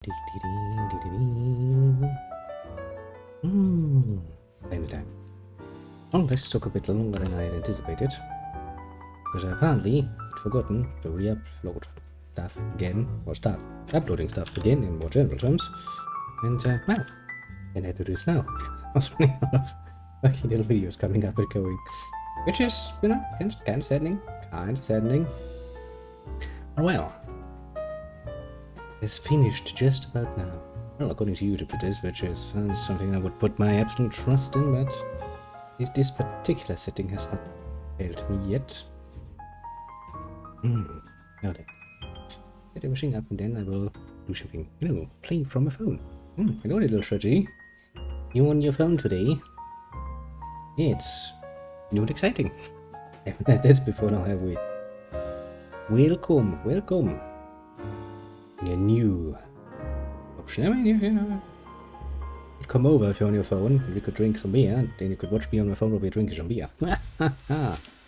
Time time. Well, this took a bit longer than I had anticipated, because apparently I'd forgotten to re-upload stuff again, or start uploading stuff again in more general terms, and well, I had to do this now, because I was running out of fucking little videos coming up and going, which is, you know, kind of saddening, but well, it's finished just about now. Well, according to YouTube it is, which is something I would put my absolute trust in, but at least this particular setting has not failed me yet. Now then, set everything up and then I will do something, you know, playing from my phone. Hello little strategy. You on your phone today? It's new and exciting. Haven't had this before now, have we? Welcome. A new option. I mean, if you come over if you're on your phone, we could drink some beer, and then you could watch me on my phone while we're drinking some beer.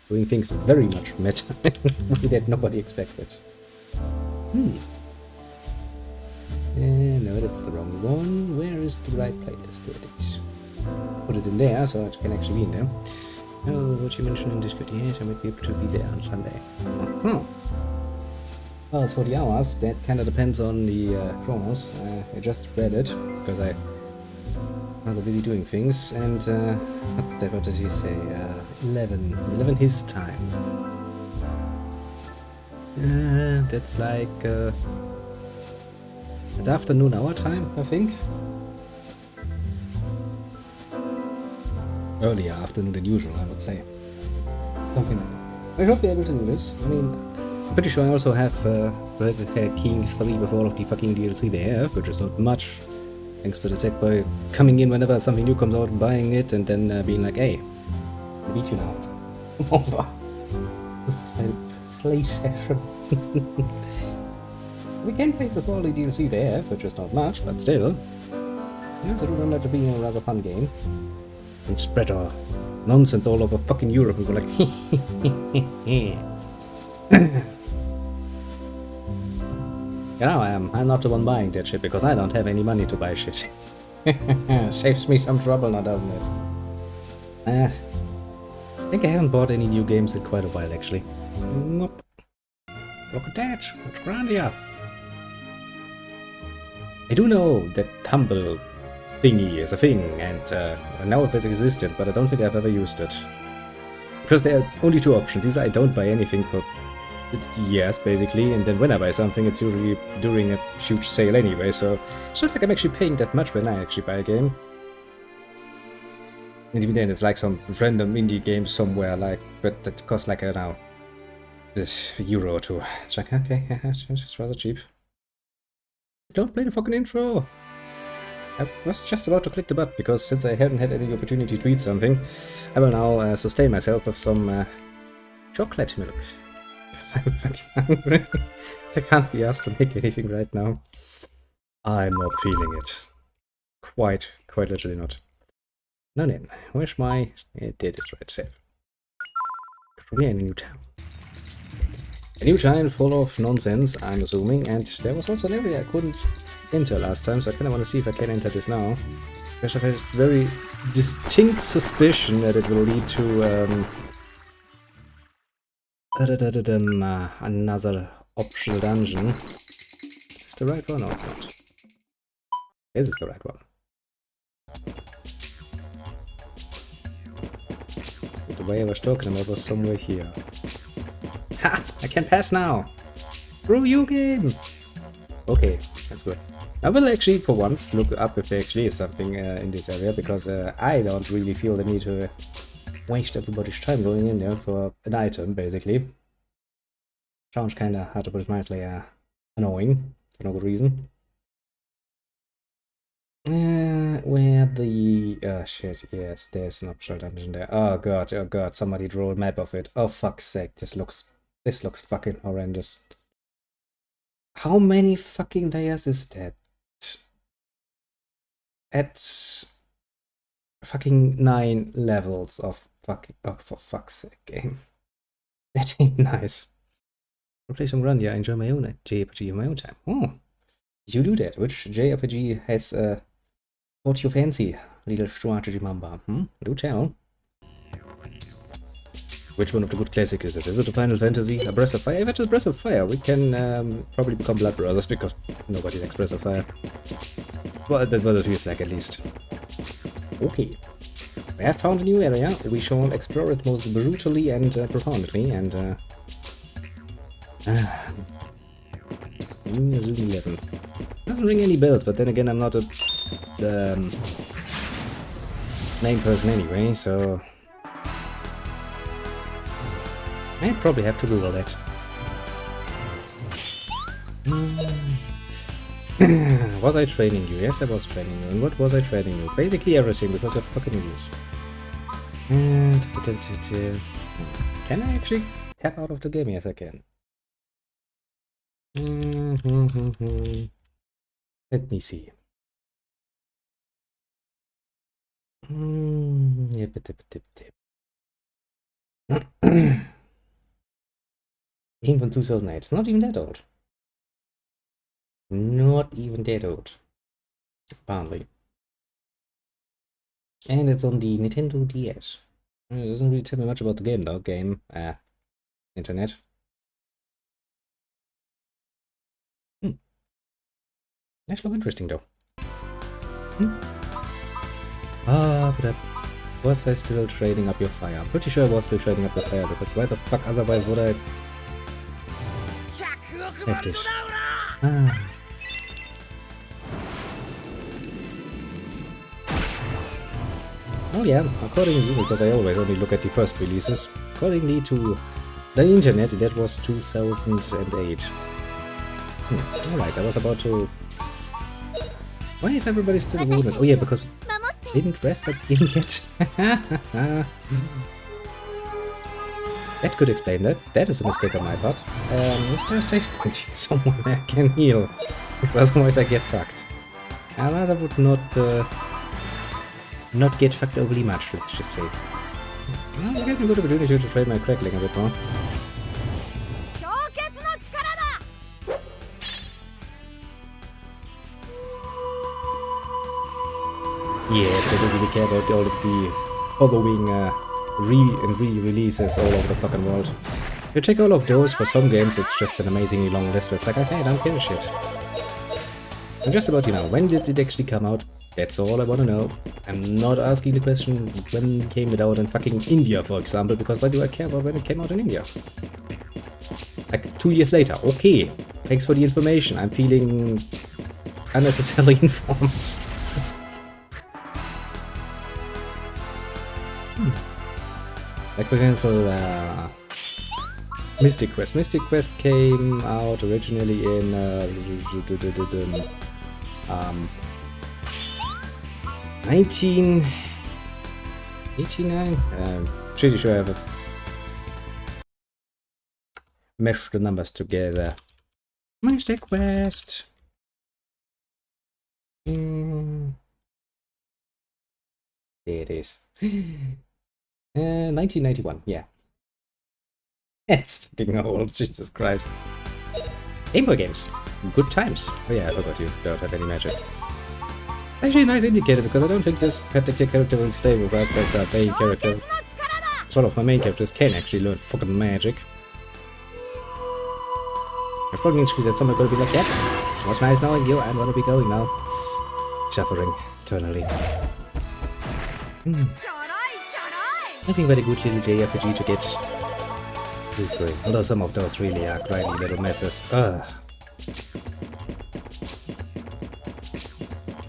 Doing things very much meta that nobody expected. No, that's the wrong one. Where is the right playlist? There it is. Put it in there so it can actually be in there. Oh, what you mentioned in Discord, yes, I might be able to be there on Sunday. Well, it's 40 hours, that kind of depends on the chronos. I just read it, because I was busy doing things, and what did he say? 11 his time. That's like, it's afternoon our time, I think. Earlier afternoon than usual, I would say. Something like that. I should be able to do this. I mean, I'm pretty sure I also have Red Kings 3 with all of the fucking DLC they have, which is not much, thanks to the tech boy coming in whenever something new comes out and buying it, and then being like, hey, I beat you now. Come over. Slay session. We can play with all the DLC they have, which is not much, but still. It will turn out to be a rather fun game. And spread our nonsense all over fucking Europe and go like, You know, I'm not the one buying that shit because I don't have any money to buy shit. Saves me some trouble now, doesn't it? I think I haven't bought any new games in quite a while, actually. Nope. Look at that, it's Grandia. I do know that Tumble thingy is a thing, and I know if it existed, but I don't think I've ever used it. Because there are only two options. Either I don't buy anything for years, basically, and then when I buy something, it's usually during a huge sale anyway, so it's not like I'm actually paying that much when I actually buy a game. And even then, it's like some random indie game somewhere, like, but that costs like, I don't know, this euro or two. It's like, okay, it's rather cheap. Don't play the fucking intro! I was just about to click the button, because since I haven't had any opportunity to eat something, I will now sustain myself with some chocolate milk. I'm fucking hungry. I can't be asked to make anything right now. I'm not feeling it. Quite literally not. Now then, where's my... It is right, save. We're in a new town. A new town full of nonsense, I'm assuming, and there was also an area I couldn't enter last time, so I kind of want to see if I can enter this now. Because I have a very distinct suspicion that it will lead to another optional dungeon. Is this the right one? No, it's not. This is the right one. The way I was talking about was somewhere here. Ha! I can pass now! Screw you, game! Okay, that's good. I will actually, for once, look up if there actually is something in this area, because I don't really feel the need to waste everybody's time going in there for an item, basically. Sounds kinda, how to put it mildly, annoying, for no good reason. Where the... shit, yes, there's an optional dungeon there. Oh god, somebody draw a map of it. Oh fuck's sake, this looks fucking horrendous. How many fucking layers is that? At fucking 9 levels of fucking... Oh, for fuck's sake, game. That ain't nice. I'll play some Grandia, enjoy my own JRPG in my own time. Oh. You do that. Which JRPG has caught your fancy, little strategy mamba? Do tell. Which one of the good classics is it? Is it a Final Fantasy? A Breath of Fire? If it's a Breath of Fire, we can probably become blood brothers because nobody likes Breath of Fire. Well, that's what it feels like at least. Okay. We have found a new area. We shall explore it most brutally and profoundly and Zoom 11. Doesn't ring any bells, but then again I'm not a main person anyway, so I probably have to Google that. Was I training you? Yes, I was training you. And what was I training you? Basically everything, because you're fucking idiots. And can I actually tap out of the game? Yes, I can. Let me see. Game from 2008. It's not even that old. Not even that old. Apparently. And it's on the Nintendo DS. It doesn't really tell me much about the game though. Internet. That's look interesting though. But was I still trading up your fire? I'm pretty sure I was still trading up the fire, because why the fuck otherwise would I have this? Oh yeah, accordingly, because I always only look at the first releases, accordingly to the internet, that was 2008. Alright, I was about to... Why is everybody still wounded? Oh yeah, because we didn't rest at the end yet. That could explain that. That is a mistake on my part. Is there a safe point here somewhere I can heal? Because otherwise I get fucked. I rather would not get fucked overly much, let's just say. Well, I get a good opportunity to trade my crackling a bit more. Yeah, but I don't really care about all of the following re-releases all over the fucking world. You check all of those, for some games it's just an amazingly long list where it's like, okay, I don't give a shit. And just about, when did it actually come out? That's all I want to know. I'm not asking the question when came it out in fucking India, for example, because why do I care about when it came out in India? Like 2 years later, okay. Thanks for the information. I'm feeling unnecessarily informed. Like for example, Mystic Quest. Mystic Quest came out originally in 1989. I'm pretty sure I have meshed the numbers together. Mystic Quest. There it is. 1991, yeah. It's fucking old, Jesus Christ. Game Boy games. Good times. Oh yeah, I forgot you don't have any magic. Actually a nice indicator, because I don't think this particular character will stay with us as a main character. Sort of my main characters can actually learn fucking magic. Which probably means that someone gonna be like, yeah, it was nice knowing you, I'm gonna be going now. Suffering eternally. Nothing but a good little JRPG to get going. Although some of those really are grimy little messes.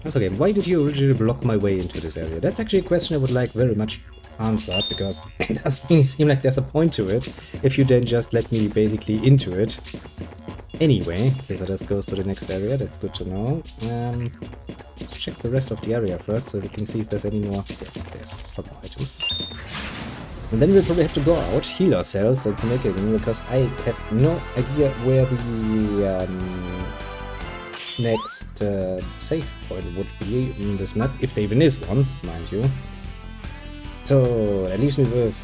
That's okay. Why did you originally block my way into this area? That's actually a question I would like very much answered, because it doesn't seem like there's a point to it if you then just let me basically into it. Anyway, okay, so this goes to the next area. That's good to know. Let's check the rest of the area first, so we can see if there's any more. Yes, there's some more items. And then we'll probably have to go out, heal ourselves, and make it in, because I have no idea where the next save point would be in this map, if there even is one, mind you. So that leaves me with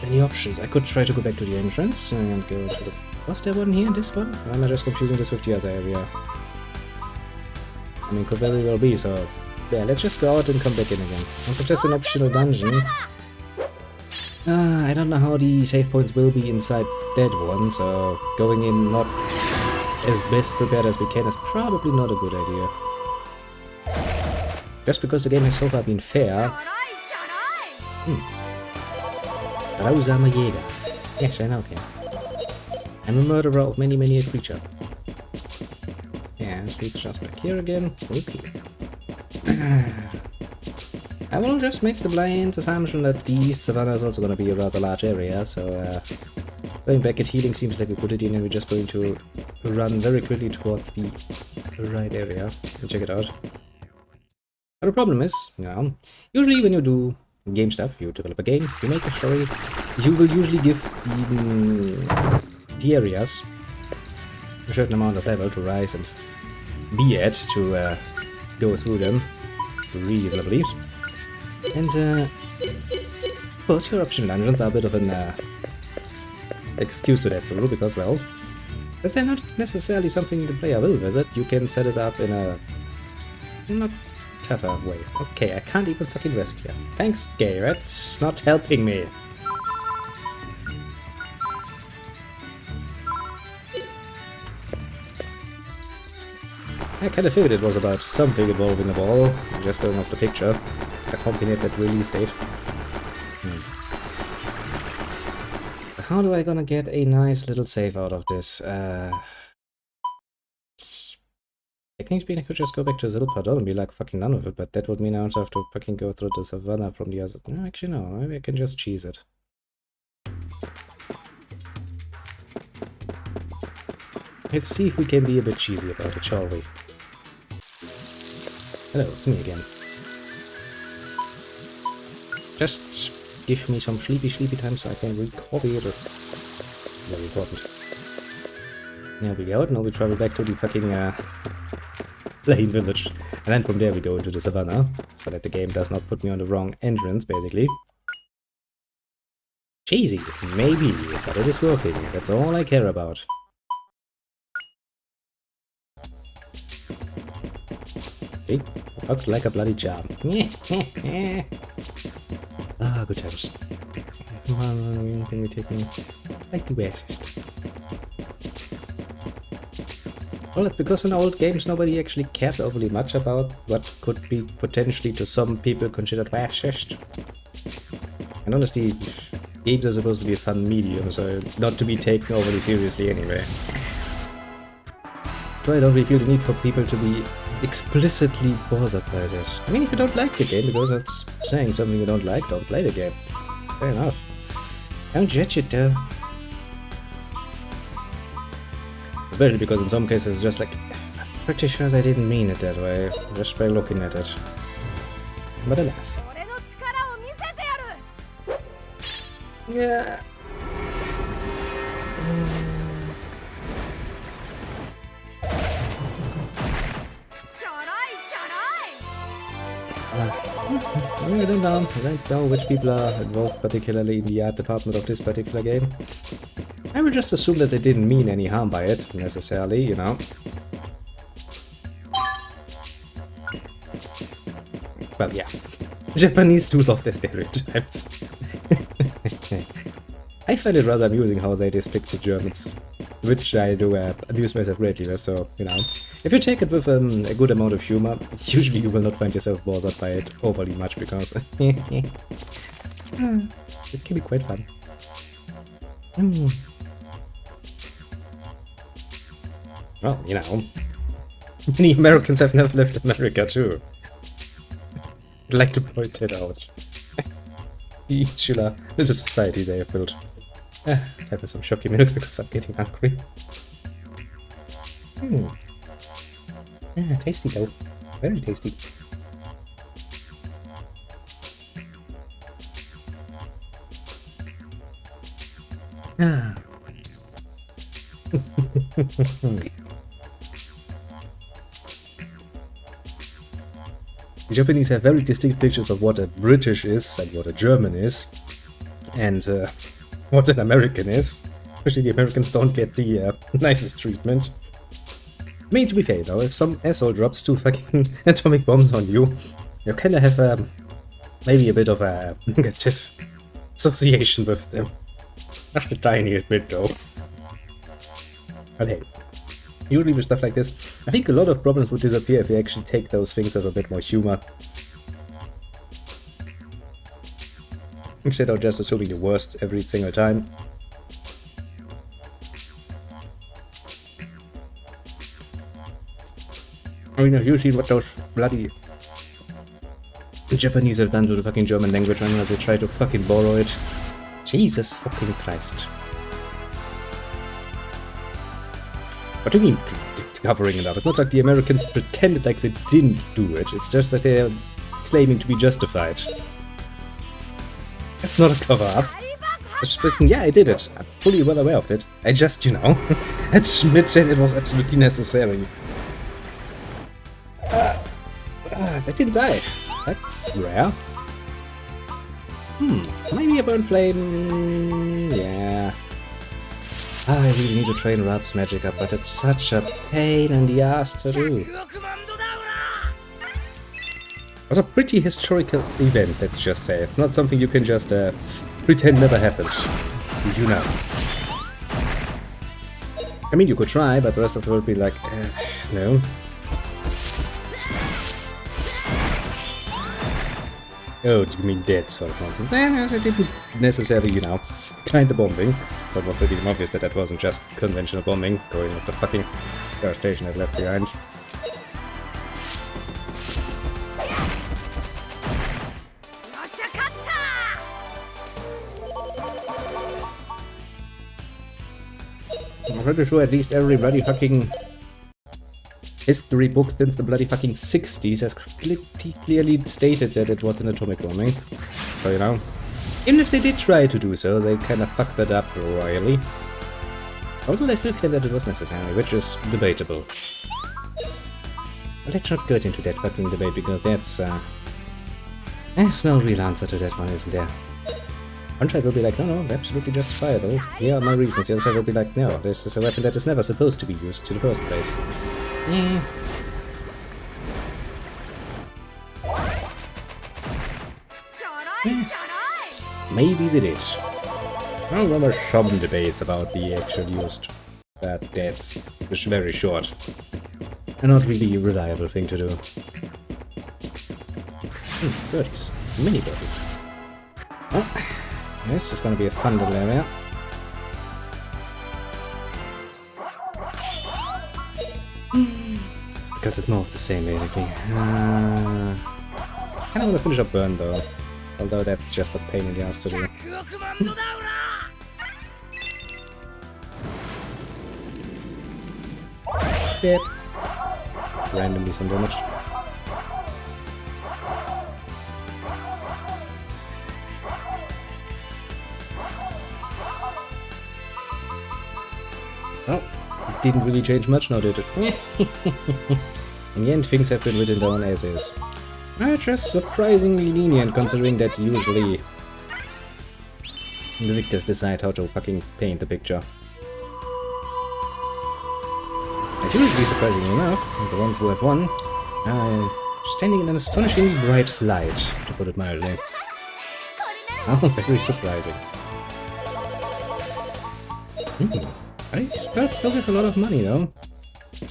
any options. I could try to go back to the entrance and go to the Was there one here in this one? Or am I just confusing this with the other area? I mean, could very well be, so... Yeah, let's just go out and come back in again. Also, just an optional dungeon. I don't know how the save points will be inside that one, so going in not as best prepared as we can is probably not a good idea. Just because the game has so far been fair... Raus am Jäger. Yes, I know him. I'm a murderer of many a creature. Yeah, let's just back here again. Okay. I will just make the blind assumption that the East Savannah is also going to be a rather large area, so going back at healing seems like a good idea, and we're just going to run very quickly towards the right area and check it out. But the problem is, you know, usually when you do game stuff, you develop a game, you make a story, you will usually give the areas a certain amount of level to rise and be at to go through them reasonably. And of course your option dungeons are a bit of an excuse to that solo, because, well, that's not necessarily something the player will visit. You can set it up in a not tougher way. Okay, I can't even fucking rest here. Thanks, Garrett. It's not helping me. I kind of figured it was about something involving a ball, just going off the picture. Accompanied that release date. How do I gonna get a nice little save out of this? Technically speaking, I could just go back to Zilpadol and be like fucking done with it, but that would mean I also have to fucking go through the Savannah from the other... No, actually no, maybe I can just cheese it. Let's see if we can be a bit cheesy about it, shall we? Hello, it's me again. Just give me some sleepy time so I can recover it. Very important. There we go, now we travel back to the fucking plain village. And then from there we go into the savannah, so that the game does not put me on the wrong entrance, basically. Cheesy, maybe, but it is working. That's all I care about. See? Looked like a bloody charm. Ah, good times. Can we take me like the west? Well, it's because in old games nobody actually cared overly much about what could be potentially to some people considered racist. And honestly, games are supposed to be a fun medium, so not to be taken overly seriously anyway. So I don't really feel the need for people to be explicitly bothered by this. I mean, if you don't like the game because it's saying something you don't like, don't play the game. Fair enough. Don't judge it though. Especially because in some cases it's just like, I'm pretty sure I didn't mean it that way, just by looking at it. But alas. Yeah. I don't know which people are involved particularly in the art department of this particular game. I will just assume that they didn't mean any harm by it, necessarily, you know. Well, yeah. Japanese do love their stereotypes. I find it rather amusing how they depict the Germans, which I do amuse myself greatly with, so, you know. If you take it with a good amount of humor, usually you will not find yourself bothered by it overly much, because it can be quite fun. Well, you know, many Americans have never left America too. I'd like to point that out. The insular little society they have built. Have some shocky milk because I'm getting hungry. Tasty though. Very tasty. Ah. The Japanese have very distinct pictures of what a British is and what a German is, and what an American is. Especially the Americans don't get the nicest treatment. I mean, to be fair though, if some asshole drops 2 fucking atomic bombs on you, you kinda have maybe a bit of a negative association with them. Just a tiny bit though. But hey, usually with stuff like this, I think a lot of problems would disappear if you actually take those things with a bit more humor. Instead of just assuming the worst every single time. I mean, have you seen what those bloody Japanese have done to the fucking German language when they try to fucking borrow it? Jesus fucking Christ. What do you mean covering it up? It's not like the Americans pretended like they didn't do it, it's just that they're claiming to be justified. That's not a cover-up. Yeah, I did it. I'm fully well aware of it. I just, you know, admitted it was absolutely necessary. They didn't die. That's rare. Maybe a burn flame. Yeah. I really need to train Rob's magic up, but it's such a pain in the ass to do. It was a pretty historical event, let's just say. It's not something you can just pretend never happened. You know. I mean, you could try, but the rest of the world would be like, no. Oh, do you mean dead sort of nonsense? Nah, I didn't necessarily, you know, kind of bombing. But it was pretty obvious that that wasn't just conventional bombing, going with the fucking devastation I've left behind. I'm pretty sure at least every bloody fucking history book since the bloody fucking 60s has pretty clearly stated that it was an atomic bombing. So, you know, even if they did try to do so, they kind of fucked that up royally. Also, they still claim that it was necessary, which is debatable. But let's not get into that fucking debate, because that's, there's no real answer to that one, isn't there? One side will be like, no, absolutely justifiable. Here are my reasons. The other side will be like, no, this is a weapon that is never supposed to be used in the first place. Maybe they did. I remember some debates about the actual used, but that's very short. And not really a reliable thing to do. Birdies. Mini birdies. Oh, this is gonna be a fun little area. Because it's more of the same, basically. Kinda wanna finish up Burn, though. Although that's just a pain in the ass to do. Yep. Randomly some damage. Oh, it didn't really change much now, did it? In the end, things have been written down as is. Which is surprisingly lenient, considering that usually the victors decide how to fucking paint the picture. It's usually, surprisingly enough, the ones who have won are standing in an astonishingly bright light, to put it mildly. Oh, very surprising. These perks still have a lot of money, though.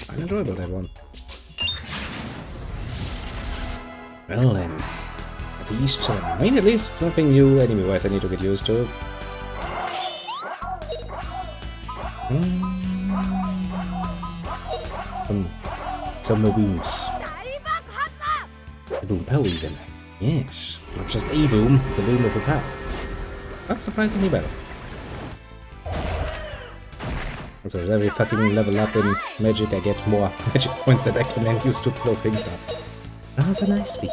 Quite enjoyable, that one. Well then, these children. I mean, at least it's something new enemy-wise I need to get used to. Some more booms. A boom pow even. Yes, not just a boom, it's a boom of a pow. That's surprisingly well. So with every fucking level up in magic I get more magic points that I can then use to blow things up. Rather nicely.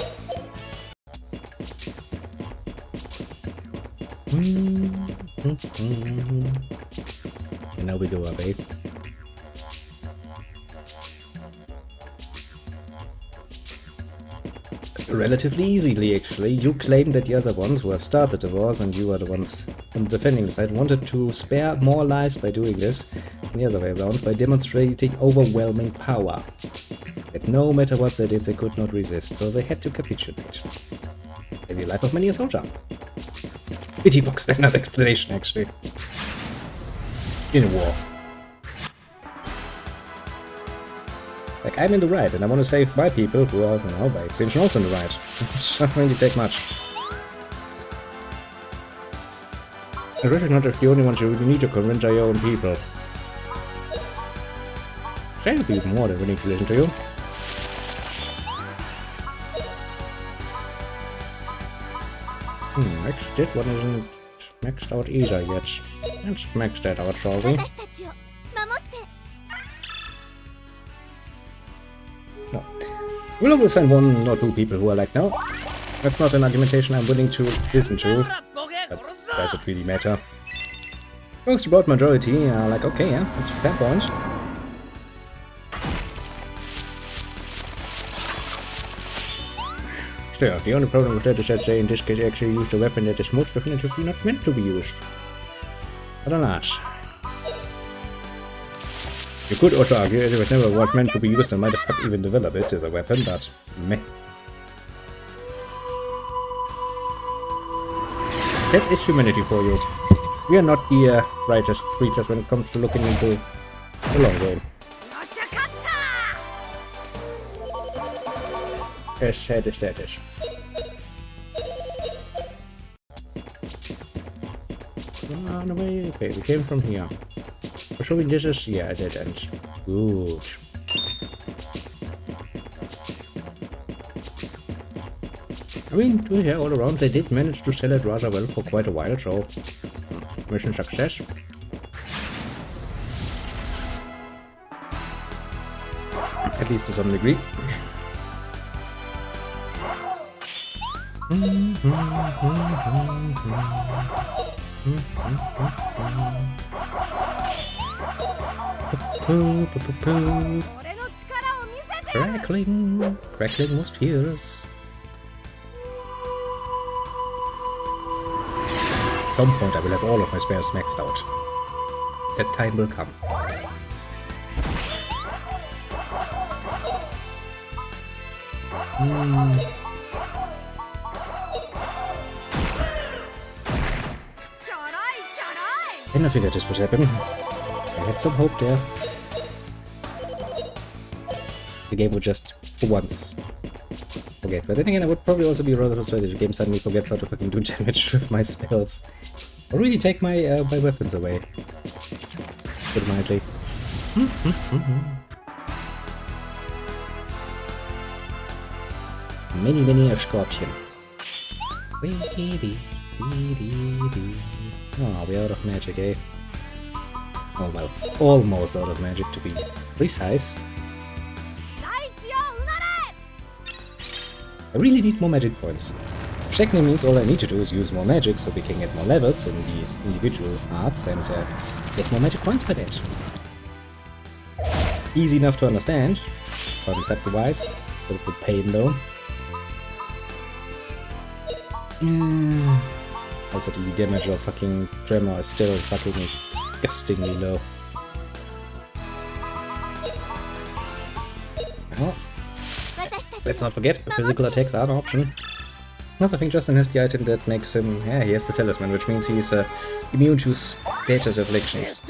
And now we go up, babe. relatively easily, actually. You claim that the other ones who have started the wars, and you are the ones on the defending side, wanted to spare more lives by doing this, and the other way around, by demonstrating overwhelming power. That no matter what they did, they could not resist, so they had to capitulate. In the life of many a soldier. Pity book standard explanation, actually. In a war. Like, I'm in the right, and I want to save my people, who are, you know, by extension also in the right. It's not going to take much. The British are not the only ones you need to convince your own people. There will be more than willing to listen to you. Next, that one isn't maxed out either yet. Let's max that out, shall we? No. We'll always find one or two people who are like, no, that's not an argumentation I'm willing to listen to. But does it really matter? Most about majority are like, okay, yeah, that's a fair point. Still, the only problem with that is that they in this case actually used a weapon that is most definitively not meant to be used. But alas. You could also argue that it was never was meant to be used and might have even developed it as a weapon, but meh. That is humanity for you. We are not the righteous creatures when it comes to looking into the long game. As sad as that is. Run away. Okay, we came from here. Assuming this is, yeah, dead ends. Good. I mean, to be fair, all around, they did manage to sell it rather well for quite a while, so mission success. At least to some degree. Crackling most fierce. At some point I will have all of my spares maxed out. That time will come. I did not think that this would happen. I had some hope there. The game would just, for once, forget. But then again, I would probably also be rather frustrated if the game suddenly forgets how to fucking do damage with my spells. Or really take my my weapons away. Good mildly. Many a scorpion. Oh, we're out of magic, eh? Oh well, almost out of magic to be precise. I really need more magic points. Which technically means all I need to do is use more magic so we can get more levels in the individual arts and get more magic points by that. Easy enough to understand, concept-wise. A little bit pain though. Also the damage of fucking Tremor is still fucking disgustingly low. Oh. Let's not forget, physical attacks are an option. Also, I think Justin has the item that makes him... yeah, he has the talisman, which means he's immune to status afflictions.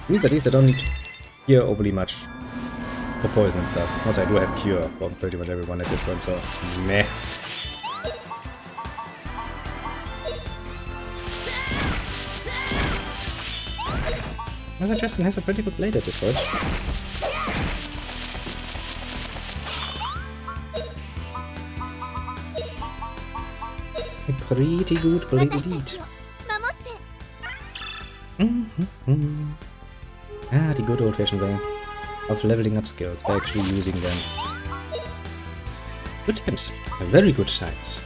Means at least I don't need to hear overly much for poison and stuff. Also, I do have cure on pretty much everyone at this point, so meh. Also, Justin has a pretty good blade at this point. A pretty good blade indeed. Ah, the good old-fashioned way of leveling up skills by actually using them. Good times. Very good times.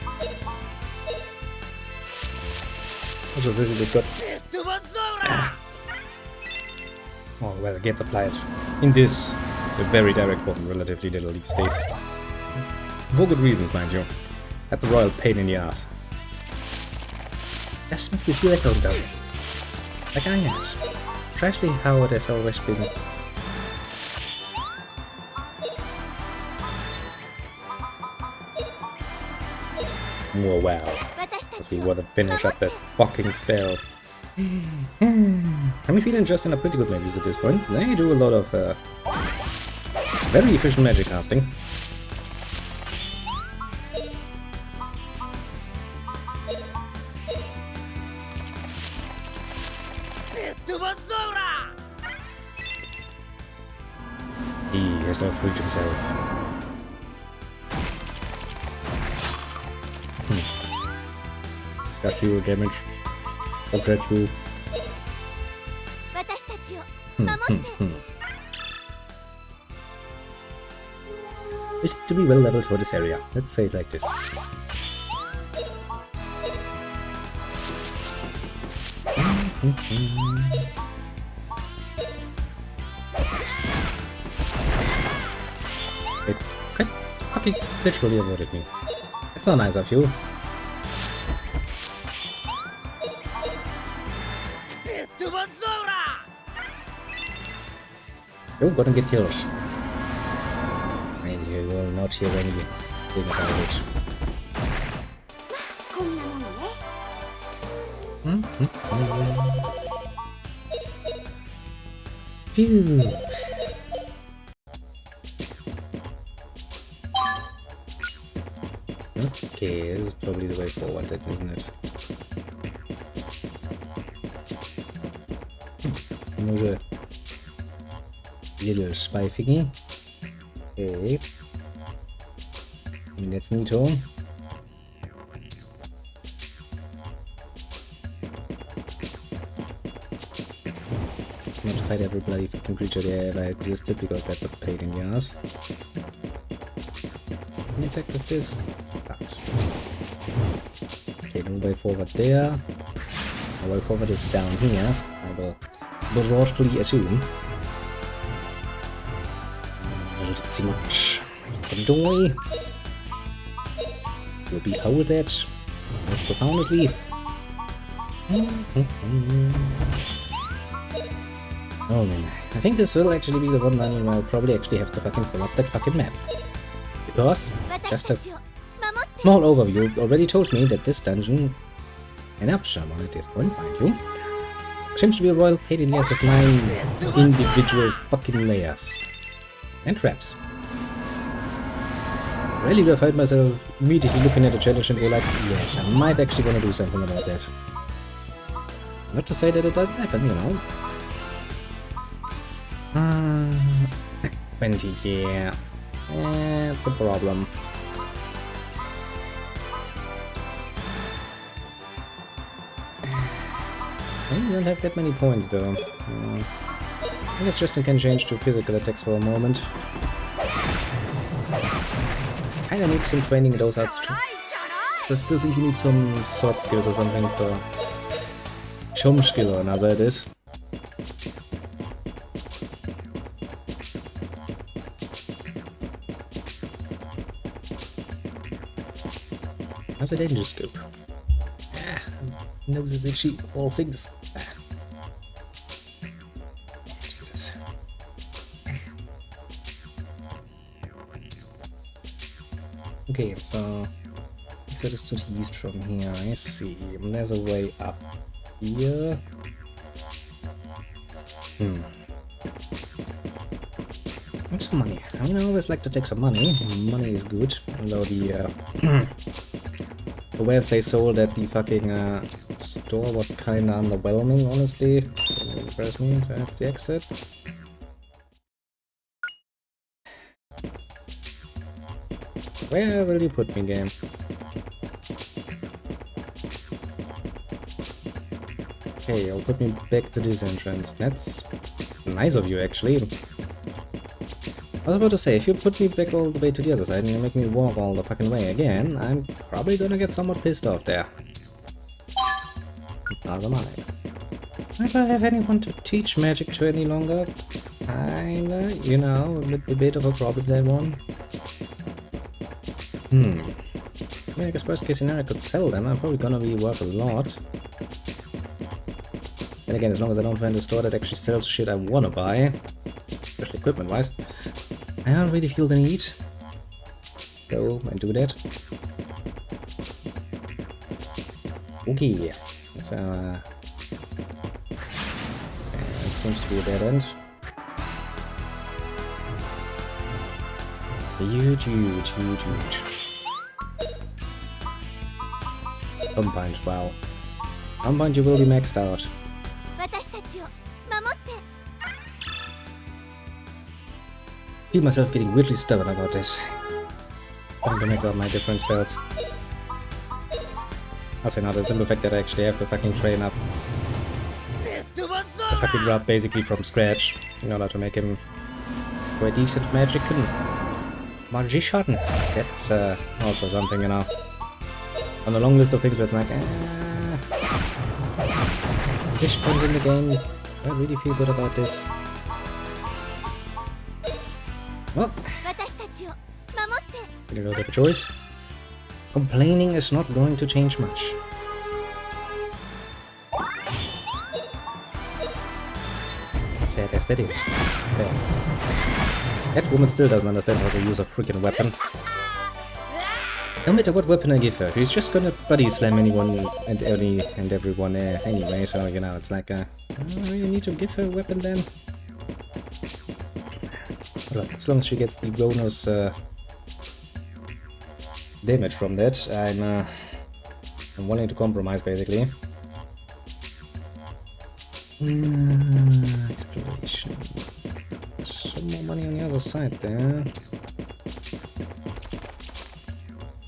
Also, this is a bit good. Ah. Oh, well, it gets applied in this, the very direct form, relatively little these days. For good reasons, mind you. That's a royal pain in the ass. That's make you feel like home, though. Like I guess. Precisely how it has always been. Oh wow. If we want to finish up that fucking spell. I'm feeling just in a pretty good mood at this point. They do a lot of very efficient magic casting. He has not freed himself. Got zero damage. Regret you. We seem to be well leveled for this area. Let's say it like this. Wait, okay. Fucking literally avoided me. That's not nice of you. You're gonna get killed. And you will not hear anything about it. Phew. Okay, this is probably the way forward, isn't it? Another little spy thingy. Okay. That's neato. Let's not fight every bloody fucking creature that ever existed because that's a pain in the ass. Can we attack with this? That. Okay, no way forward there. No way forward is down here. I will broadly assume. Let's see much. Enjoy. You'll behold it most profoundly. Oh man, I think this will actually be the one time I'll probably actually have to fucking fill up that fucking map. Because, just a small overview already told me that this dungeon, and Upshamon at this point, mind you, seems to be a royal pain in the ass of 9 individual fucking layers. And traps. Really do I find myself immediately looking at the challenge and go like, yes, I might actually want to do something about that. Not to say that it doesn't happen, you know. 20, yeah. It's a problem. I don't have that many points though. I guess Justin can change to physical attacks for a moment. Kinda needs some training in those arts too. So I still think you need some sword skills or something for Chum skill or another it is. How's a danger scope? Ah, nose is itchy, all things. Ah. Jesus. Okay, so exit is to the east from here. I see. There's a way up here. What's some money? I mean, I always like to take some money. Money is good. Although the wares they sold at the fucking store was kinda underwhelming, honestly. Impress me. That's the exit. Where will you put me, game? Okay, I'll put me back to this entrance. That's nice of you, actually. I was about to say, if you put me back all the way to the other side and you make me walk all the fucking way again, I'm probably gonna get somewhat pissed off there. Never mind. I don't have anyone to teach magic to any longer. Kinda, you know, a bit of a problem, that one. Hmm. I mean, I guess worst case scenario I could sell them. I'm probably gonna be worth a lot. And again, as long as I don't find a store that actually sells shit I wanna buy, especially equipment-wise, I don't really feel the need. Go and do that. Okay. So, it seems to be a dead end. Huge. Combined, wow. Combined, you will be maxed out. Feel myself getting weirdly stubborn about this. Trying to max out my different spells. Also, now the simple fact that I actually have to fucking train up the fucking rub basically from scratch in order to make him a decent magician. That's also something, you know. On a long list of things where it's like, this point in the game, I really feel good about this. Well, you don't have a choice. Complaining is not going to change much. Sad as that is. There. That woman still doesn't understand how to use a freaking weapon. No matter what weapon I give her, she's just gonna body slam anyone and everyone anyway, so you know, it's like, I don't really need to give her a weapon then. Well, as long as she gets the bonus damage from that, I'm willing to compromise basically. Exploration. Some more money on the other side there.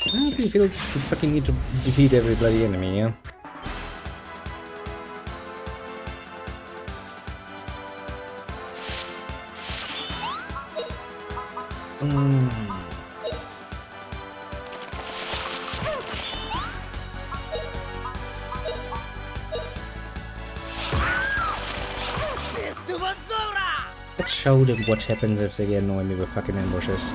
I don't really feel you fucking need to defeat every bloody enemy, yeah? Let's show them what happens if they get annoyed me with fucking ambushes.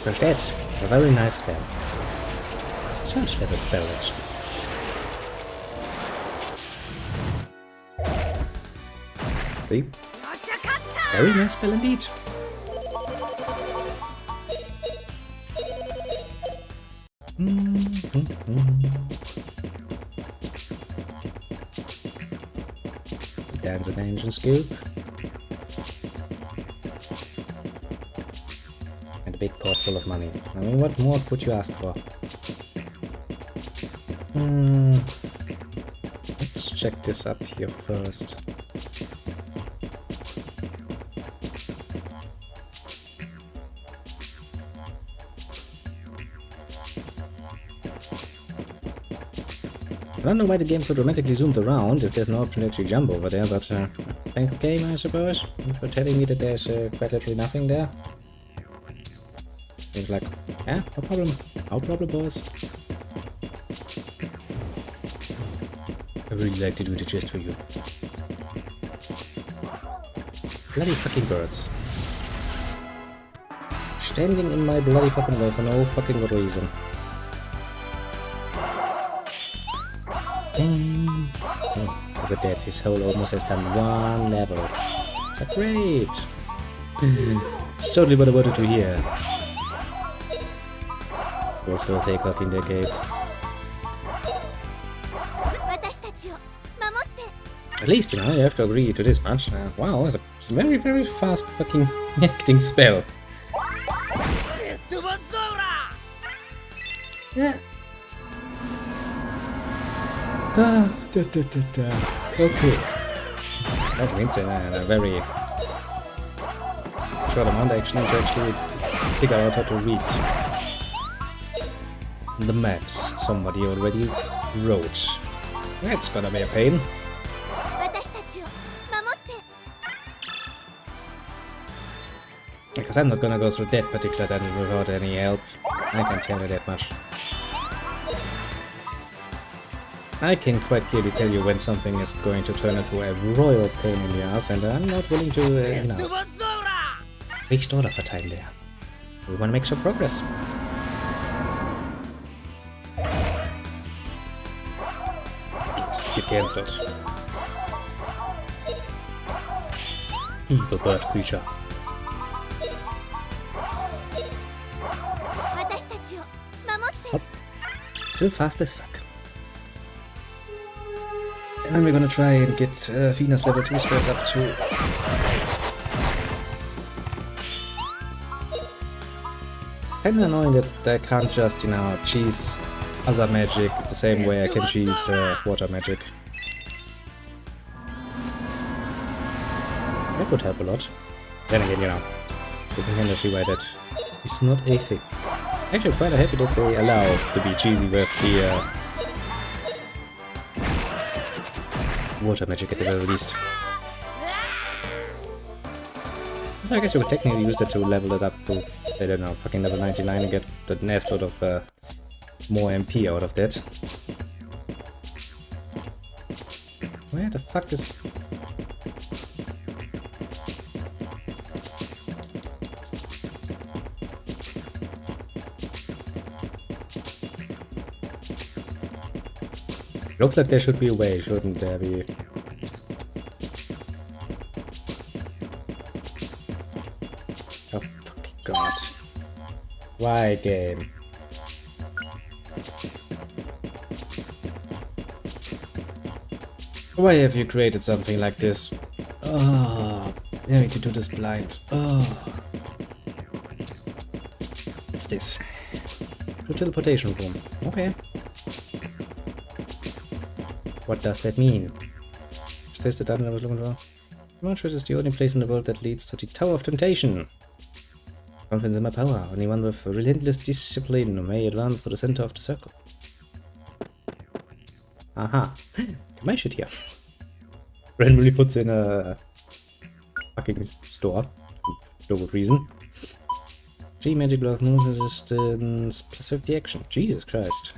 First that, a very nice spell. Search level spell actually. See? Very nice spell indeed. Dance an engine scoop. And a big pot full of money. I mean, what more could you ask for? Let's check this up here first. I don't know why the game so dramatically zoomed around if there's no option to actually jump over there, but thank the game, I suppose, for telling me that there's quite literally nothing there. Seems like, yeah, no problem, boys. I really like to do the chest for you. Bloody fucking birds. Standing in my bloody fucking way for no fucking good reason. Oh, look at that, his hole almost has done one level. That's great! It's totally what I wanted to hear. Will still take fucking decades. At least, you know, you have to agree to this much. Wow, it's a very, very fast fucking acting spell. Yeah. Okay. That means in a very short amount I actually need to actually figure out how to read the maps somebody already wrote. That's gonna be a pain. Because I'm not gonna go through that particular dungeon without any help. I can tell you that much. I can quite clearly tell you when something is going to turn into a royal pain in the ass, and I'm not willing to, you know, waste all of our time there. We want to make some progress. Yes, get cancelled. Evil bird creature. Hop. Too fast as fuck. And then we're gonna try and get Venus level 2 spells up to... Kinda annoying that I can't just, you know, cheese other magic the same way I can cheese water magic. That would help a lot. Then again, you know, you can kinda see why that is not a thing. Actually, I'm quite happy that they allow to be cheesy with the water magic at the very least. I guess you could technically use that to level it up to, I don't know, fucking level 99 and get the nest load of more MP out of that. Where the fuck is... Looks like there should be a way, shouldn't there be? Oh fucking god. Why, game? Why have you created something like this? Oh, having to do this blind. Oh. What's this? The teleportation room. Okay. What does that mean? Is this the dungeon I was looking for? Montrose is the only place in the world that leads to the Tower of Temptation. Confidence in my power. Only one with relentless discipline may advance to the center of the circle. Aha. Get my shit here. Randomly puts in a fucking store. No good reason. 3 magic glove move resistance plus 50 action. Jesus Christ.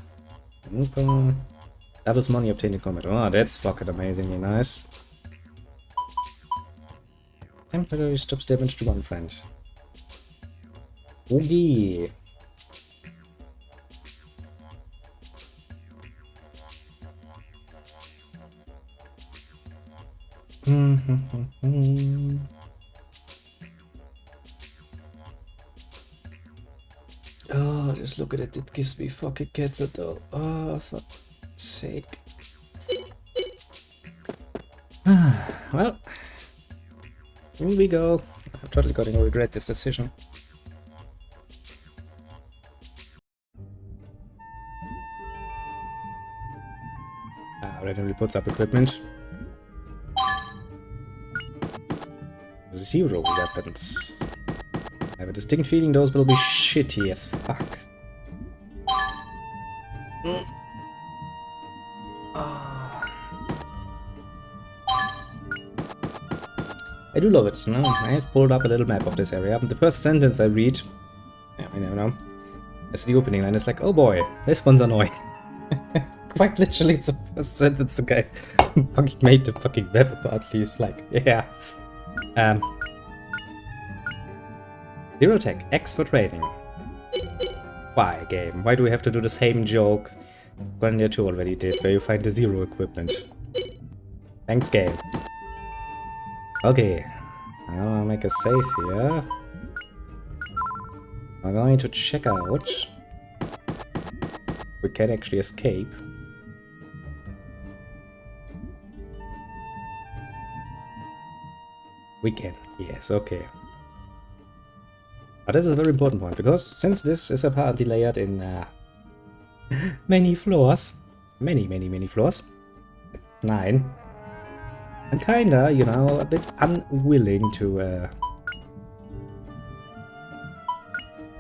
Move power. Doubles money obtained in combat. Oh, that's fucking amazingly nice. Temporarily stops damage to one friend. Okay. Oh, just look at it. It gives me fucking cancer though. Oh, fuck. Sake. Well, here we go. I'm totally gonna regret this decision. Randomly puts up equipment. 0 weapons. I have a distinct feeling those will be shitty as fuck. I do love it, you know. I have pulled up a little map of this area. The first sentence I read, yeah, I never know, it's the opening line. It's like, oh boy, this one's annoying. Quite literally, it's the first sentence the guy fucking made the fucking map about. He's like, yeah. 0 tech, X for training. Why, game? Why do we have to do the same joke Grandia 2 already did, where you find the 0 equipment? Thanks, game. Okay, I'll make a save here. I'm going to check out. We can actually escape. We can, yes, okay. But this is a very important point, because since this is apparently layered in many floors, many floors, 9, I'm kinda, you know, a bit unwilling to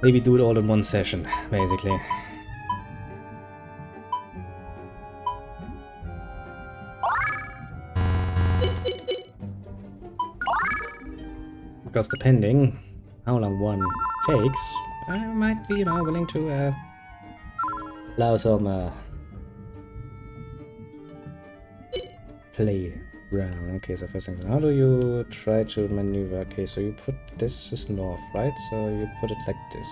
maybe do it all in one session, basically. Because depending how long one takes, I might be, you know, willing to allow some play around. Okay, so first thing, how do you try to maneuver? Okay, so you put this is north, right? So you put it like this.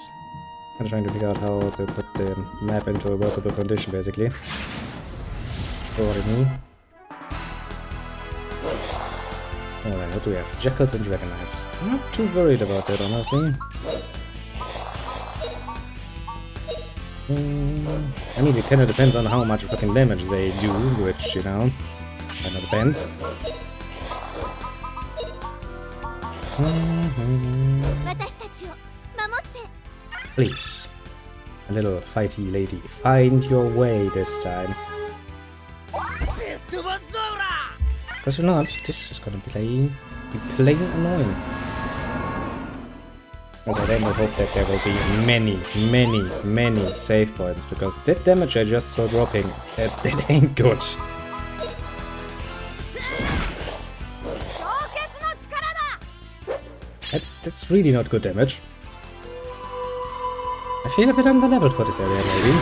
I'm trying to figure out how to put the map into a workable condition, basically. What I mean. Alright, what do we have? Jackals and Dragon Knights. I'm not too worried about that, honestly. I mean, it kind of depends on how much fucking damage they do, which, you know, kind of depends. Please, a little fighty lady, find your way this time. Because if not, this is gonna be plain annoying. Because I then will hope that there will be many save points, because that damage I just saw dropping, that ain't good. That's really not good damage. I feel a bit underleveled for this area, maybe.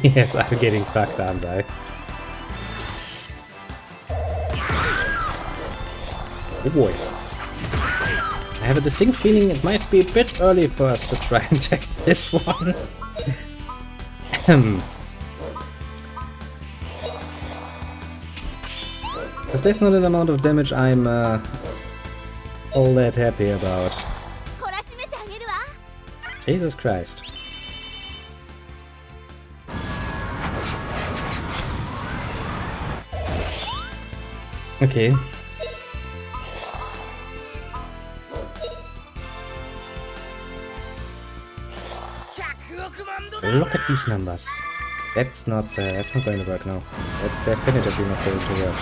Yes, I'm getting fucked, aren't I? Oh boy. I have a distinct feeling it might be a bit early for us to try and take this one. Because that's not an amount of damage I'm all that happy about. Jesus Christ. Okay. Look at these numbers. That's not going to work now. That's definitively not going to work.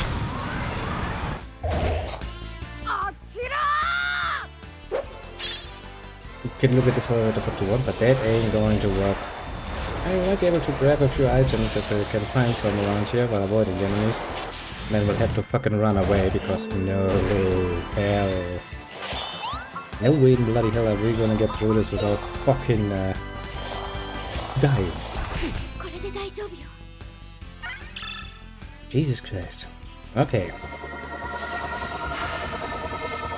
You can look at this however the fuck you want, but that ain't going to work. I might be able to grab a few items if I can find some around here while avoiding the enemies. Then we'll have to fucking run away because no hell. No way in bloody hell are we gonna get through this without fucking dying. Jesus Christ. Okay.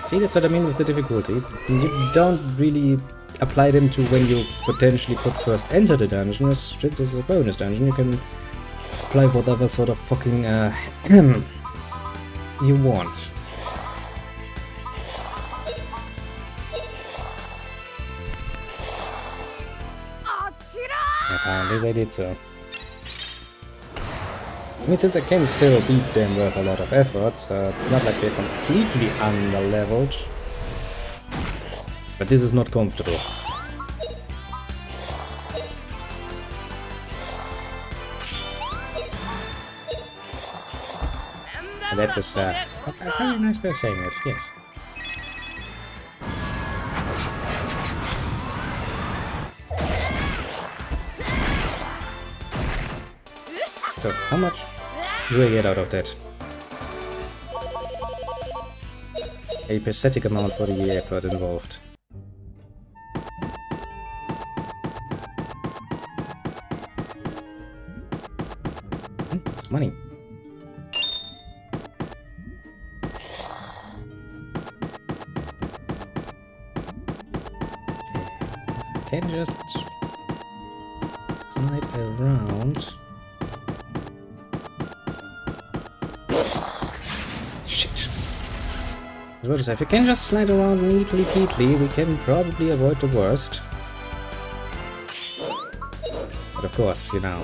See, that's what I mean with the difficulty. You don't really apply them to when you potentially could first enter the dungeon. Since this is a bonus dungeon, you can apply whatever sort of fucking you want. Apparently I did so. I mean, since I can still beat them with a lot of effort, so it's not like they're completely under-leveled. But this is not comfortable. And that is a very nice way of saying it, yes. So, how much do I get out of that? A pathetic amount for the effort involved. It's money. Can just slide around. Shit. If we can just slide around neatly peatly, we can probably avoid the worst. But of course, you know,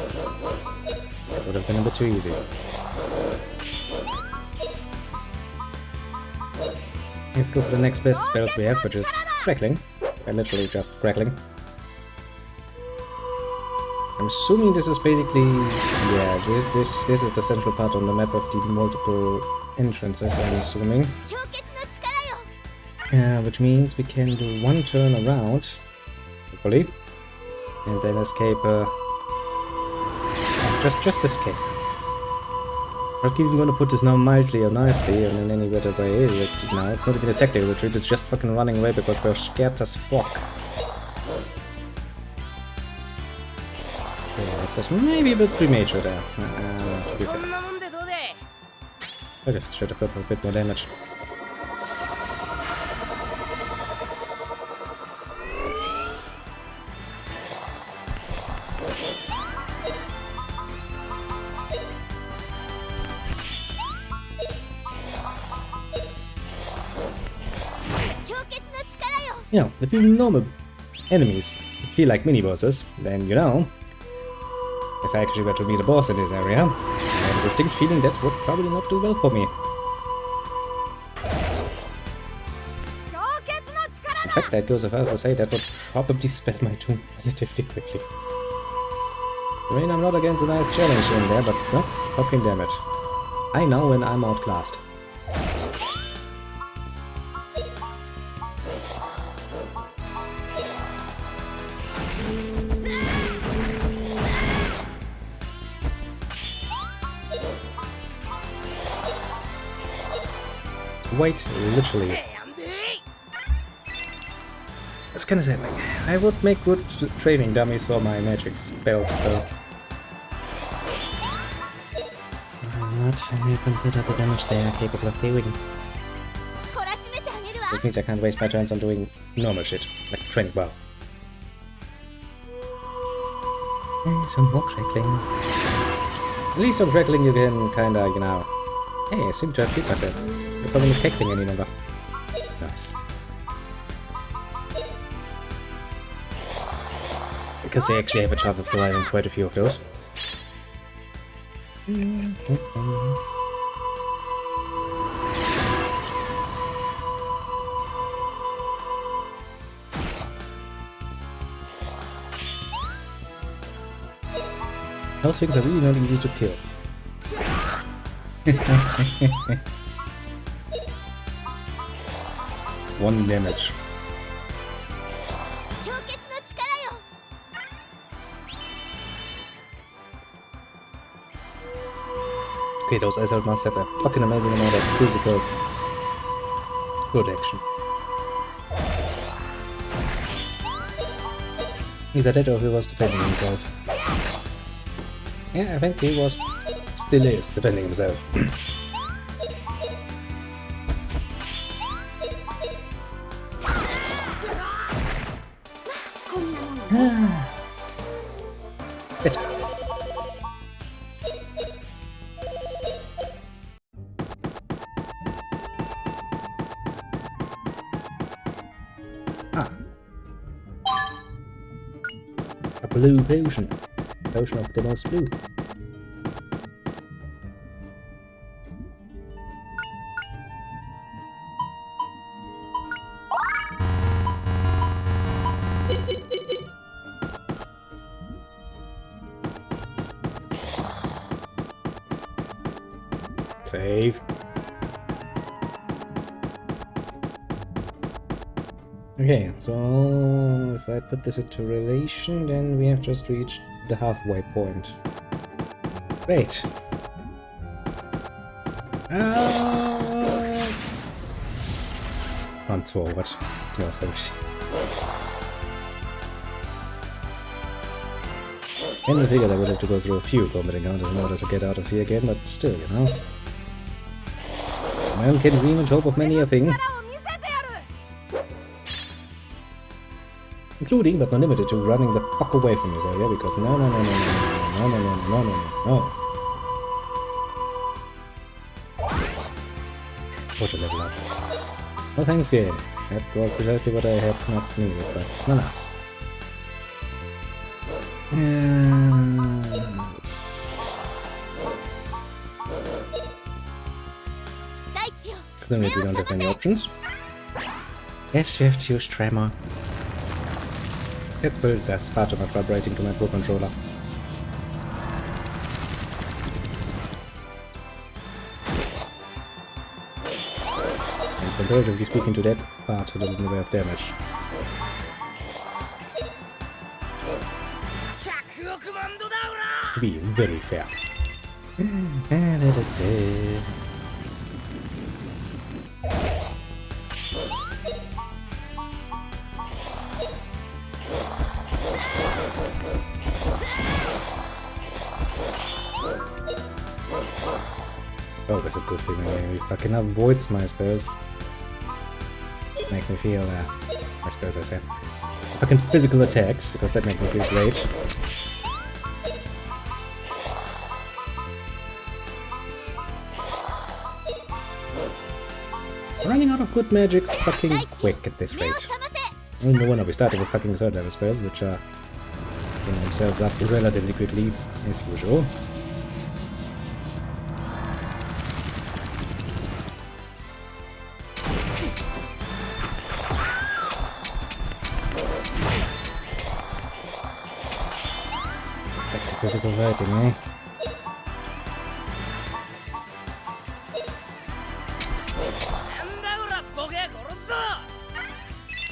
that would have been a bit too easy. Let's go for the next best spells we have, which is crackling. Literally just crackling. I'm assuming this is basically, yeah, this is the central part on the map of the multiple entrances, I'm assuming. Which means we can do one turn around, hopefully, and then escape, just escape. I'm not even gonna put this now mildly or nicely and in any better way. No, it's not even a tactical retreat, it's just fucking running away because we're scared as fuck. was maybe a bit premature there. To be fair. Should have put a bit more damage. You know, if even normal enemies feel like mini-bosses, then you know, if I actually were to meet a boss in this area, I have a distinct feeling that would probably not do well for me. In fact, I'd go so far as to say that would probably spell my doom relatively quickly. I mean, I'm not against a nice challenge in there, but no, fucking damn it. I know when I'm outclassed. Wait, literally. It's kinda sad. I would make good training dummies for my magic spells, though. Not when you consider the damage they are capable of doing. This means I can't waste my turns on doing normal shit, like training well. Some more crackling. At least on crackling you can kinda, you know... Hey, I seem to have beat myself. You're probably not cackling any longer. Nice. Because they actually have a chance of surviving quite a few of those. Those things are really not easy to kill. One damage. Okay, those ice must have a fucking amazing amount of physical protection. Either that or he was defending himself. Yeah, I think he was, still is, defending himself. Good. A blue potion. Potion of the most blue. Save. Okay, so if I put this into relation, then we have just reached the halfway point. Great. Once forward. No service. Can you figure I would have to go through a few combat encounters in order to get out of here again, but still, you know. One can dream and hope of many a thing. Including, but not limited to, running the fuck away from this area, because no. What a level up. Well, thanks game. That was precisely what I had not needed, but nonetheless. Clearly we don't have any options. Yes, we have to use Tremor. Let's build that's far too much vibrating to my Pro Controller. And comparatively speaking to that, far too little in the way of damage. To be very fair. Always a good feeling when he fucking avoids my spells. Make me feel, my spells I say. Fucking physical attacks, because that makes me feel great. Running out of good magic's fucking quick at this rate. No wonder we started with fucking third level spells, which are getting themselves up relatively quickly, as usual. Back to physical fighting, eh?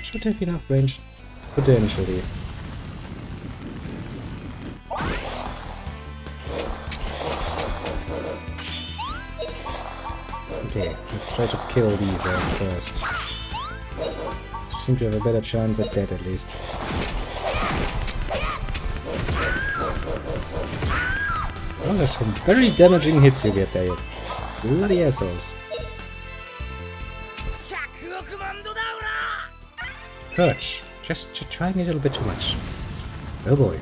Should have enough range, potentially. Okay, let's try to kill these first. Seem to have a better chance at that, at least. Oh, there's some very damaging hits you get there, you bloody assholes. Hurts. Just trying a little bit too much. Oh boy.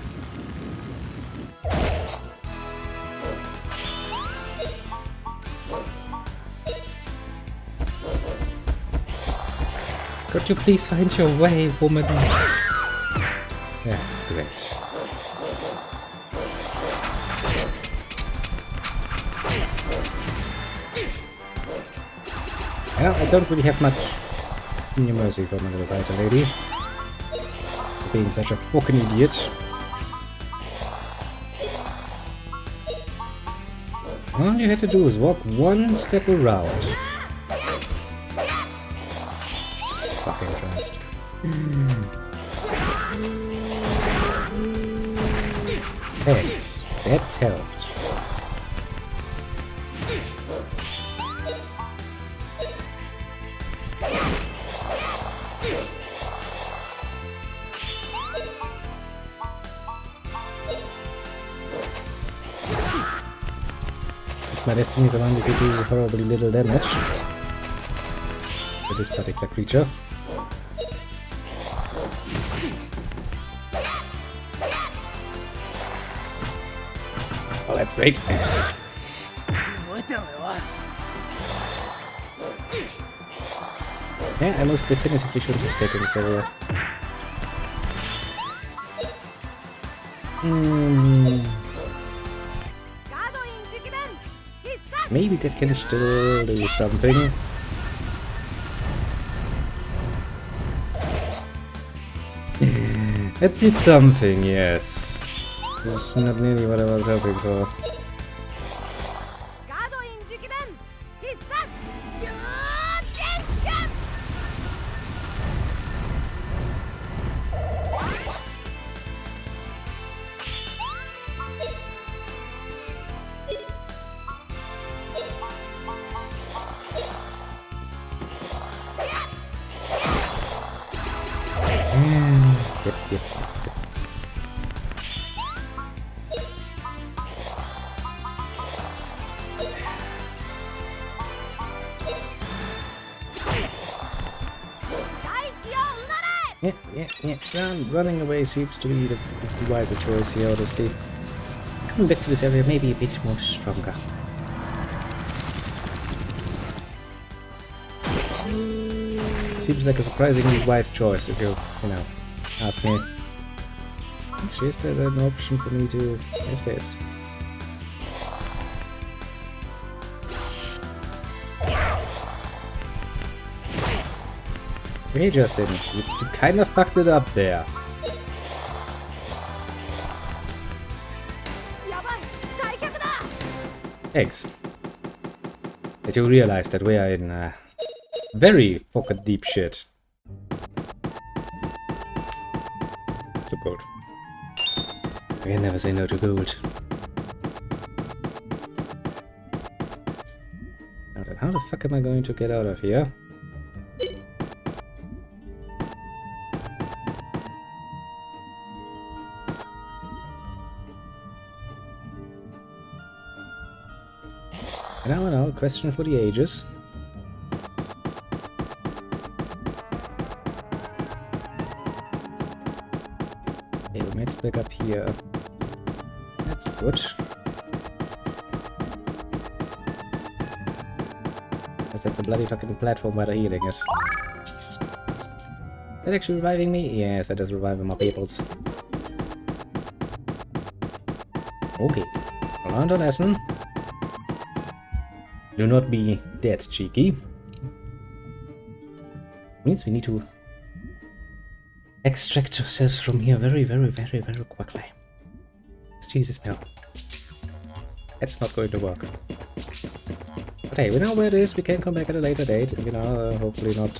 Could you please find your way, woman? Yeah, great. Well, I don't really have much in your mercy for my little fighter lady. For being such a fucking idiot. All you had to do was walk one step around. Jesus fucking Christ. Thanks. That helped. My destiny is allowing me to do horribly little damage to this particular creature. Oh, that's great. Yeah, I most definitively shouldn't have stayed in this area. Maybe that can still do something. It did something, yes. It's not nearly what I was hoping for. Yep. Yeah. Running away seems to be the wiser choice here, honestly. Coming back to this area may be a bit more stronger. Seems like a surprisingly wise choice if you ask me. Actually, is there an option for me to... Yes, there is. Hey Justin, you kind of fucked it up there. Thanks. That you realize that we are in very fucking deep shit. So gold. We can never say no to gold. Now then, how the fuck am I going to get out of here? No, question for the ages. Okay, we made it back up here. That's good. Because that's a bloody fucking platform where the healing is. Jesus Christ. Is that actually reviving me? Yes, that is reviving my peoples. Okay. Learned a lesson. Do not be dead cheeky. Means we need to extract ourselves from here very quickly. Jesus, no. That's not going to work. But hey, we know where it is. We can come back at a later date. You know, hopefully not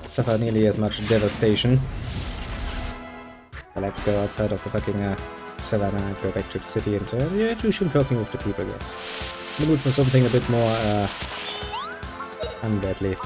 suffer nearly as much devastation. But let's go outside of the fucking savannah and go back to the city and yeah, do some talking with the people, yes. In the mood for something a bit more undeadly.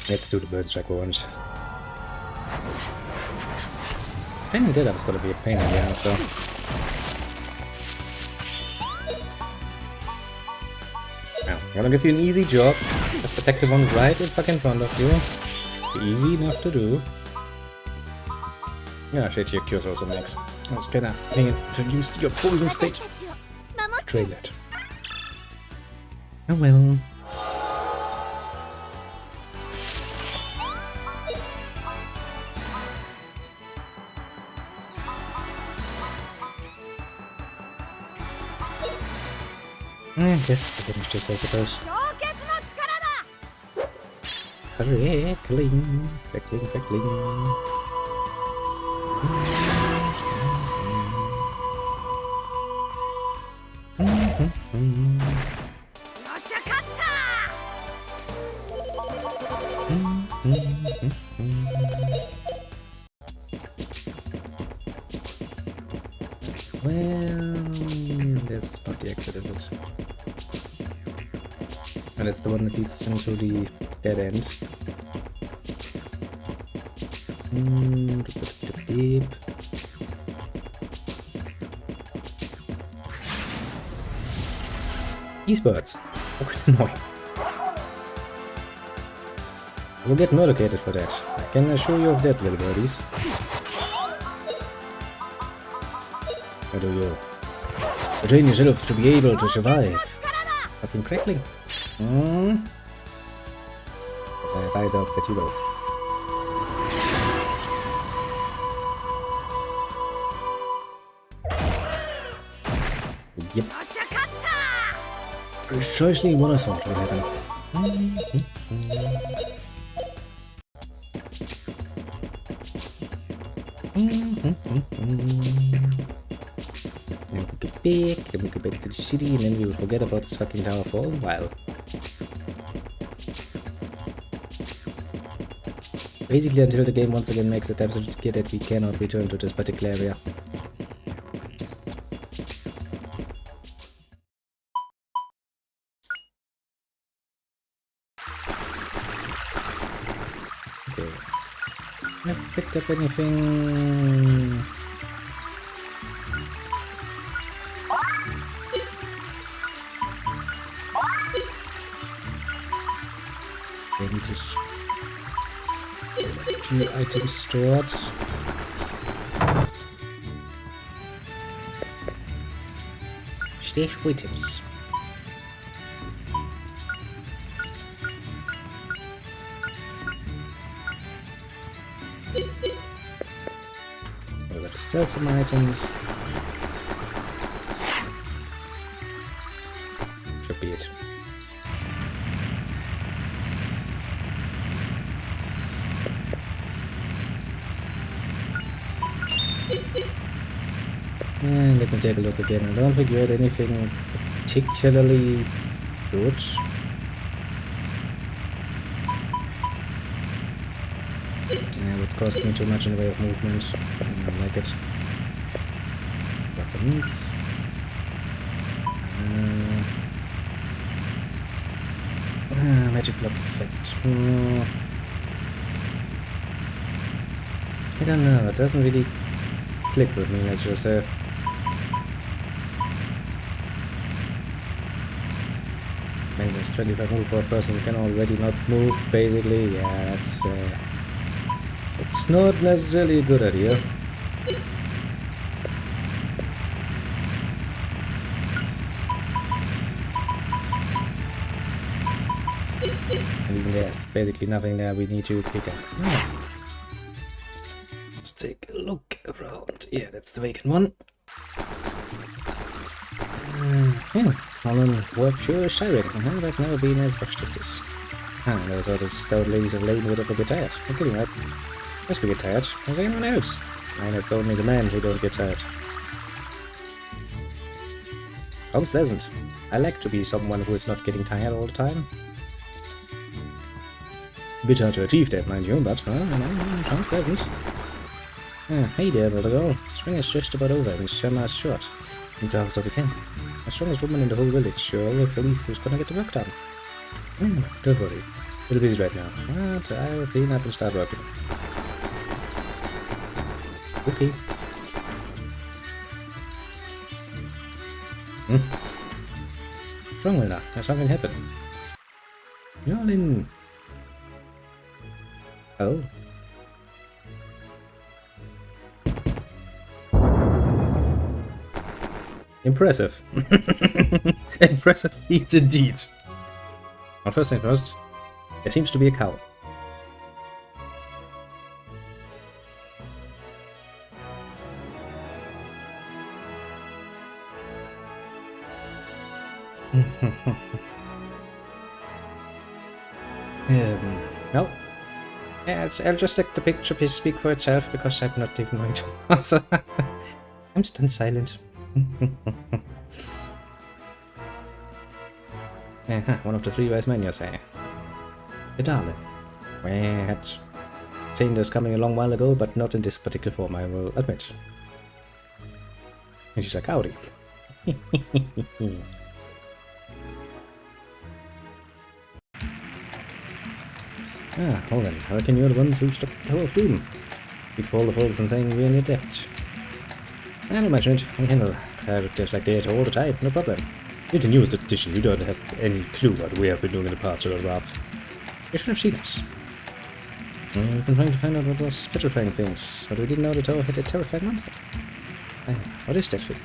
Let's do the bird strike once. Finding that was gonna be a pain in the ass though. Now, I'm gonna give you an easy job. Just attack the one right in fucking front of you. Easy enough to do. Yeah, shit, your cures also max. I was kinda introduced to your poison state. Trail that. Oh well. Yes, to finish this, I suppose. Crackling, crackling, crackling. Well, this is not the exit, is it? And it's the one that leads into the dead end. Deep. These birds. Oh, annoying. We'll get murdered for that. I can assure you of that, little birdies. How do you train yourself to be able to survive? Fucking crackling. As I doubt that you will. Yep. Precisely what I thought would happen. Then we get back, then we go back to the city, and then we will forget about this fucking tower for a while. Basically until the game once again makes it absolutely clear that we cannot return to this particular area. Okay. I've picked up anything. Let me just a few items stored. Stash items. We're gonna sell some items. Should be it. And let me take a look again. I don't think you had anything particularly good. Yeah, it would cost me too much in the way of movement. I don't like it. Weapons. Magic block effect. I don't know, it doesn't really click with me, let's just say. Maybe 25 move for a person who can already not move, basically. Yeah, that's it's not necessarily a good idea. And even there's basically nothing there we need to pick up. Let's take a look around. Yeah, that's the vacant one. Yeah, Holland work sure is tiring. I've never been as rushed as this. Those are the stout ladies of Lane would ever get tired. I'm kidding, right? Yes, we get tired. As anyone else. And it's only the men who don't get tired. Sounds pleasant. I like to be someone who is not getting tired all the time. A bit hard to achieve that, mind you, but sounds pleasant. Hey there, little girl. Spring is just about over and summer's short. We do as we can. The strongest woman in the whole village. You're only belief who's gonna get the work done. Don't worry. A little busy right now, but I'll clean up and start working. Okay. Wrong with that? Has something happened? You're in. Oh. Impressive. Impressive feats indeed. Well, first thing first, there seems to be a cow. No. Yeah, I'll just let the picture speak for itself because I'm not even going to answer. I'm stunned silent. One of the three wise men, you say? Hey, darling. We had seen this coming a long while ago, but not in this particular form, I will admit. And she's like, howdy. Hold on. I reckon you're the ones who struck the Tower of Doom. We call the folks and saying we're in your debt. I don't imagine it. We handle characters like that all the time, no problem. You're the newest addition, you don't have any clue what we have been doing in the past, or Rob. You should have seen us. We've been trying to find out what was petrifying things, but we didn't know the tower had a terrifying monster. What is that thing?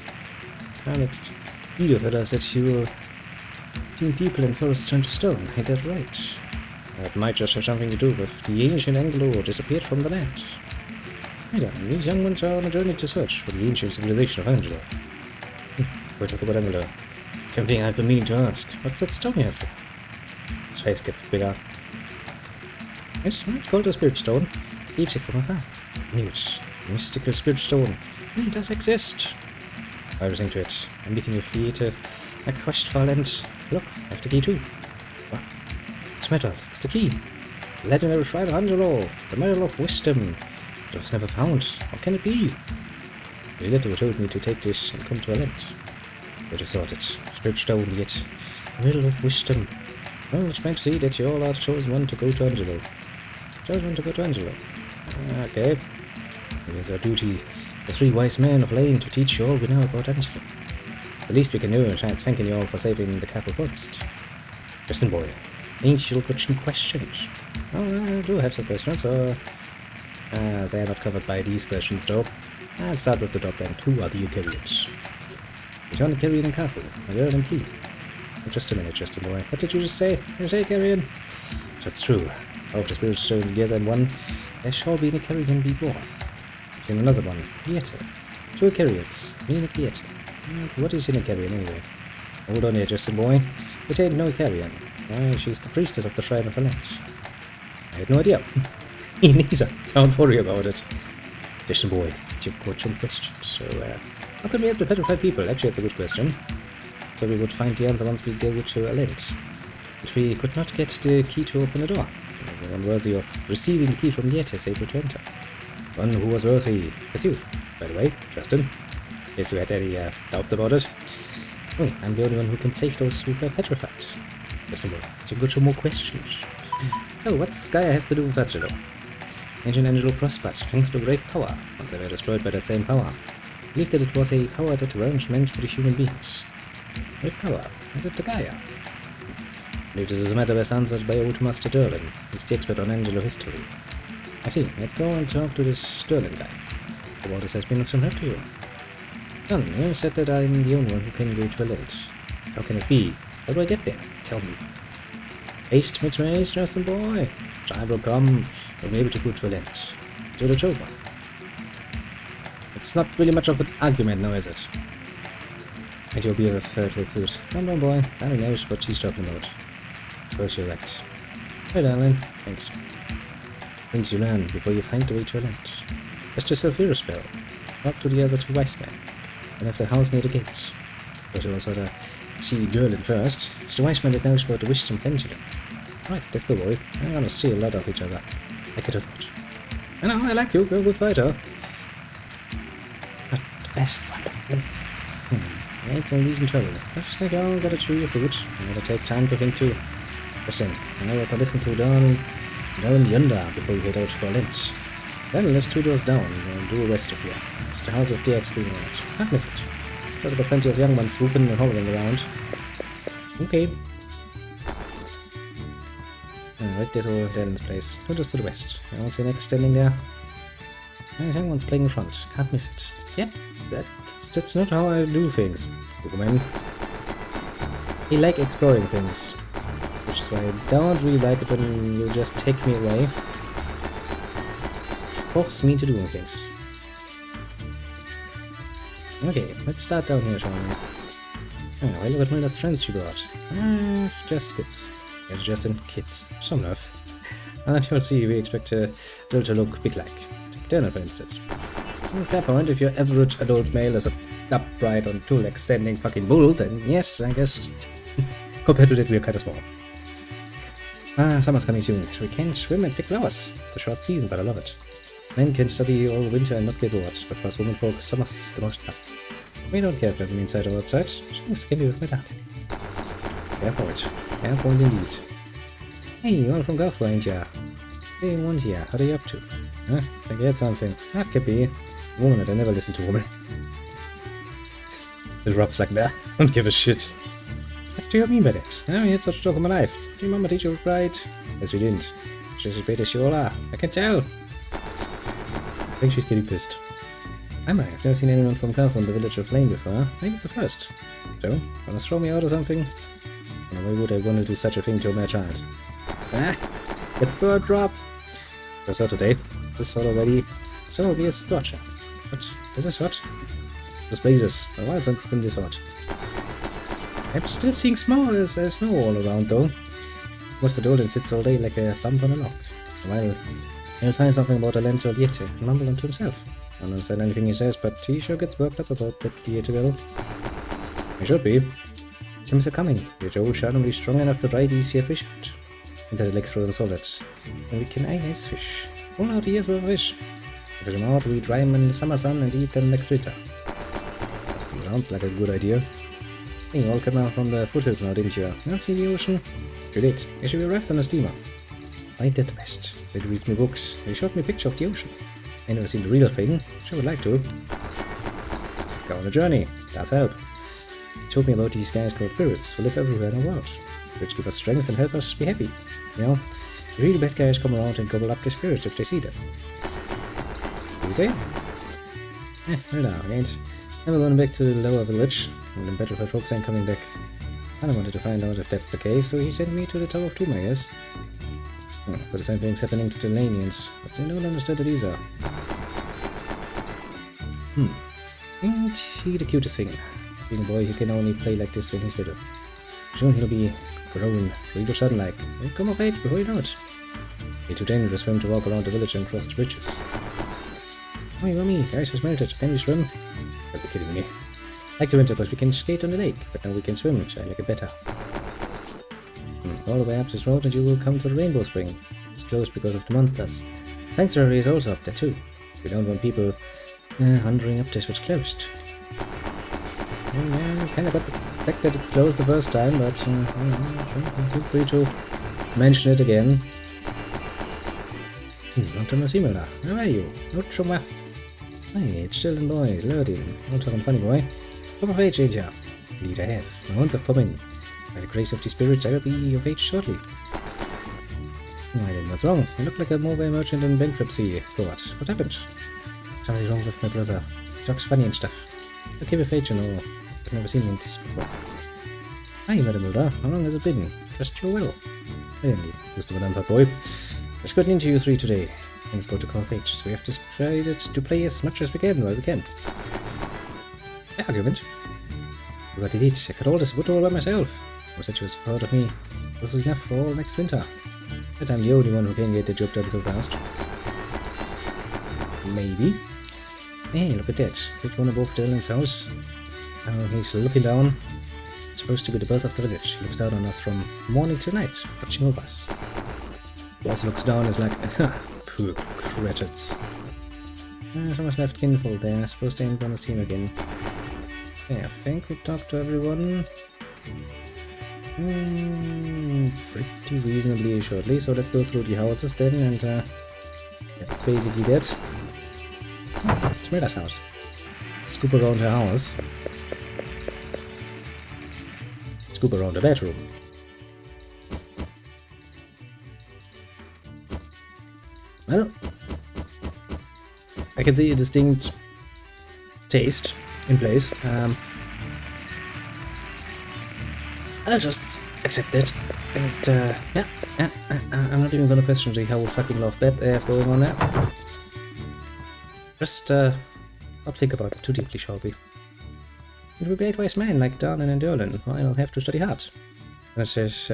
Well, you heard us that you were seeing people in forests turned to stone, ain't that right? That might just have something to do with the ancient Anglo disappeared from the land. I don't know, these young ones are on a journey to search for the ancient civilization of Angelo. We'll talk about Angelo. Something I've been meaning to ask. What's that stone you have there? His face gets bigger. It's called a spirit stone. Keeps it from my father. I knew it. A mystical spirit stone. It does exist. I was into it. I'm meeting with you to a quest for land. Look, I have the key too. What? It's metal. It's the key. The legendary shrine of Angelo. The medal of wisdom. It was never found. What can it be? The letter told me to take this and come to a land. I would have thought it. Spirit stone yet. The medal of wisdom. Well, it's meant to see that you all are the chosen one to go to Angelo. Chosen one to go to Angelo. Okay. It is our duty, the three wise men of Lane, to teach you all we know about Angelo. It's the least we can do, and chance thanking you all for saving the Castle Forest. Justin boy, ain't you got some questions? Oh, I do have some questions, so... they're not covered by these questions, though. I'll start with the top then. Who are the Eukaryotes? Return to Carrion and Careful. I heard them clean. Just a minute, Justin boy. What did you just say? You say Carrion? That's true. All of the spirit stones together in one, there shall be a Carrion be born. Then another one. Lieta. Two Carrions. Me and a Lieta. What is in a Carrion anyway? Hold on here, Justin boy. It ain't no Carrion. She's the priestess of the Shrine of Valence. I had no idea. Me neither. Don't worry about it. Listen, boy, you've got some questions. So, how can we help the petrified people? Actually, it's a good question. So we would find the answer once we go to a lint. But we could not get the key to open the door. Anyone worthy of receiving the key from yet is able to enter. One who was worthy. That's you, by the way, Justin. In case you had any doubts about it. Oh, I'm the only one who can save those who were petrified. Listen, boy, you've got some more questions. So, what's Gaia have to do with Angelo? Ancient Angelo prospered thanks to great power, once they were destroyed by that same power. I believe that it was a power that weren't meant for the human beings. Great power, is it the Gaia? I believe this is a matter best answered by old Master Derlin. He's the expert on Angelo history. I see, let's go and talk to this Derlin guy. The all this has been of some help to you. John, you said that I'm the only one who can go to a lint. How can it be? How do I get there? Tell me. Haste makes haste, Justin boy. Time will come, you'll be able to go to a lint. You're the chosen one. It's not really much of an argument now, is it? And you'll be a third rate suit. Come on, boy. Danny knows what she's talking about. Suppose you're right. Hey, darling. Thanks. Things you learn before you find the way to a lint. Rest yourself here a spell. Talk to the other two wise men. And have the house near the gates. But you also have to see Derlin first. It's the wise man that knows about the wisdom pendulum. Right, let's go, boy. I'm gonna see a lot of each other. Like it or not. I know, I like you. You're a good fighter. But the best one. Ain't no reason trouble. Just like, oh, gotta chew your food. You gotta take time to think too. Listen, I have to listen to down yonder before you head out for lunch. Then lives 2 doors down and do the rest of you. It's the house with DX leaving it. Can't miss it. There's got plenty of young ones swooping and hovering around. Okay. Right there to Dylan's place. No, just to the west. I don't see an X standing there. There's young ones playing in front. Can't miss it. Yep, that's not how I do things, Pokemon. I like exploring things. Which is why I don't really like it when you just take me away. Force me to do things. Okay, let's start down here, shall we? Oh, well, look at my last friends she brought. Just kids. It's just in kids. Some enough. And you'll see we expect them to look big like. Take Turner, for instance. Fair point, if your average adult male is a upright on 2 legs standing fucking bull, then yes, I guess. Compared to that, we're kind of small. Summer's coming soon, so we can swim and pick flowers. It's a short season, but I love it. Men can study all winter and not get bored, but for us women folk, summer's the most fun. We don't care if I'm inside or outside, swings can be with my dad. Fair point. Fair point indeed. Hey, you're all from Gulf, ain't ya? Hey, one here, what are you up to? Huh? Forget something. That could be. Woman that I never listen to woman. It rubs like that. Don't give a shit. What do you mean by that? I haven't had such talk in my life. Did your mama teach you right? Yes, you didn't. She's as bad as you all are. I can tell. I think she's getting pissed. I've never seen anyone from Gulf in the village of Lane before. Maybe it's the first. So, wanna throw me out or something? Why would I want to do such a thing to a mere child? Get bird drop! So Saturday. Is this all already? So be a torture. What? Is this hot? This blazes. A while since it's been this hot. I'm still seeing snow all around though. Most of Dolan sits all day like a bump on a log. While he'll say something about a lentil yeti and mumble unto himself. I don't understand anything he says, but he sure gets worked up about that yeti girl. He should be. Times are coming. We're all suddenly strong enough to dry these here fish out. And that it like frozen solid. And we can eat nice fish. All out years worth of fish. Fish them out, we dry them in the summer sun and eat them next winter. Sounds like a good idea. You all came out from the foothills now, didn't you? Not see the ocean? You did. You should be arrived on a steamer. I did the best. They read me books. They showed me a picture of the ocean. I never seen the real thing. Sure would like to. Go on a journey. That's help. He told me about these guys called spirits who live everywhere in the world, which give us strength and help us be happy. You know, the really bad guys come around and gobble up the spirits if they see them. Do you say? Well now, I ain't never going back to the lower village, and the petrified folks ain't coming back. I wanted to find out if that's the case, so he sent me to the Tower of Doom, I guess. Oh, so the same thing's happening to the Lanians, but they don't understand it either. Ain't he the cutest thing? Being a boy, he can only play like this when he's little. Soon he'll be growing real sudden like. He'll come of age before you know it. Be too dangerous for him to walk around the village and cross the bridges. Oh, you me, the ice has melted. Can we swim? You'll be kidding me. Like the winter, because we can skate on the lake, but now we can swim, so I like it better. All the way up this road and you will come to the Rainbow Spring. It's closed because of the monsters. Sanctuary is also up there too. We don't want people wandering up this, it's closed. I kind of got the fact that it's closed the first time, but feel free to mention it again. Long time no see, Miller. How are you? Not somewhere. Hey, it's still the boys, loading. Not having funny boy. Come of age, Angel. Indeed I have. My once have come in. By the grace of the spirits, I will be of age shortly. I didn't. What's wrong? I look like a mobile merchant in bankruptcy. What happened? Something wrong with my brother. He talks funny and stuff. Okay, with age, you know. I've never seen him like this before. Hi, Madam Mulder. How long has it been? Trust you well. Indeed, Mr. Madame Fat Boy. Let's get into you three today. Let's go to Call of Age, so we have decided to play as much as we can while we can. Argument. What did it? I got all this wood all by myself. I said she was proud of me. It was enough for all next winter. But I'm the only one who can get the job done so fast. Maybe. Hey, look at that. There's one above Dylan's house. Oh, he's looking down. He's supposed to be the boss of the village. He looks down on us from morning to night, watching over us. He also looks down and is like, poor cretins. Someone's left kinfolk there. I suppose they ain't gonna see him again. Okay, I think we talked to everyone. Pretty reasonably shortly, so let's go through the houses then, and that's basically that. It's Mila's house. Scoop around her house. Scoop around the bedroom. Well, I can see a distinct taste in place. I'll just accept it. And, I'm not even gonna question the whole fucking love bet they have going on there. Just, not think about it too deeply, shall we? You're a great wise man like Darnan and Derlin. I'll have to study hard. And it says,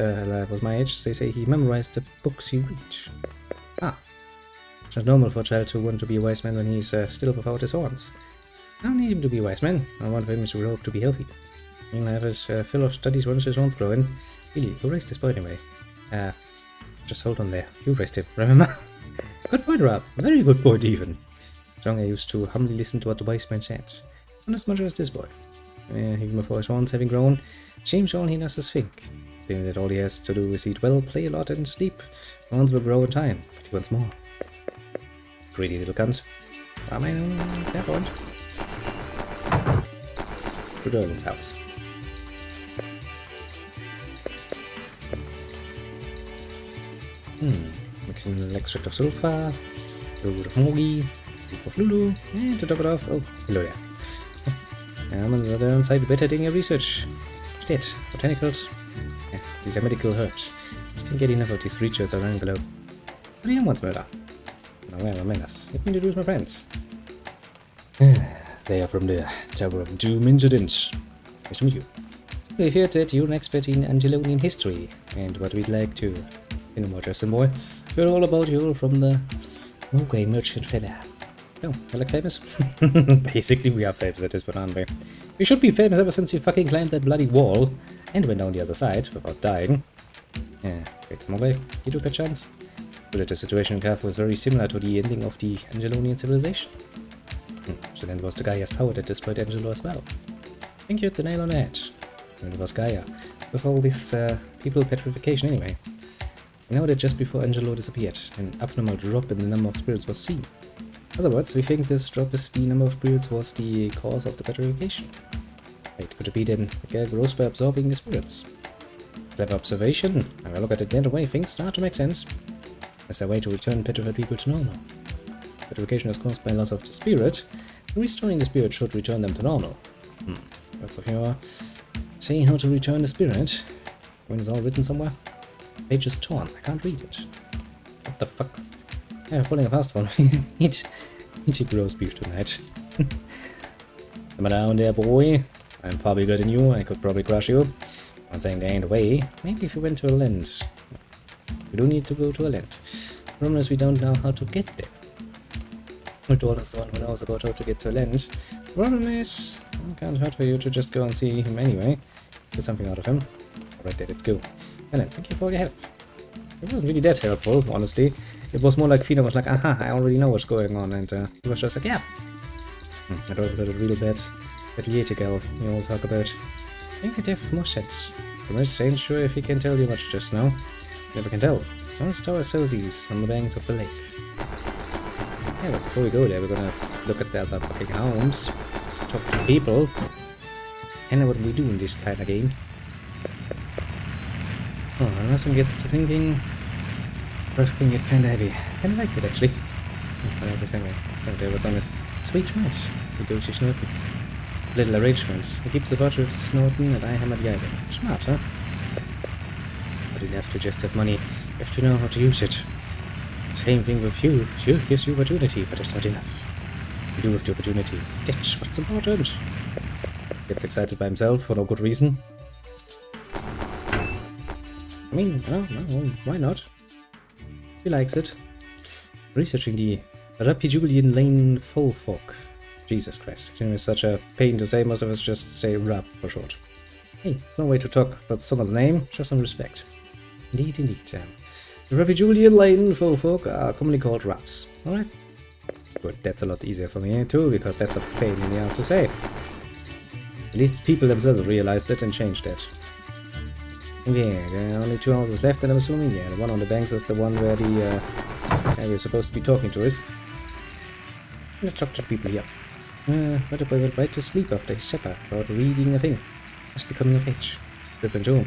with my age, they say he memorized the books he reads. Ah. It's not normal for a child to want to be a wise man when he's still without his horns. I don't need him to be a wise man. I want him to grow up to be healthy. He'll have his fill of studies once his horns grow in. Really, who raised this boy anyway? Just hold on there. You raised him, remember? Good point, Rob. Very good point, even. Jonga used to humbly listen to what the wise man said. Not as much as this boy. Even before his horns having grown, seems all he does is think. Thinking that all he has to do is eat well, play a lot, and sleep. Horns will grow in time, but he wants more. Greedy little cunt. I mean, fair point. To Derlin's house. Mixing a little extract of sulfur, a little bit of mogi, of Lulu, and to top it off, oh, hello there. Almonds are downside better than your research. Shit, botanicals. Yeah, these are medical herbs. Just can't get enough of these research around below. What do you want, Murder? Oh, well, manners. Let me introduce my friends. They are from the Tower of Doom incident. Nice to meet you. We've heard that you're an expert in Angelonian history, and what we'd like to... You know more, Justin boy. We're all about you from the Mogwai merchant fella. Oh, you're like famous? Basically, we are famous at this point, aren't we? We should be famous ever since we fucking climbed that bloody wall and went down the other side without dying. Yeah, wait, Mogwai, you do per chance? But that the situation in Kaf was very similar to the ending of the Angelonian civilization. So then it was the Gaia's power that destroyed Angelo as well. I think you hit the nail on the head. And it was Gaia, with all this people petrification anyway. We know that just before Angelo disappeared, an abnormal drop in the number of spirits was seen. In other words, we think this drop is the number of spirits was the cause of the petrification. Wait, could it be then the girl grows by absorbing the spirits? Clever observation. Now I look at it the other way, things start to make sense. Is there a way to return petrified people to normal? Petrification is caused by loss of the spirit, and restoring the spirit should return them to normal. Words of your saying how to return the spirit. When it's all written somewhere? Page is torn, I can't read it. What the fuck? Yeah, pulling a fast one. Eat roast beef tonight. Come down there, boy. I'm far bigger than you, I could probably crush you. I'm saying there ain't a way. Maybe if you went to a land. We do need to go to a land. The problem is we don't know how to get there. Udol is the one who knows about how to get to land. The problem is, it can't hurt for you to just go and see him anyway. Get something out of him. Alright, there, let's go. And then, thank you for your help. It wasn't really that helpful, honestly. It was more like Fina was like, aha, I already know what's going on, and he was just like, yeah. It also got a real bad Yeti girl you all talk about. Negative mustache. I'm just ain't sure if he can tell you much just now. Never can tell. Let's tower Sosies on the banks of the lake. Yeah, but before we go there, we're gonna look at their fucking homes, talk to people, and what we do in this kind of game. Oh, unless one gets to thinking, Earth can get kinda heavy. Kinda like it actually. But as I say, what they were done is sweet match to go to Snowden. Little arrangement. He keeps the butter of Snowden and I hammer the iron. Smart, huh? But you have to just have money. You have to know how to use it. Same thing with youth. Youth gives you opportunity, but it's not enough. You do with the opportunity. That's what's important. Gets excited by himself for no good reason. I mean, no, why not? He likes it. Researching the Rapidulian Lane Full Folk. Jesus Christ, it is such a pain to say, most of us just say Rap for short. Hey, there's no way to talk about someone's name, show some respect. Indeed, indeed. The Rapidulian Lane Full Folk are commonly called Raps, alright? Good, that's a lot easier for me too, because that's a pain in the ass to say. At least the people themselves realized it and changed it. Okay, there are only 2 houses left, and I'm assuming, yeah, the one on the banks is the one where the guy we're supposed to be talking to is. Let's talk to people here. What a boy went right to sleep after his supper without reading a thing. Just becoming of age. Different too.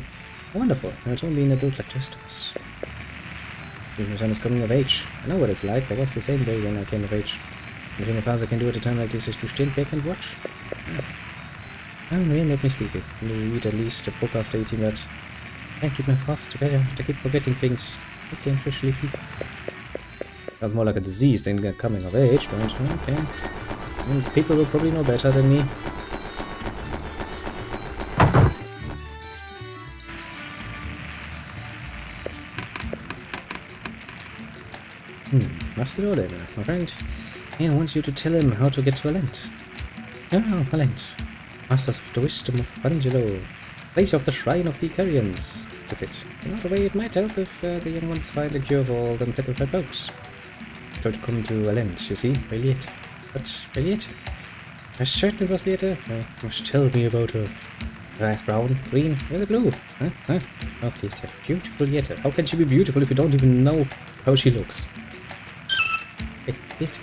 Wonderful, and it's only an adult like the rest of us. Your son is coming of age. I know what it's like, I was the same way when I came of age. The thing a father can do at a time like this is to stand back and watch. Oh, no, you make me sleepy. I need to read at least a book after eating that. I can't keep my thoughts together, I keep forgetting things. Make them so sleepy. Sounds more like a disease than coming of age, but okay. People will probably know better than me. What's the order, my friend? He wants you to tell him how to get to Alent. Oh, Alent. Masters of the wisdom of Angelo. Place of the shrine of the Icarians. That's it. In another way, it might help if the young ones find a cure for all them petrified bugs. Try to come to Alent, you see, by Lieta. But by Lieta? I certain it was Lieta. You must tell me about her. Eyes brown, green, or the blue? Huh? Oh, Lieta. Beautiful Lieta. How can she be beautiful if you don't even know how she looks? Lieta.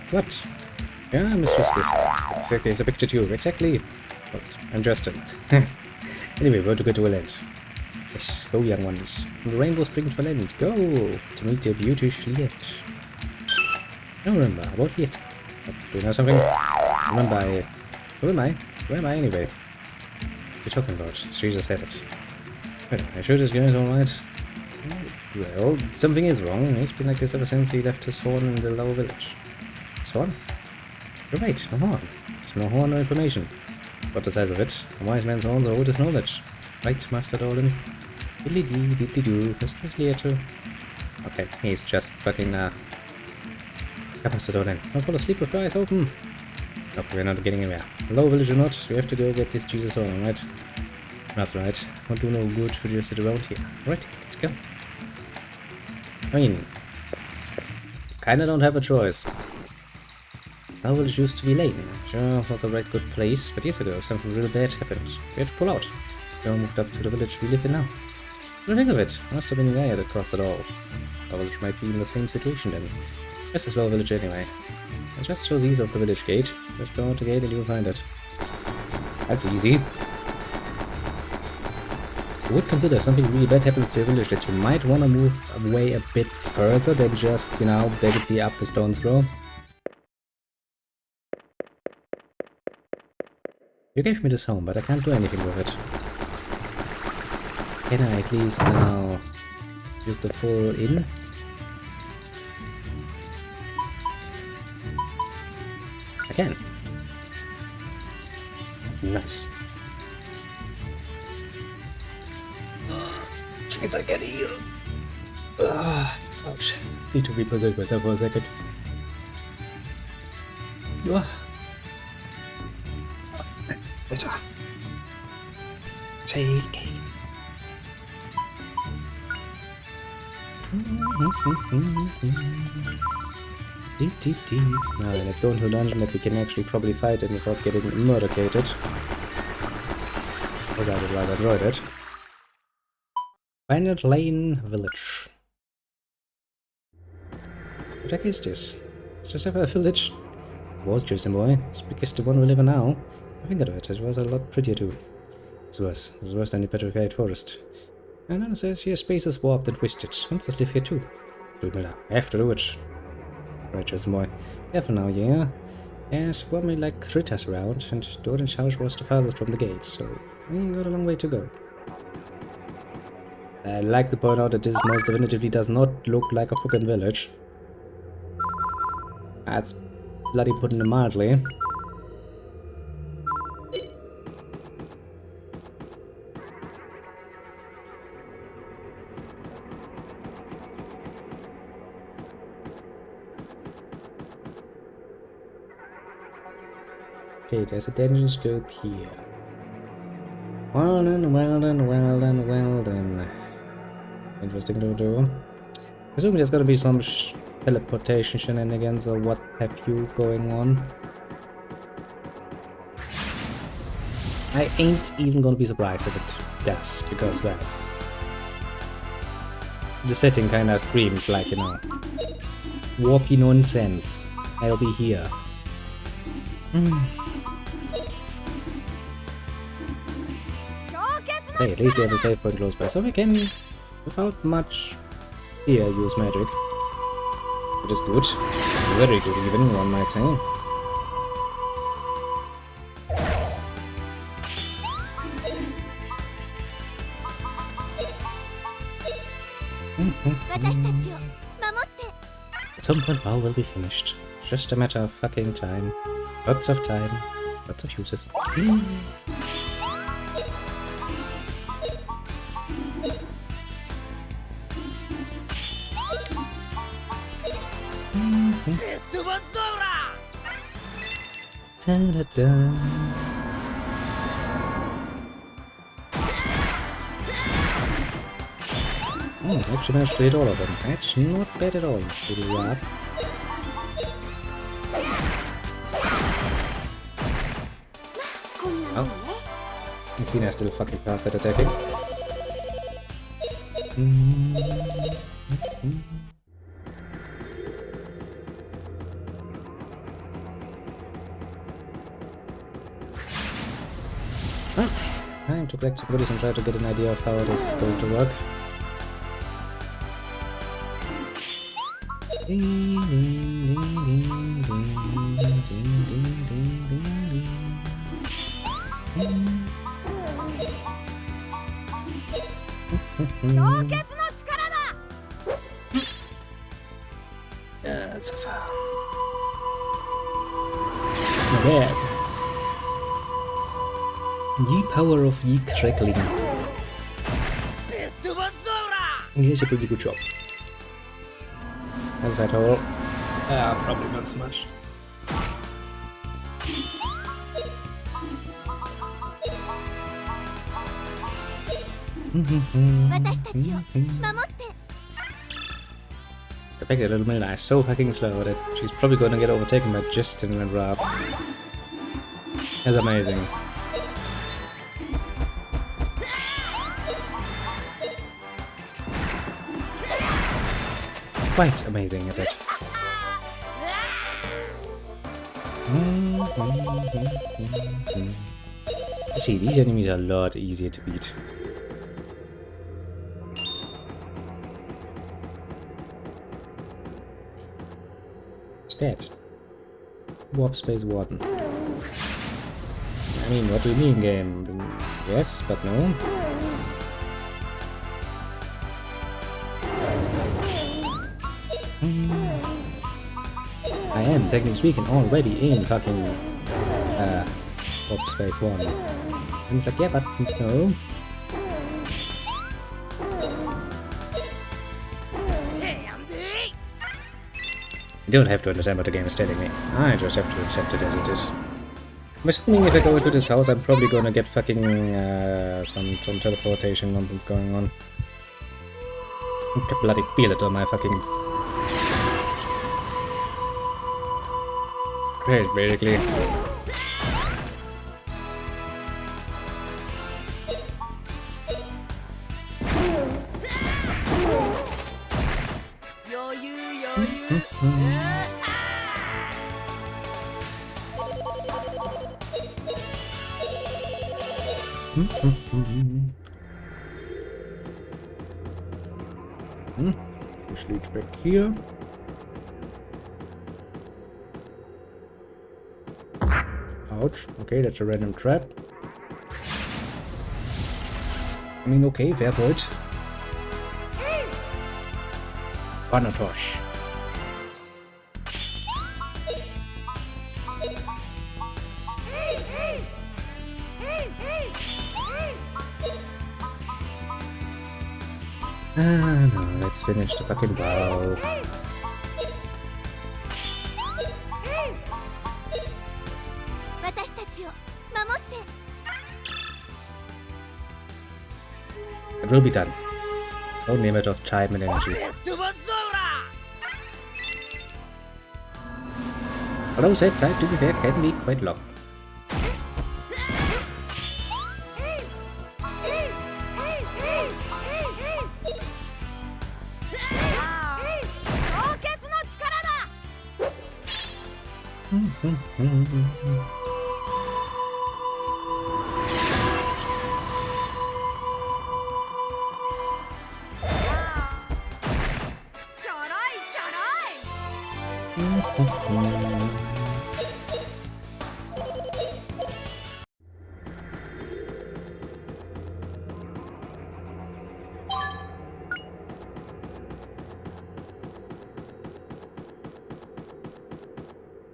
What? Yeah, Mistress Lieta. Exactly, there's a picture too. Exactly. What? I'm Justin. Anyway, where to go to Alent? Yes, go young ones. From the Rainbow Spring to Alent. Go! To meet the beauteous Lieta. I don't remember. About Lieta. Do you know something? Remember, who am I? Where am I anyway? What are you talking about? She just said it. Well, I sure this guy's alright. Well, something is wrong. He's been like this ever since he left his horn in the lower village. His horn? You're right, no horn. There's no horn, no information. What the size of it? A wise man's horns are old as knowledge. Right, Master Dolan? Diddly-dee, diddly-doo, Mistress Lieta. Okay, he's just fucking, Master Dolan. Don't fall asleep with your eyes open. Nope, we're not getting anywhere. Low village or not, we have to go get this Jesus horn, right? Not right. Won't do no good for just sit around here. Right, let's go. I mean, kinda don't have a choice. Our village used to be Lane. Sure, was a right good place, but years ago something really bad happened. We had to pull out. We all moved up to the village we live in now. What do you think of it? Must have been the guy that caused it all. Our village might be in the same situation then. Just as well village anyway. It just shows ease of the village gate. Just go out the gate and you'll find it. That's easy. I would consider if something really bad happens to your village that you might want to move away a bit further than just, you know, basically up the stone's throw. You gave me this home, but I can't do anything with it. Can I at least now use the full inn? I can. Nice. Which means I get healed. Ouch. Need to repossess myself for a second. Ja. Bitte. Save game. Now let's go into a dungeon that we can actually probably fight in without getting murder-gated. As I would rather enjoyed it. Violet Lane Village. What the heck is this? Is this ever a village? It was Jason Boy. It's because the one we live in now. I think of it was a lot prettier too. It's worse. It's worse than the petrified forest. And then it says here space is warped and twisted. Monsters live here too. Do it, I have to do it. Right, Jason Boy. Yeah, for now, yeah. There's swarming like critters around, and the orange house was the farthest from the gate, so we got a long way to go. I'd like to point out that this most definitively does not look like a fucking village. That's bloody putting it mildly. Okay, there's a dungeon scope here. Well done, well done, well done, well done. Interesting to do. Assuming there's gonna be some teleportation shenanigans or what have you going on. I ain't even gonna be surprised if it does, because, well, the setting kinda screams like, you know, warpy nonsense. I'll be here. Hey, at least we have a save point close by, so we can, without much fear, use magic. Which is good. Very good even, one might say. At some point, WoW will be finished. Just a matter of fucking time. Lots of time. Lots of uses. Da-da-da. Actually managed to hit all of them. That's not bad at all. Little rap. Oh. Athena still fucking fast at attacking. Time to collect some goodies and try to get an idea of how this is going to work. There. Ye power of ye crackling. Yes, a pretty good job. Is that all? Probably not so much. The fact that little Milna is so fucking slow that she's probably going to get overtaken by Justin and Rob. That's amazing. Quite amazing at it. See, these enemies are a lot easier to beat. Stats. Warp Space Warden. I mean, what do you mean, game? Yes, but no. I am, technically speaking, already in fucking Warp Space 1. And it's like, yeah, but no. You don't have to understand what the game is telling me. I just have to accept it as it is. I'm assuming if I go into this house, I'm probably gonna get fucking some teleportation nonsense going on. I can bloody feel it on my fucking... Great, basically. This leads back here. Ouch. Okay, that's a random trap. I mean, okay, fair point. Panatosh. No, let's finish the fucking bow. It will be done. No limit of time and energy. Although that time, to be fair, can be quite long.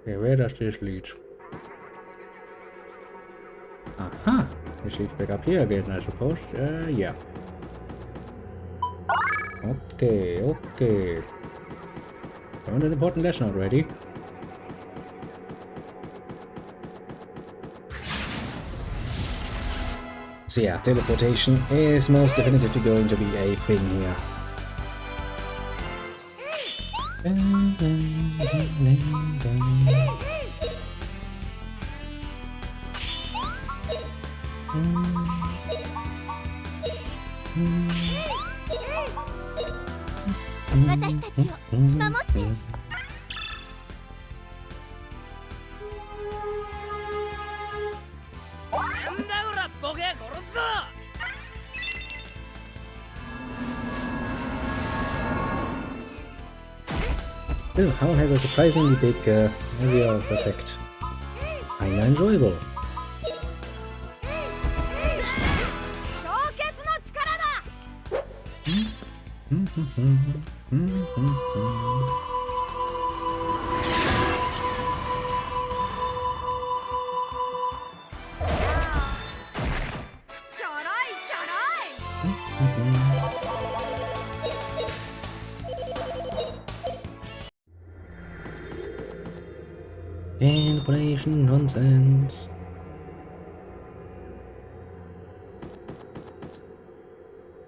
Okay, where does this lead? Aha! This leads back up here again, I suppose. Yeah. Okay, okay. Found an important lesson already. So yeah, teleportation is most definitely going to be a thing here. This howl has a surprisingly big area of effect. Kinda enjoyable. Manipulation nonsense.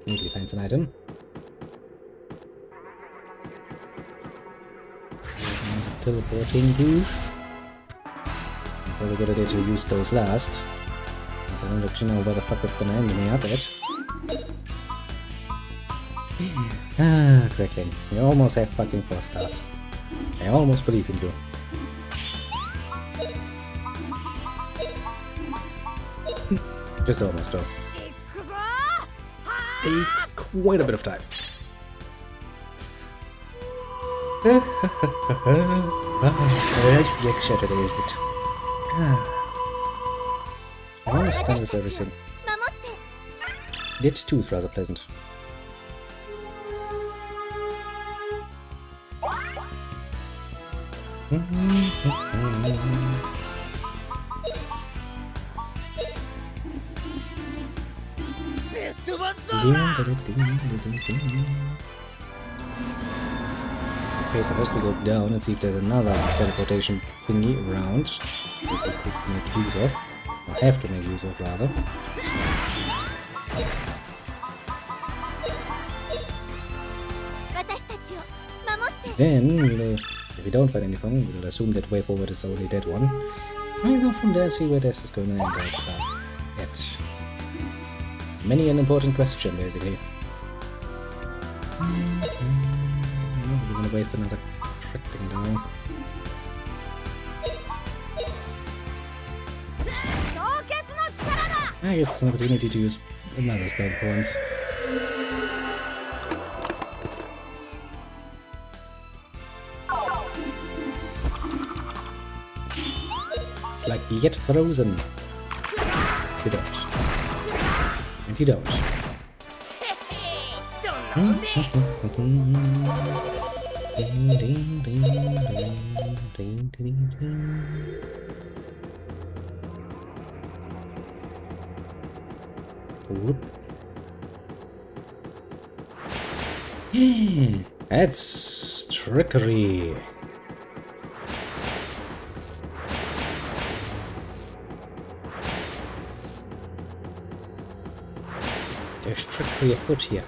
Maybe finds an item. Teleporting booth. Probably a good idea to use those last, since I don't actually know where the fuck it's gonna end me up at. Cracking. You almost have fucking 4 stars. I almost believe in you. Just almost though. Takes quite a bit of time. It's Rick Saturday, isn't it? I'm almost done with everything. It's too rather pleasant. Okay, so first we go down and see if there's another teleportation thingy around that we could make use of. Or have to make use of, rather. Then, if we don't find anything, we'll assume that way forward is only that one. We'll go from there, see where this is going to end us. It's many an important question, basically. We're going to waste another trick thing down. I guess it's an opportunity to use another spell points. It's like you get frozen. You don't. And you don't. Whoop. That's trickery. There's trickery afoot here.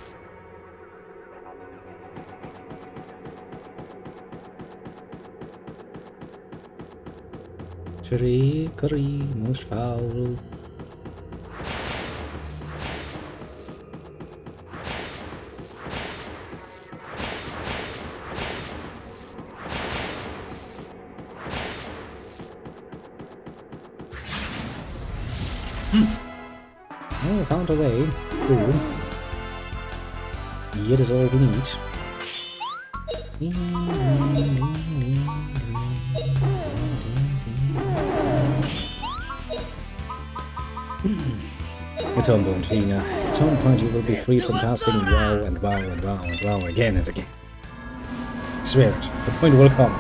Trickery, most foul. Oh, found a way. Cool. Here is all we need. At some point, Vina. At some point you will be free from casting wow and wow and wow and wow again and again. I swear it. The point will come.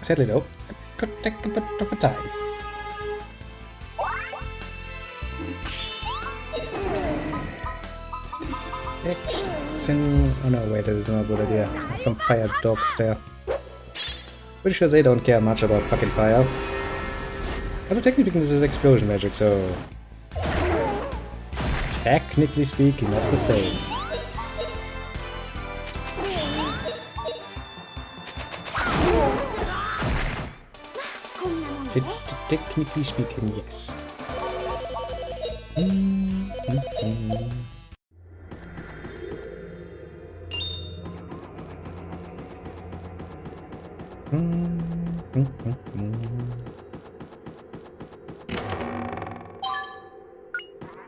Sadly though, it could take a bit of a time. Oh no, wait, that is not a good idea. There's some fire dogs there. Pretty sure they don't care much about fucking fire. Although technically this is explosion magic, so... technically speaking, not the same. Technically speaking, yes.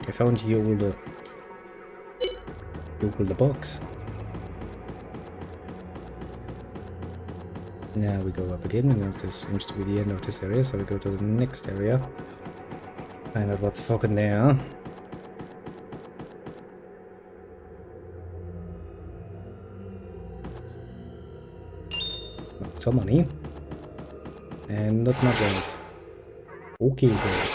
I found the box. Now we go up again, because this seems to be the end of this area, so we go to the next area. Find out what's fucking there. Not some money. And not much else. Okay, good.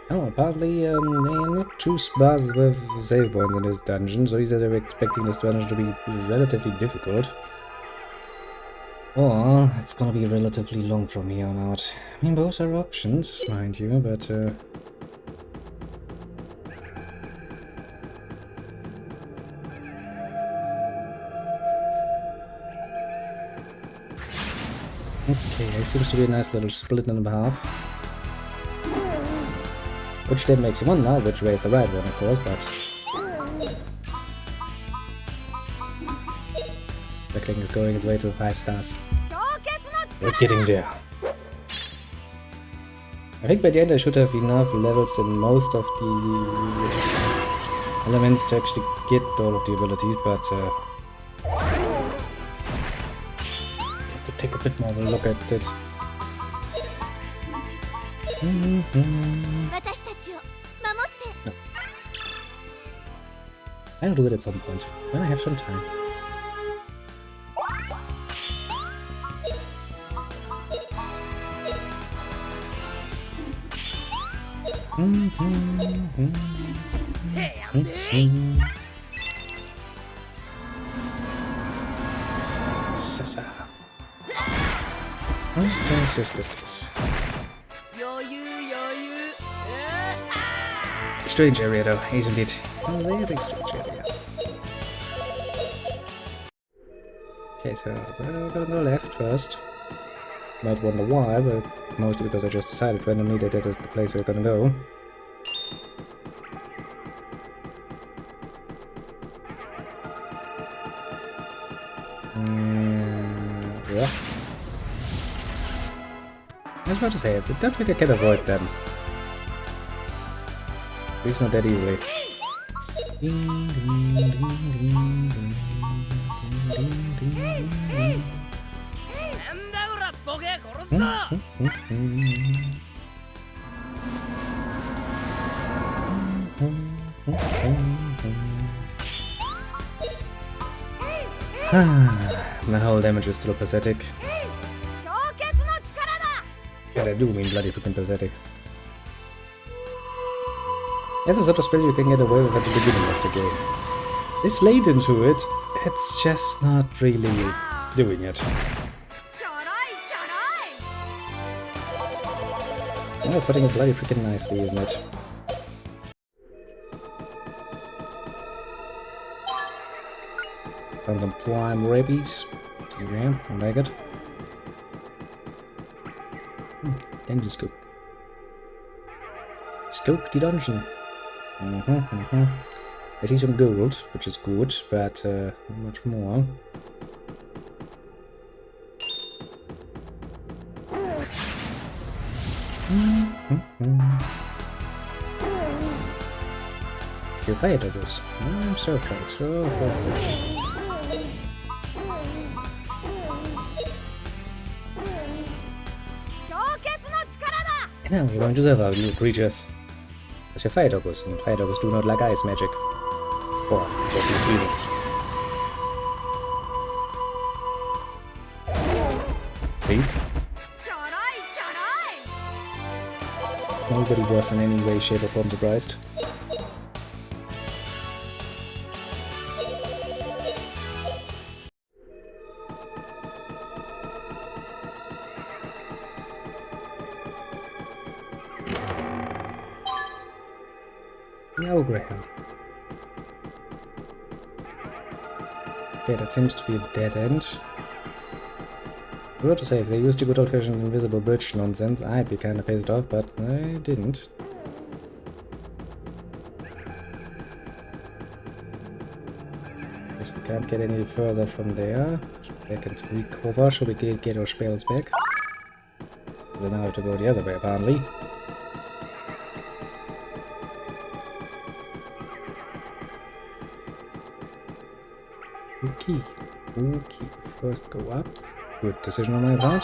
Oh, apparently they're not too sparse with save points in this dungeon, so he says they're expecting this dungeon to be relatively difficult. Or it's gonna be relatively long from here on out. I mean, both are options, mind you, but okay, it seems to be a nice little split in half. Which then makes you wonder which way is the right one, of course, but... the thing is going its way to 5 stars. We're getting there. I think by the end I should have enough levels in most of the elements to actually get all of the abilities, but I have to take a bit more of a look at it. No. I'll do it at some point, when I have some time. Sasa. Let's just get this. Strange area though, isn't it? A very strange area. Okay, so we're gonna go left first. Might wonder why, but mostly because I just decided randomly that that is the place we're gonna go. Yeah. I was about to say, I don't think I can avoid them. At least not that easily. My whole damage is still pathetic. And I do mean bloody freaking pathetic. As a sort of spell you can get away with at the beginning of the game. This late into it, it's just not really doing it. Oh, putting it bloody freaking nicely, isn't it? Found some prime rabies. Yeah, I like it. Dungeon scope. Scope the dungeon. I see some gold, which is good, but not much more. Few fighters. I'm so afraid, so afraid. Now we're going to serve our new creatures. Because you're fire doggos, and fire doggos do not like ice magic. For obvious reasons. See? Nobody was in any way, shape or form surprised. No, Graham. Okay, that seems to be a dead end. I were to say, if they used the good old-fashioned invisible bridge nonsense, I'd be kinda pissed off, but they didn't. Guess we can't get any further from there. Back into recover, should we get our spells back? Then I have to go the other way, apparently. Okay, okay, first go up. Good decision on my part.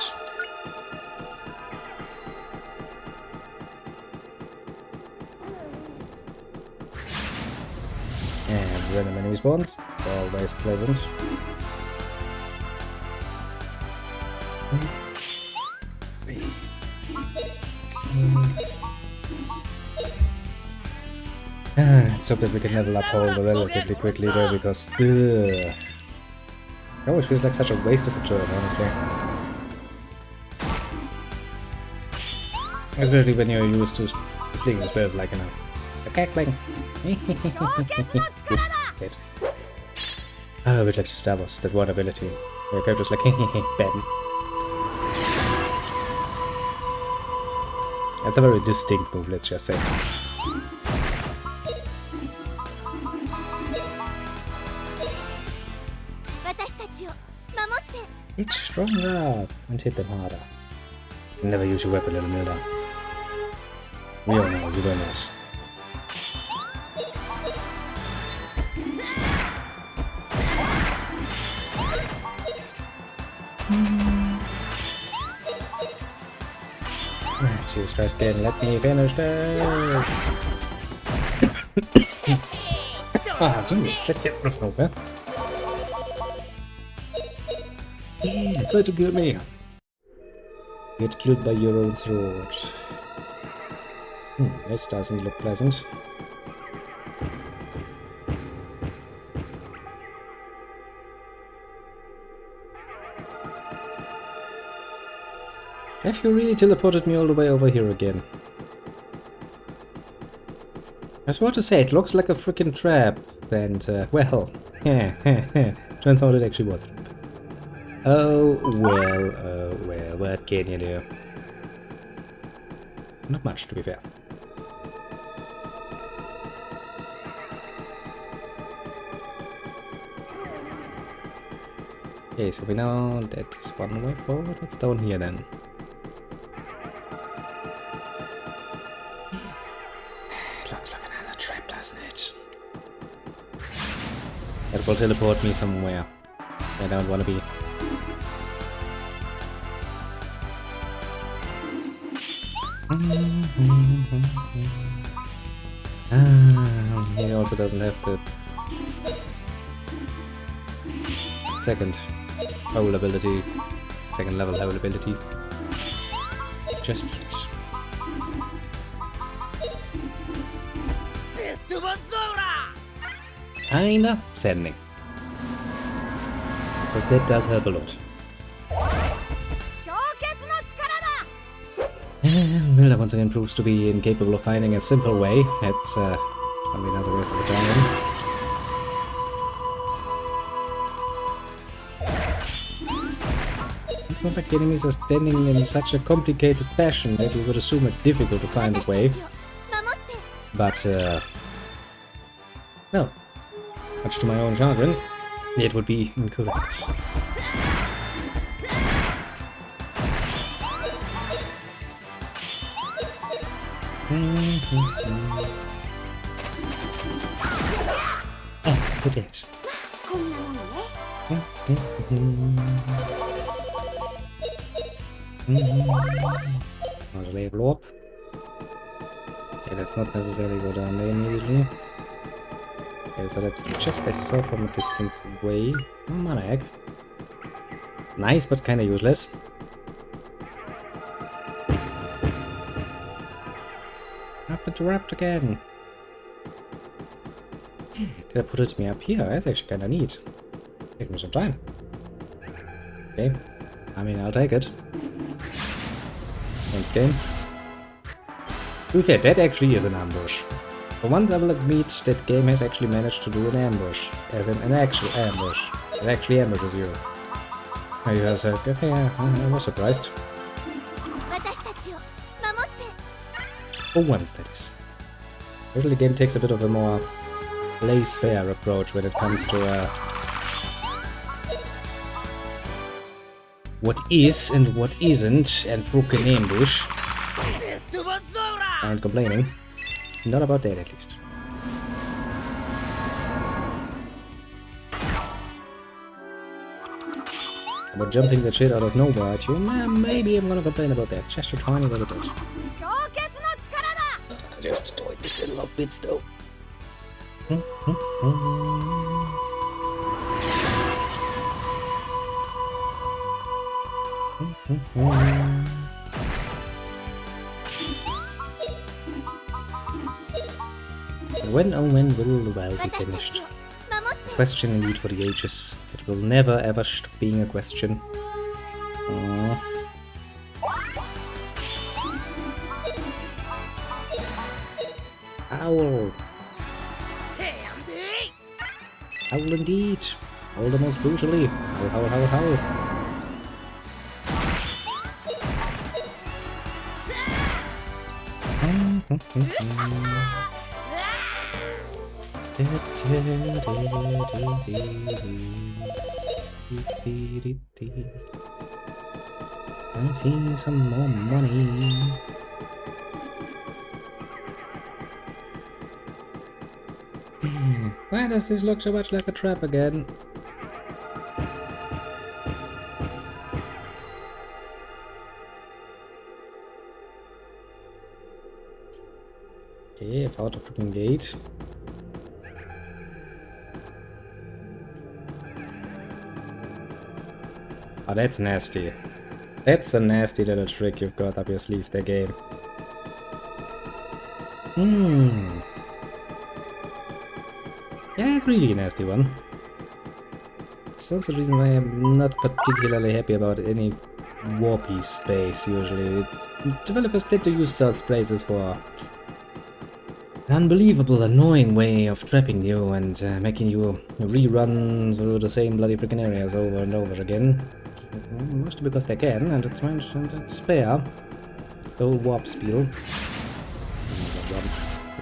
And random enemy spawns, always pleasant. Let's hope that we can level up Holder relatively quickly though, because it always feels like such a waste of a turn, honestly. Especially when you're used to slinging spells like, you know, a cackling. I would like to establish that one ability where a character's like, Ben. That's a very distinct move, let's just say. Hit stronger and hit them harder. Never use your weapon, little Milda. We all know you don't know. Jesus Christ, Dan, let me finish this! Ah, Jesus, that kept rough over. Yeah, try to kill me. Get killed by your own sword. This doesn't look pleasant. Have you really teleported me all the way over here again? I was about to say, it looks like a freaking trap, and, well, turns out it actually was a trap. Oh, well, what can you do? Not much, to be fair. Okay, so we know that is one way forward. What's down here then? It looks like another trap, doesn't it? That will teleport me somewhere I don't want to be. He also doesn't have the second hole ability, second level hole ability just yet. Kinda saddening, because that does help a lot. Milda once again proves to be incapable of finding a simple way. It's probably another waste of time. It's not like the enemies are standing in such a complicated fashion that you would assume it difficult to find a way. But, well, much to my own chagrin, it would be incorrect. Ah, good hit. Another level up. Okay, let's not necessarily go down there immediately. Okay, so that's just I saw from a distance away. Oh, mana egg. Nice, but kinda useless. Up interrupt again. Did I put it me up here? That's actually kinda neat. Take me some time. Okay. I mean, I'll take it. Thanks, game. To be fair, that actually is an ambush. For once I will admit that game has actually managed to do an ambush. As in an actual ambush. It actually ambushes you. I was like, okay, I was surprised. For once, that is. Usually the game takes a bit of a more laissez-faire approach when it comes to what is and what isn't, and broken ambush. Aren't complaining. Not about that, at least. About jumping the shit out of nowhere at you, maybe I'm gonna complain about that. Just a tiny little bit. Just a tiny little bits, though. When, oh when will the well be finished? A question indeed for the ages. It will never ever stop being a question. Aww. Owl! Owl indeed! Owl the most brutally! Howl, howl, howl, howl! I see some more money. Why does this look so much like a trap again? Okay, I found a freaking gate. Oh, that's nasty. That's a nasty little trick you've got up your sleeve there, game. Hmm. Yeah, it's really a nasty one. It's also the reason why I'm not particularly happy about any warpy space usually. Developers tend to use such places for an unbelievable, annoying way of trapping you and making you rerun through the same bloody freaking areas over and over again. Mostly because they can, and it's fair. It's the whole warp spiel.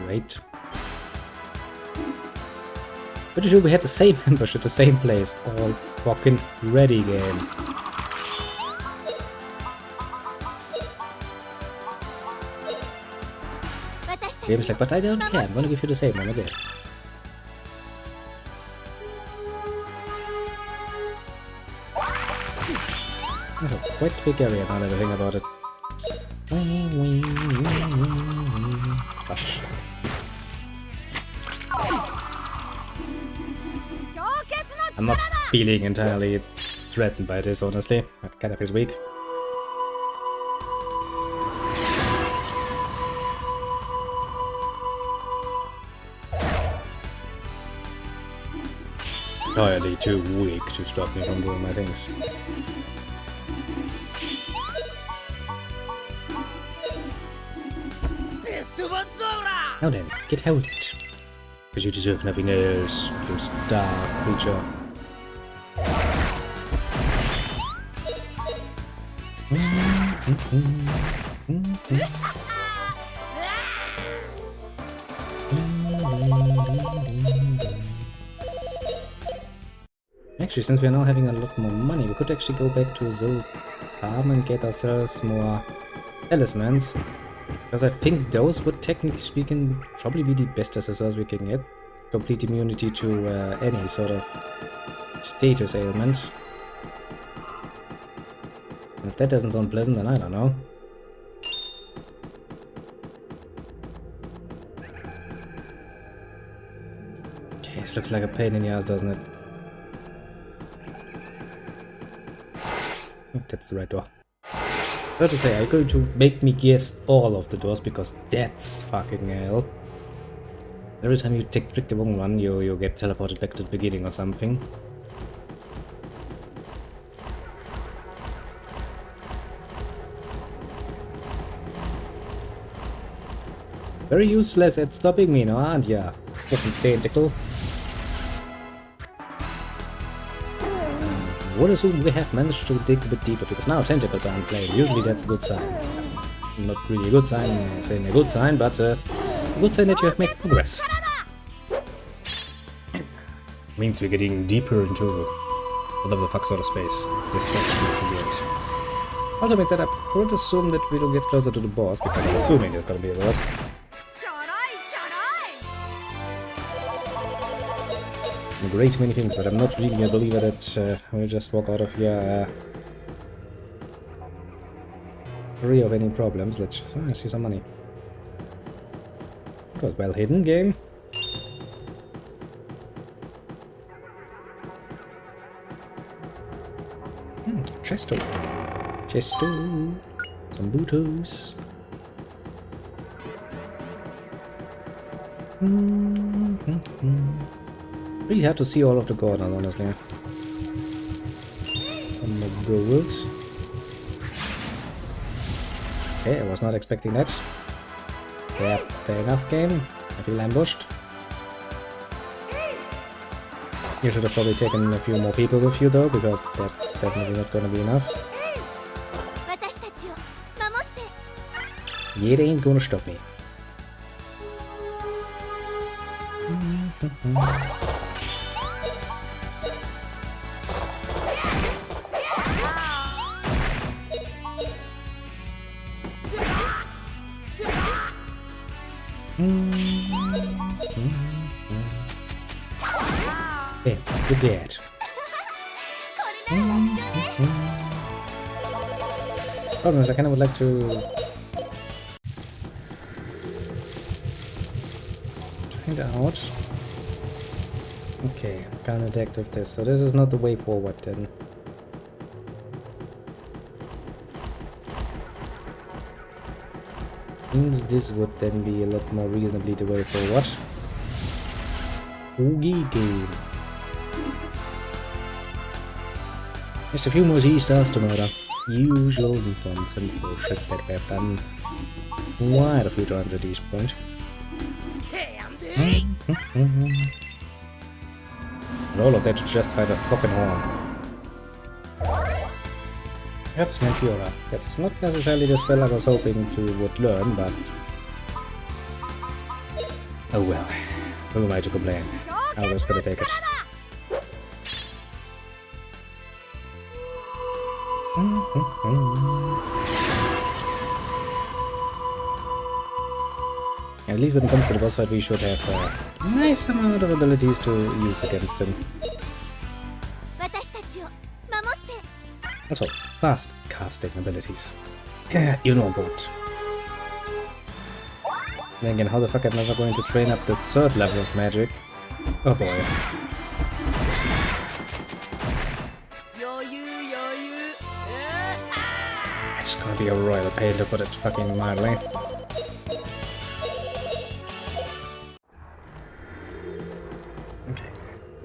Great. Pretty sure we had the same ambush at the same place all fucking ready game. Game's like, but I don't care, I'm gonna give you the same one again. That's a quite big area now that I think about it. Gosh. I'm not feeling entirely threatened by this, honestly. It kind of feels weak. Entirely too weak to stop me from doing my things. Now then, get out it. Because you deserve nothing else, you star creature. Actually, since we are now having a lot more money, we could actually go back to the farm and get ourselves more talismans. Because I think those would, technically speaking, probably be the best accessories we can get. Complete immunity to any sort of status ailment. And if that doesn't sound pleasant, then I don't know. Okay, this looks like a pain in the ass, doesn't it? Oh, that's the right door. What to say, are you going to make me guess all of the doors, because that's fucking hell. Every time you pick the wrong one, you get teleported back to the beginning or something. Very useless at stopping me, no, aren't ya? Fucking tentacle. Would assume we have managed to dig a bit deeper, because now tentacles aren't playing. Usually that's a good sign. Not really a good sign, I'm saying a good sign, but a good sign that you have made progress. Means we're getting deeper into whatever the fuck sort of space this section is in the end. Also means that I would assume that we'll get closer to the boss, because I'm assuming there's gonna be a boss. Great many things, but I'm not really a believer that we'll just walk out of here free of any problems. Let's just see some money. It was well hidden, game. Chesto. Chesto. Some bootos. Really hard to see all of the corners, honestly. On the gold. Okay, I was not expecting that. Yeah, fair enough, game. I feel ambushed. You should have probably taken a few more people with you, though, because that's definitely not gonna be enough. It ain't gonna stop me. Yeah, you're dead. Problem is, I kind of would like to find out. Okay, can't attack with this, so this is not the way forward then. Means this would then be a lot more reasonably the way forward. Oogie game. Just a few more G-stars to murder. Usual nonsense bullshit that we have done quite a few times at this point. And all of that to just find a fucking horn. Yep, Snake-Fiora. That is not necessarily the spell I was hoping to would learn, but... oh well. Who am I to complain? I was gonna take it. At least when it comes to the boss fight, we should have a nice amount of abilities to use against him. Also, fast casting abilities. Yeah, you know what. Then again, how the fuck am I ever going to train up the third level of magic? Oh boy. It's gonna be a royal pain to put it fucking mildly.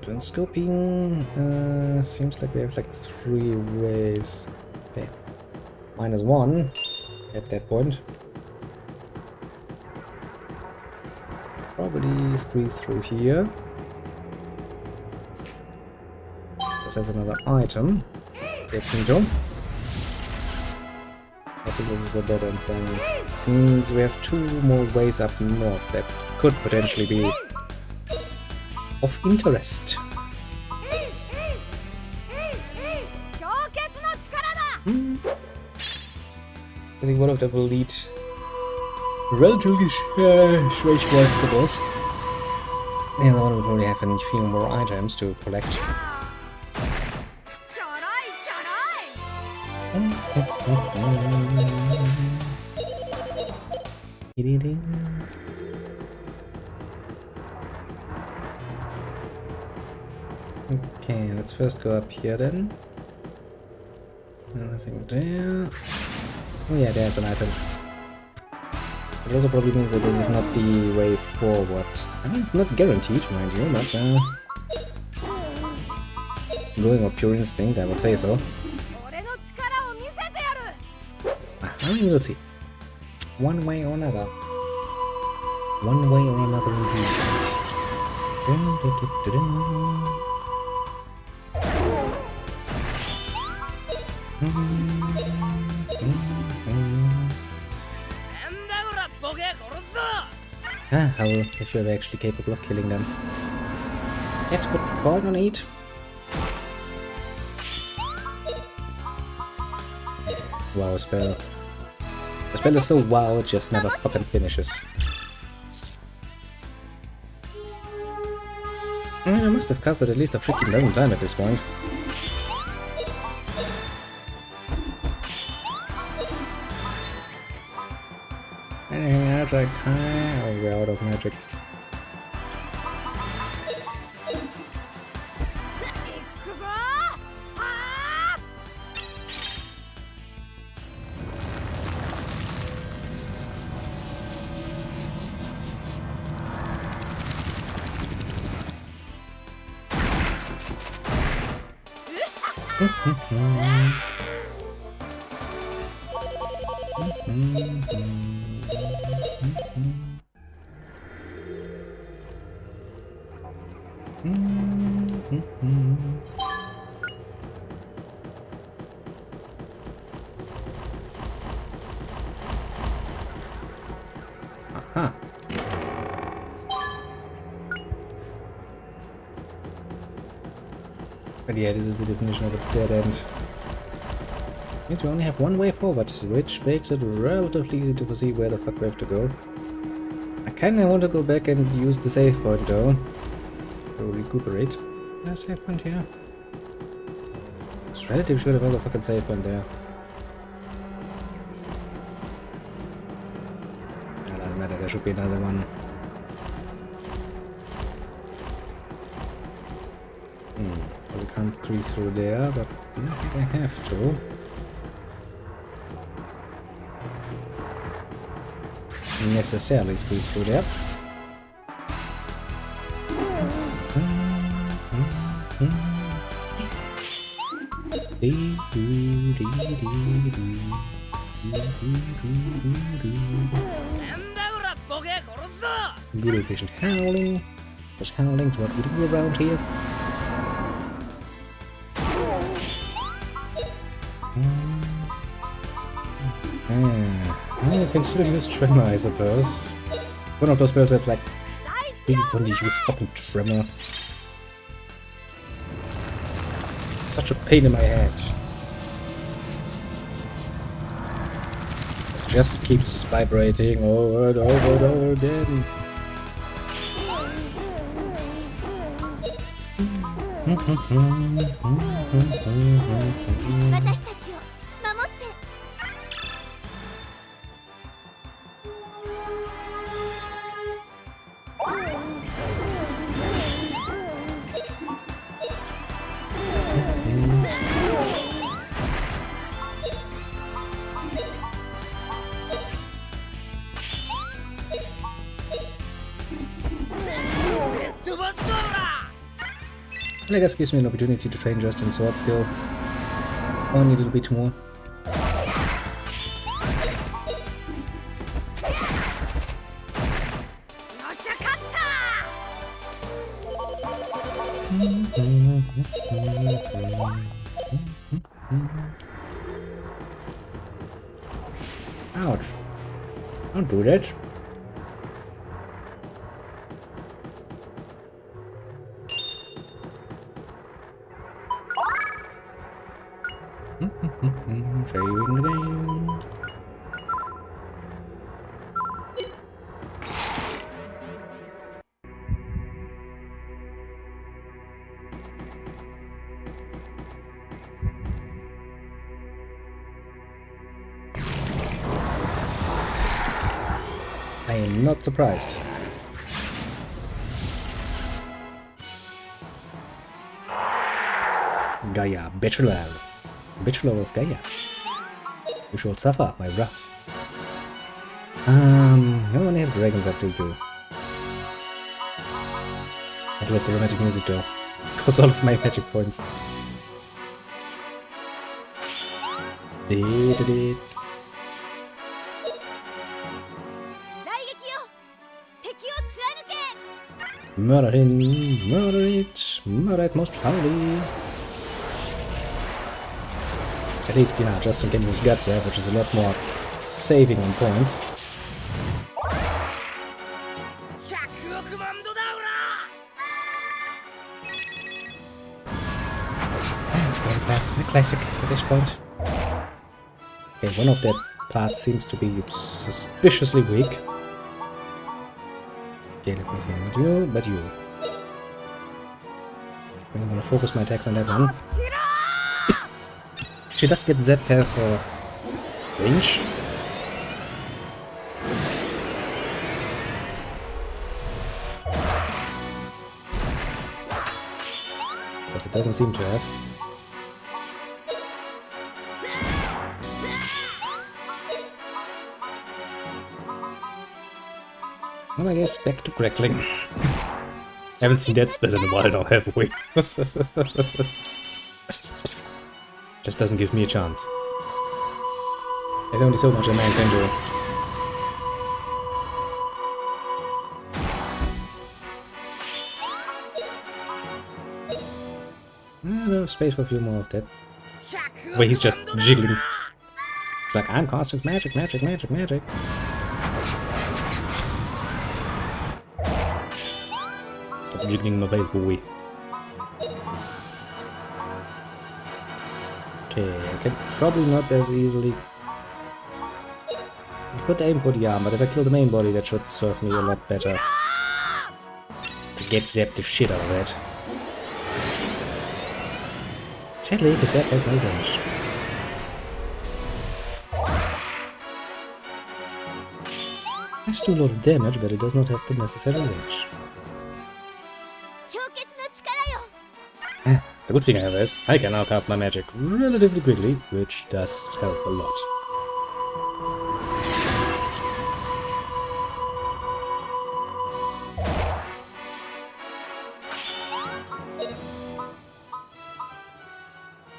And scoping, seems like we have like 3 ways. Okay, -1 at that point. Probably squeeze through here. There's another item. Gets some jump. I think this is a dead end then. Means we have 2 more ways up north that could potentially be of interest. I think one of them will lead relatively straight towards the boss. The other one will probably have a few more items to collect. Okay, let's first go up here then. Nothing there. Oh yeah, there's an item. It also probably means that this is not the way forward. I mean, it's not guaranteed, mind you, but going off pure instinct, I would say so. I mean, we'll see. One way or another. One way or another indeed. How if you're actually capable of killing them. That would be quite a need. Wow spell. The spell is so wow, it just never fucking finishes. I must have casted at least a freaking long time at this point. Anything else I can? Oh, we're out of magic. Aha. But yeah, this is the definition of a dead end. Means we only have one way forward, which makes it relatively easy to foresee where the fuck we have to go. I kinda want to go back and use the save point though. To recuperate. There's a save point here. It's relatively sure there was a fucking save point there. It doesn't matter, there should be another one. Well, we can't squeeze through there, but I don't think I have to. necessarily squeeze through there. Good efficient howling. Because howling's what we do around here. Well, you can still use Tremor, I suppose. One of those spells where it's like, really want to use fucking Tremor. Such a pain in my head. It just keeps vibrating over and over and over again. I guess gives me an opportunity to train just in sword skill. Only a little bit more. Ouch. Don't do that. Saving the game. I am not surprised. Gaia, Bachelor of Gaia. You shall suffer my wrath. You only have dragons up to you. I do have the romantic music though. Costs all of my magic points. Murder him, murder it most foully. At least, you know, Justin can use guts there, which is a lot more saving on points. A classic at this point. Okay, one of their parts seems to be suspiciously weak. Okay, let me see, not you, but you. I'm gonna focus my attacks on that one. She does get Zap here for range. Because it doesn't seem to have. Well, I guess back to crackling. Haven't seen that spell in a while now, have we? Just doesn't give me a chance. There's only so much a man can do. No space for a few more of that. Where he's just jiggling. It's like, I'm casting magic. Stop jiggling my face, boy. Okay, I can probably not as easily. I could aim for the arm, but if I kill the main body, that should serve me a lot better. To get zap the shit out of that. Sadly, the zap has no range. It has to do a lot of damage, but it does not have the necessary range. The good thing I have is, I can now cast my magic relatively quickly, which does help a lot.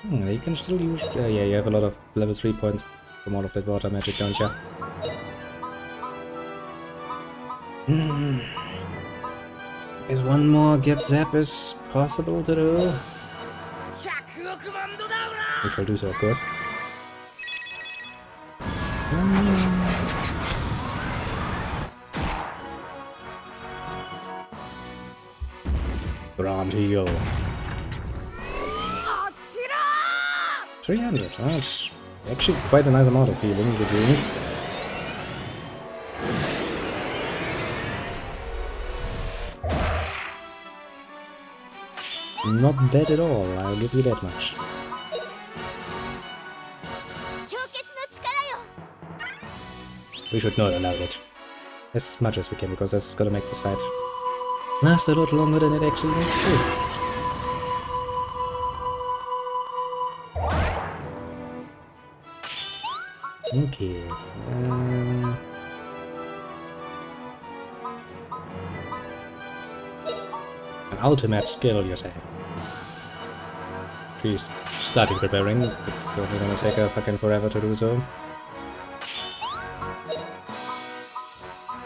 You can still use... yeah, you have a lot of level 3 points from all of that water magic, don't you? Is one more Get Zap is possible to do? We shall do so, of course. Grandia. 300, that's actually quite a nice amount of healing we're doing. Not bad at all, I'll give you that much. We should not allow it. As much as we can, because this is gonna make this fight last a lot longer than it actually needs to. Okay. An ultimate skill, you say? She's starting preparing. It's only gonna take her fucking forever to do so.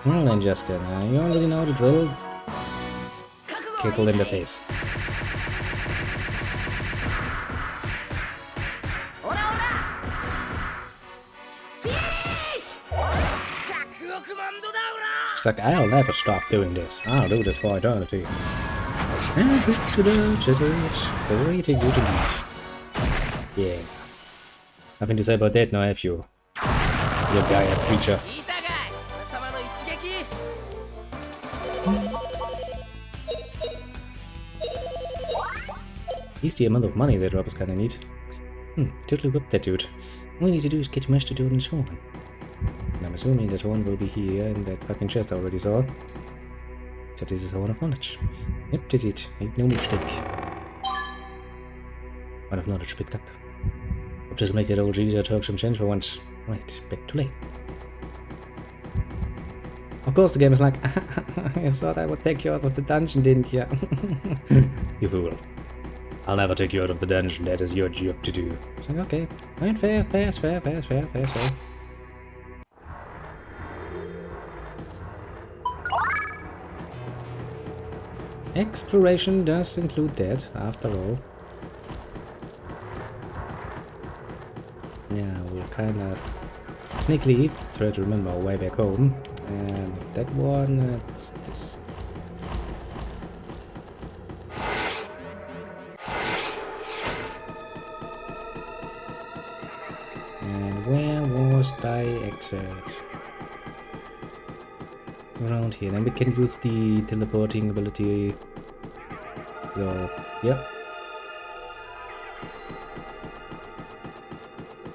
Well then, Justin, you already know the drill. Kickle in the face. It's like, I'll never stop doing this. I'll do this for eternity. Pretty good indeed. Yeah. Nothing to say about that now, have you? You guy, creature. At least the amount of money they drop is kinda neat. Totally whipped that dude. All we need to do is get Master Jordan's horn. And I'm assuming that horn will be here in that fucking chest I already saw. Except this is a horn of knowledge. Yep, that's it. Ain't no mistake. Horn of knowledge picked up. Hope this will make that old geezer talk some sense for once. Right, back to lane. Of course the game is like, you thought I would take you out of the dungeon, didn't you? You fool. I'll never take you out of the dungeon, that is your job to do. It's like, okay. Right, fair. Exploration does include that, after all. Yeah, we'll kinda sneakily try to remember our way back home. And that one, it's this. And where was thy exit? Around here. Then we can use the teleporting ability. Go. Yep.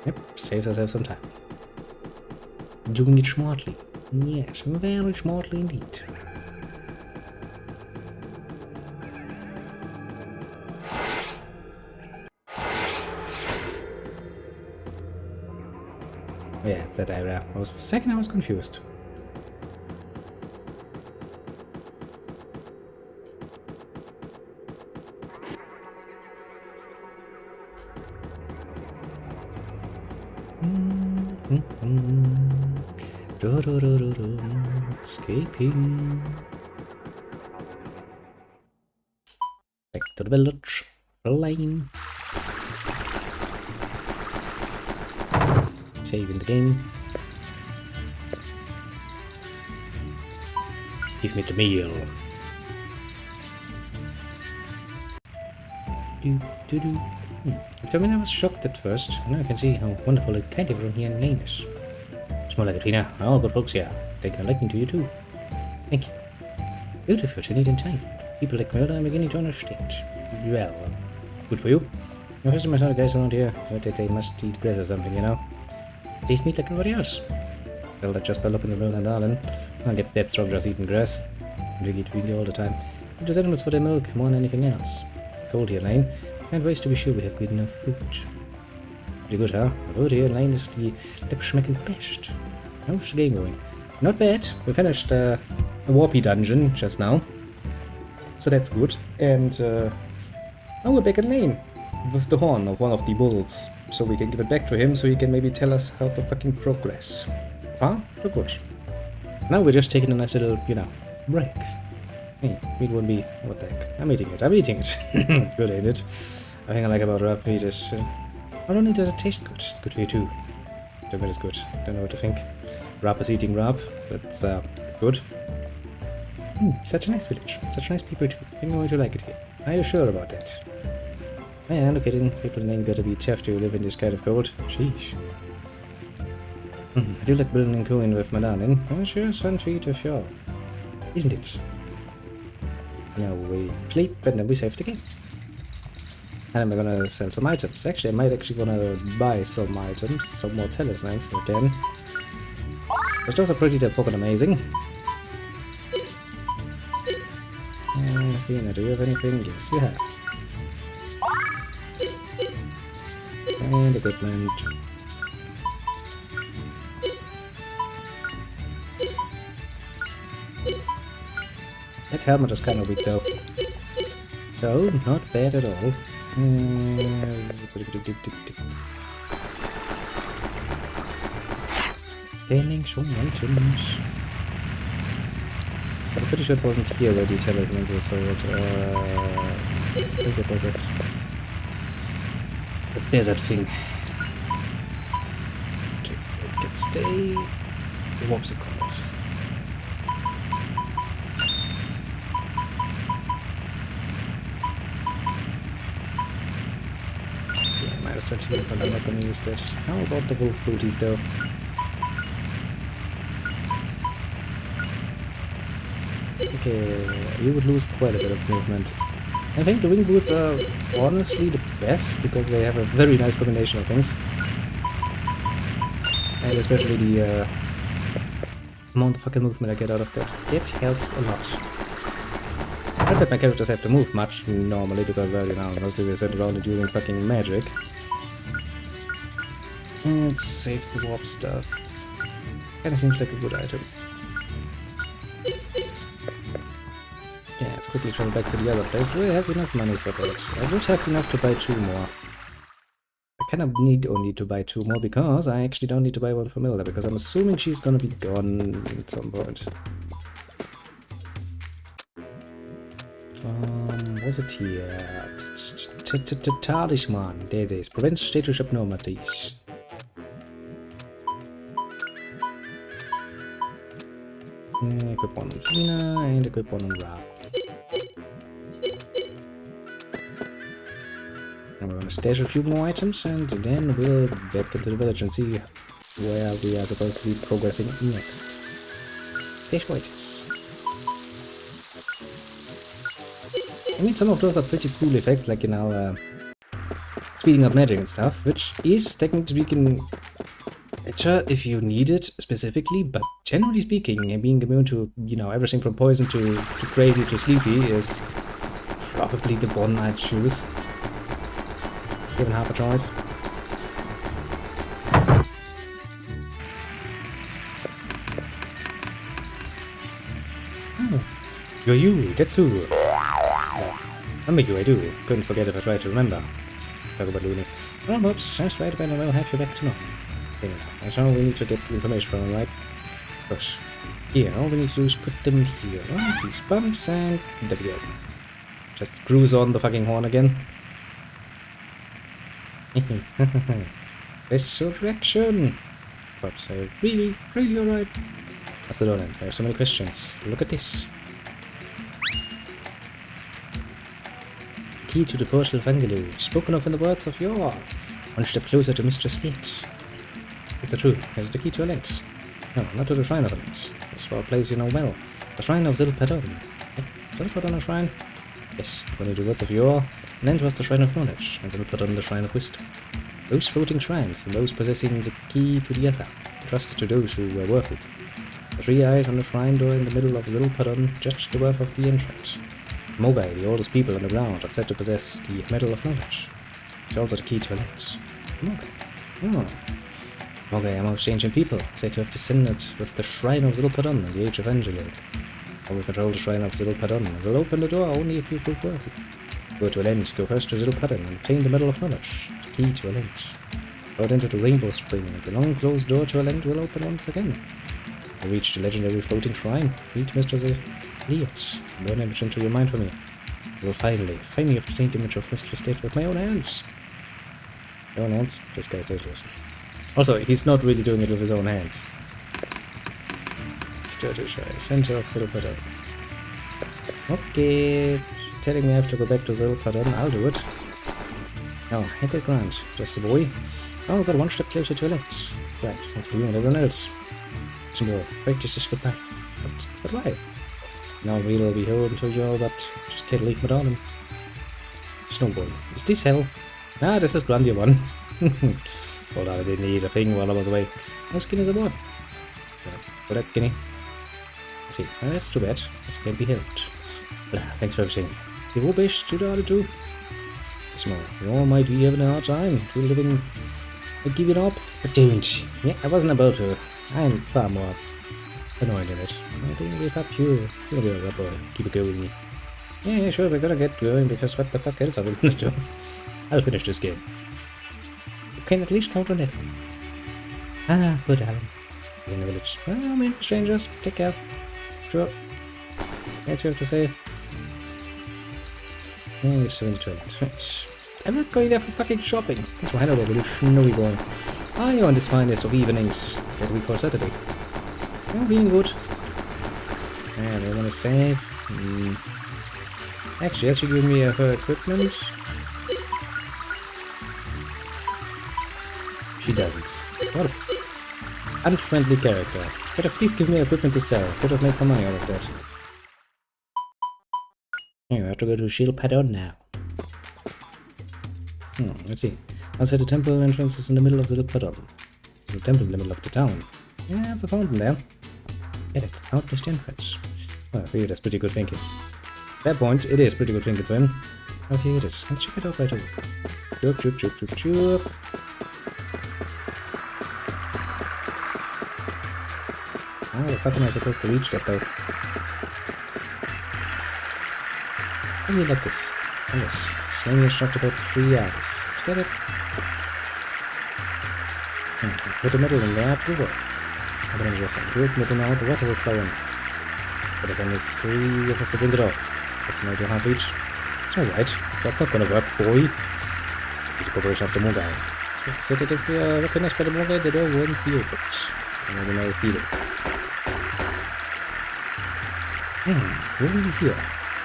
Yep, saves ourselves some time. Doing it smartly. Yes, very smartly indeed. Oh yeah, that area. For a second I was confused. Escaping. Back to the village. Lane. Saving the game. Give me the meal. I mean, I was shocked at first. Now I can see how wonderful it kind of everyone here in Lane is. It's more like a Trina. All good folks here. Taking a liking to you too. Thank you. Beautiful, so neat and tidy. People like Melda are beginning to understand. Well, good for you. No first my guys around here, so that they must eat grass or something, you know. They eat meat like everybody else. Well, that just by looking at Melda and Darlin. One gets that strong just eating grass. They eat really all the time. But those animals for their milk more than anything else. Cold here, Lane. Find ways to be sure we have good enough food. Pretty good, huh? The road here in Lane is the lip-schmecking best. How's the game going? Not bad. We finished a Warpy dungeon just now. So that's good. And now we're back in Lane. with the horn of one of the bulls, so we can give it back to him, so he can maybe tell us how to fucking progress. Far? So good. Now we're just taking a nice little, break. Hey, meat won't be... What the heck? I'm eating it. Good, ain't it? The thing I like about rub meat is... not only does it taste good, it's good for you too. Don't know it's good. Don't know what to think. Rab is eating rab, but it's good. Such a nice village. Such nice people too. I think I'm going to like it here. Are you sure about that? Yeah, look at it. People ain't gotta be tough to live in this kind of cold. Sheesh. I do like building and cooing with my darling. Oh, sure, fun to eat with you. Isn't it? Now we sleep and then we save the game. And I'm gonna sell some items. Actually, I might actually wanna buy some items, some more talismans again. Because those are pretty damn fucking amazing. Athena, do you have anything? Yes, you have. And equipment. That helmet is kind of weak though. So, not bad at all. Gaining some items. I'm pretty sure it wasn't here where the talismans were sold. I think it was it. The desert thing. Okay, it can stay. What's it called? Yeah, minus 20, but I'm not gonna use that. How about the wolf booties though? Okay, you would lose quite a bit of movement. I think the wing boots are honestly the best because they have a very nice combination of things. And especially the amount of fucking movement I get out of that. It helps a lot. Not that my characters have to move much normally because, well, mostly they sit around and using fucking magic. And save the warp stuff. Kinda seems like a good item. Yeah, let's quickly travel back to the other place. Do I have enough money for that? I would have enough to buy 2 more. I kind of need only to buy 2 more because I actually don't need to buy one for Milda because I'm assuming she's gonna be gone at some point. Was it here? Talisman. There it is. Prevents status abnormalities. Equip one on Fina and equip one on Rab. And we're gonna stash a few more items and then we'll back into the village and see where we are supposed to be progressing next. Stash more items. I mean, some of those are pretty cool effects, like, speeding up magic and stuff, which is, technically speaking, better if you need it specifically, but generally speaking, being immune to, everything from poison to crazy to sleepy is probably the one I'd choose. Given half a choice. Oh, you're you, that's who. Remember you, I do. Couldn't forget if I tried to remember. Talk about Looney. Well, whoops, that's right, Ben, I'll have you back tomorrow. Okay, so we need to get the information from him, right? Push. Here, all we need to do is put them here. Oh, these bumps, and there we go. Just screws on the fucking horn again. Resurrection! Perhaps I really alright. I still don't have so many questions. Look at this. Key to the portal of Angelou, spoken of in the words of Yor. One step closer to Mistress Liet. Is it true? Is it the key to a light? No, not to the shrine of a light. It's for a place you know well. The shrine of Zilpadon. Zilpadon a shrine? Yes, according to the words of Yor, Land was the shrine of knowledge, and Zilpadon the shrine of wisdom. Those floating shrines, and those possessing the key to the other, trusted to those who were worthy. The 3 eyes on the shrine door in the middle of Zilpadon judged the worth of the entrant. Mogai, the oldest people on the ground, are said to possess the Medal of Knowledge. It's also the key to a light. Mogai. Oh. Mogai are most ancient people, said to have descended with the Shrine of Zilpadon in the Age of Angelou. I will control the Shrine of Zilpadon and will open the door only if you prove worthy. Go to a lens, go first to Zilpadan and obtain the Medal of Knowledge, the key to a lens. Out into the Rainbow Spring, the long closed door to a lens will open once again. You reach the legendary floating shrine, meet Mistress Elias, learn everything to your mind for me. You will finally obtain the image of Mistress State with my own hands. My own hands? This guy's dangerous. Also, he's not really doing it with his own hands. Center of Zilpadan. Okay, telling me I have to go back to Zilpadan, I'll do it. Now, hit the ground, just a boy. Oh, we've got one step closer to a lens. Right, thanks to you and everyone else. Some more, practice this goodbye. But why? Now we'll be home to you, but just can't leave my darling. Snowball, is this hell? Ah, this is Grandia one. Hold on, I didn't eat a thing while I was away. How skinny is the board? Well, that's skinny. I see, well, that's too bad. This can't be helped. Thanks for everything. You rubbish to the other two. Small, you all might be having a hard time to living and giving up, but don't. Yeah, I wasn't about to. I'm far more annoyed in it. I didn't give up you. You'll be alright, boy. Keep it going. Yeah, sure, we're gonna get going because what the fuck else are we gonna do? I'll finish this game. You can at least count on it. Ah, good Alan. In the village. Well, I mean, strangers, take care. Sure. That's what you have to say. Yeah, you're 72 right. I'm not going there for fucking shopping. That's why I know that little snowy boy. Are you on this finest of evenings that we call Saturday? You're being good. And I want to save. Actually, as you give me her equipment. She doesn't. What an unfriendly character. But at least give me equipment to sell. Could have made some money out of that. Here, I have to go to Zilpadan now. Let's see. Outside the temple entrance is in the middle of Zilpadan. The temple in the middle of the town. Yeah, it's a fountain there. Get it. Out the entrance. Well, I figure that's pretty good thinking. At that point, it is pretty good thinking for him. Okay, it is. Let's check it out right away. Chup, chup, chup, chup, chup. How the fuck am I supposed to reach that though? How do you like this? Oh yes. Slowly instruct about 3 hours. Is that it? Put the metal in there, to work. I'm gonna just group metal now, the water will flow in. But there's only 3 of us to bring it off. Just an idea half each. Alright, that's not gonna work, boy. With the cooperation of the Mogai. Said that if we are recognized by the Mogai, the door won't be opened. And everyone knows either. What will you hear?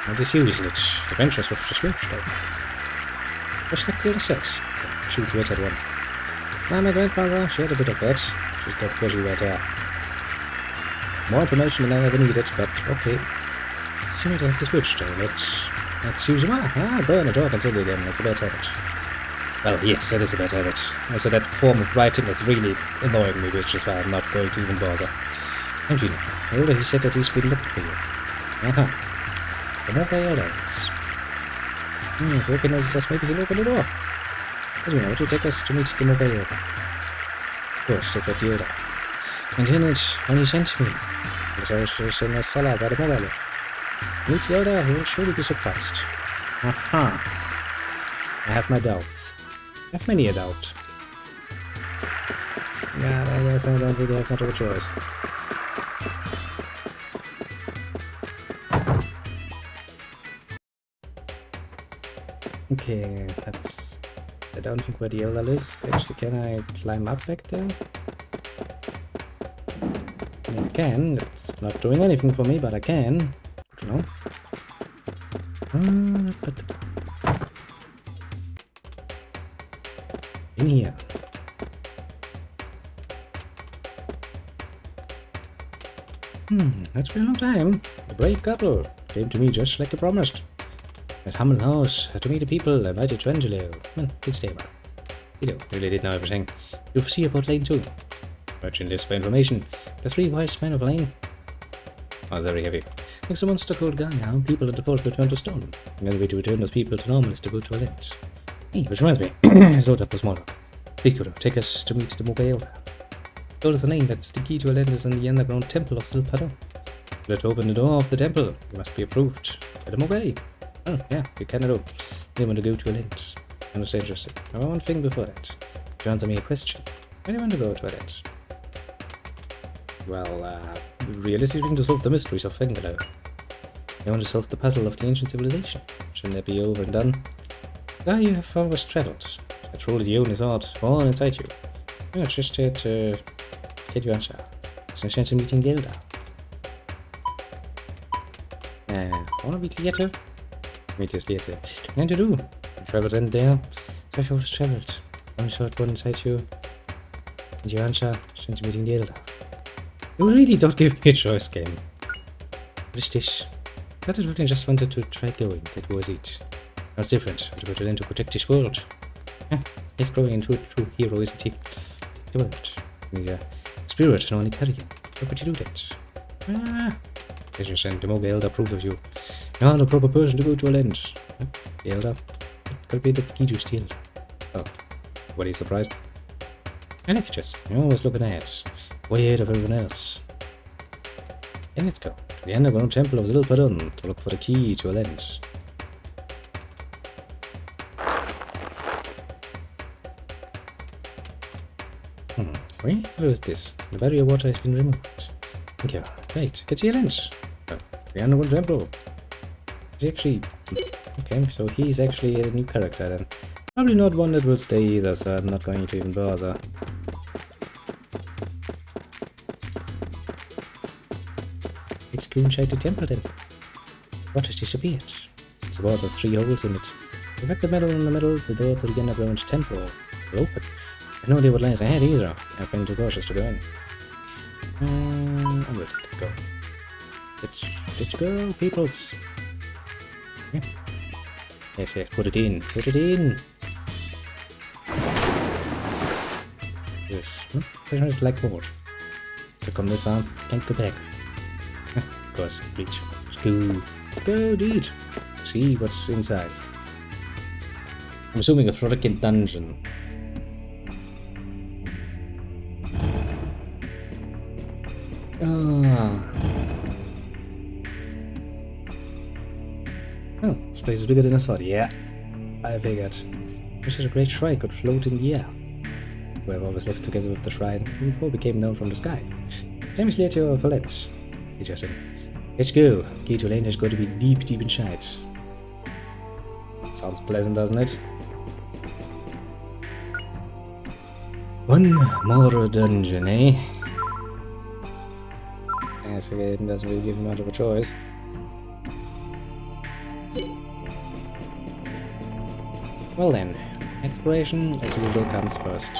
I'm just using it. The ventures with the switch though. Just like the other set. Shoot red one. Now my grandfather shared a bit of that. She's got pretty right there. More information than I ever needed, but okay. She might have to switch though. Let's use them. Burn a door consider again. That's a bad habit. Well, yes, that is a bad habit. Also, that form of writing was really annoying me, which is why I'm not going to even bother. And you know, I already said that he's been looking for you. The Mogai Elders. If he recognizes us, maybe he'll open the door. As you know, to take us to meet the Mogai Elder. Of course, that's what the Elder. And in it, when he sent me, as I was in a cellar by the Mogai live. Meet the Elder, he will surely be surprised. I have my doubts. I have many a doubt. Yeah, I guess I don't really have much of a choice. Okay, that's... I don't think where the Elder lives. Actually, can I climb up back there? I mean, I can. It's not doing anything for me, but I can. You know? In here. That's been a long time. The brave couple came to me just like they promised. At humble house, to meet the people, invited to Angelo. Please stay by. You know, really did know everything. You'll see about Lane too. Merchant lists for information. The 3 wise men of Lane. Oh, very heavy. Next a monster called Gaia, people at the vault return to stone. The only way to return those people to normal is to go to a lens. Hey, which reminds me, sort of was more. Please go to take us to meet the Mogai Elder. Told us the name that's the key to a lens is in the underground temple of Zilpadan. Let open the door of the temple. You must be approved by the Mogai. Oh, yeah, you can do. You want to go to a lens. And it's interesting. Now, one thing before that. To answer me a question. Where do you want to go to a lens? Well, realistically, to solve the mysteries of Fengelo. You want to solve the puzzle of the ancient civilization. Shouldn't that be over and done? Ah, you have always traveled. I truly the only thought all inside you. Jag just get you answer. Sen känns det meeting Gelda. Wanna meet later? Meet us later. Nothing to do. Travels end there. So I've always traveled. Only short one inside you. And your answer. Since meeting Gelda. You really don't give me a choice, game. What is this? I thought I just wanted to try going. That was it. Now it's different. I want to go to land to protect this world. Yeah, he's growing into a true hero, isn't he? Take the world. He's a spirit and only carrion. How could you do that? As you sent him over, Elder approved of you. You're the proper person to go to a land. Elder, it could be the key to steal. Oh, what are you surprised? I like just. You're always looking ahead. Way ahead of everyone else. And let's go to the underground temple of Zilpadun to look for the key to a land. Where is this? The barrier water has been removed. Thank you. Great. Get to your lens. Oh, the underground temple. Is he actually... Okay, so he's actually a new character then. Probably not one that will stay either, so I'm not going to even bother. Let's go inside the temple then. What has disappeared? It's a wall with 3 holes in it. Effect the metal in the middle, the door to the underground temple will open. I know they would lies ahead either. I've been too cautious to go in. I'm good. Let's go. Let's go, peoples. Yeah. Yes, put it in. Put it in. Yes. Pressure is like board. So come this far, can't go back. Of course, reach. Let's go. Go, dude. See what's inside. I'm assuming a freaking dungeon. Oh, this place is bigger than I thought. Yeah, I figured. This is a great shrine could float in the air. We have always lived together with the shrine before we came down from the sky. James later of Valence. He just said, let's go. Key to Lane has got to be deep inside. Sounds pleasant, doesn't it? One more dungeon, eh? Yes, the game doesn't really give you much of a choice. Well then, exploration as usual comes first.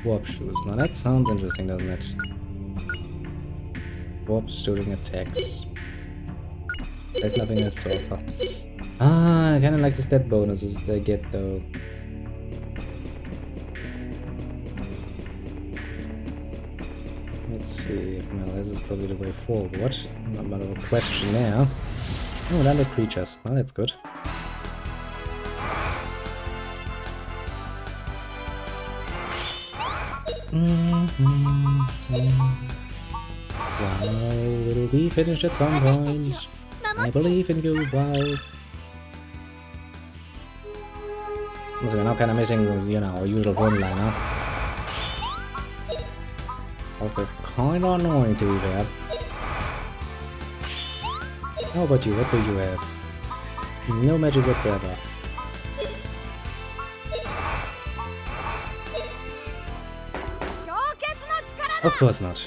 Warp shoes. Now that sounds interesting, doesn't it? Warps during attacks. There's nothing else to offer. Ah, I kinda like the stat bonuses they get though. Let's see. Well, this is probably the way forward. Not much of a question there. Oh, landed creatures. Well, that's good. Wow, it'll be finished at some point. I believe in you, wow. So we're now kind of missing, you know, our usual one-liner. Okay, kind of annoying to be there. How about you? What do you have? No magic whatsoever. Of course not.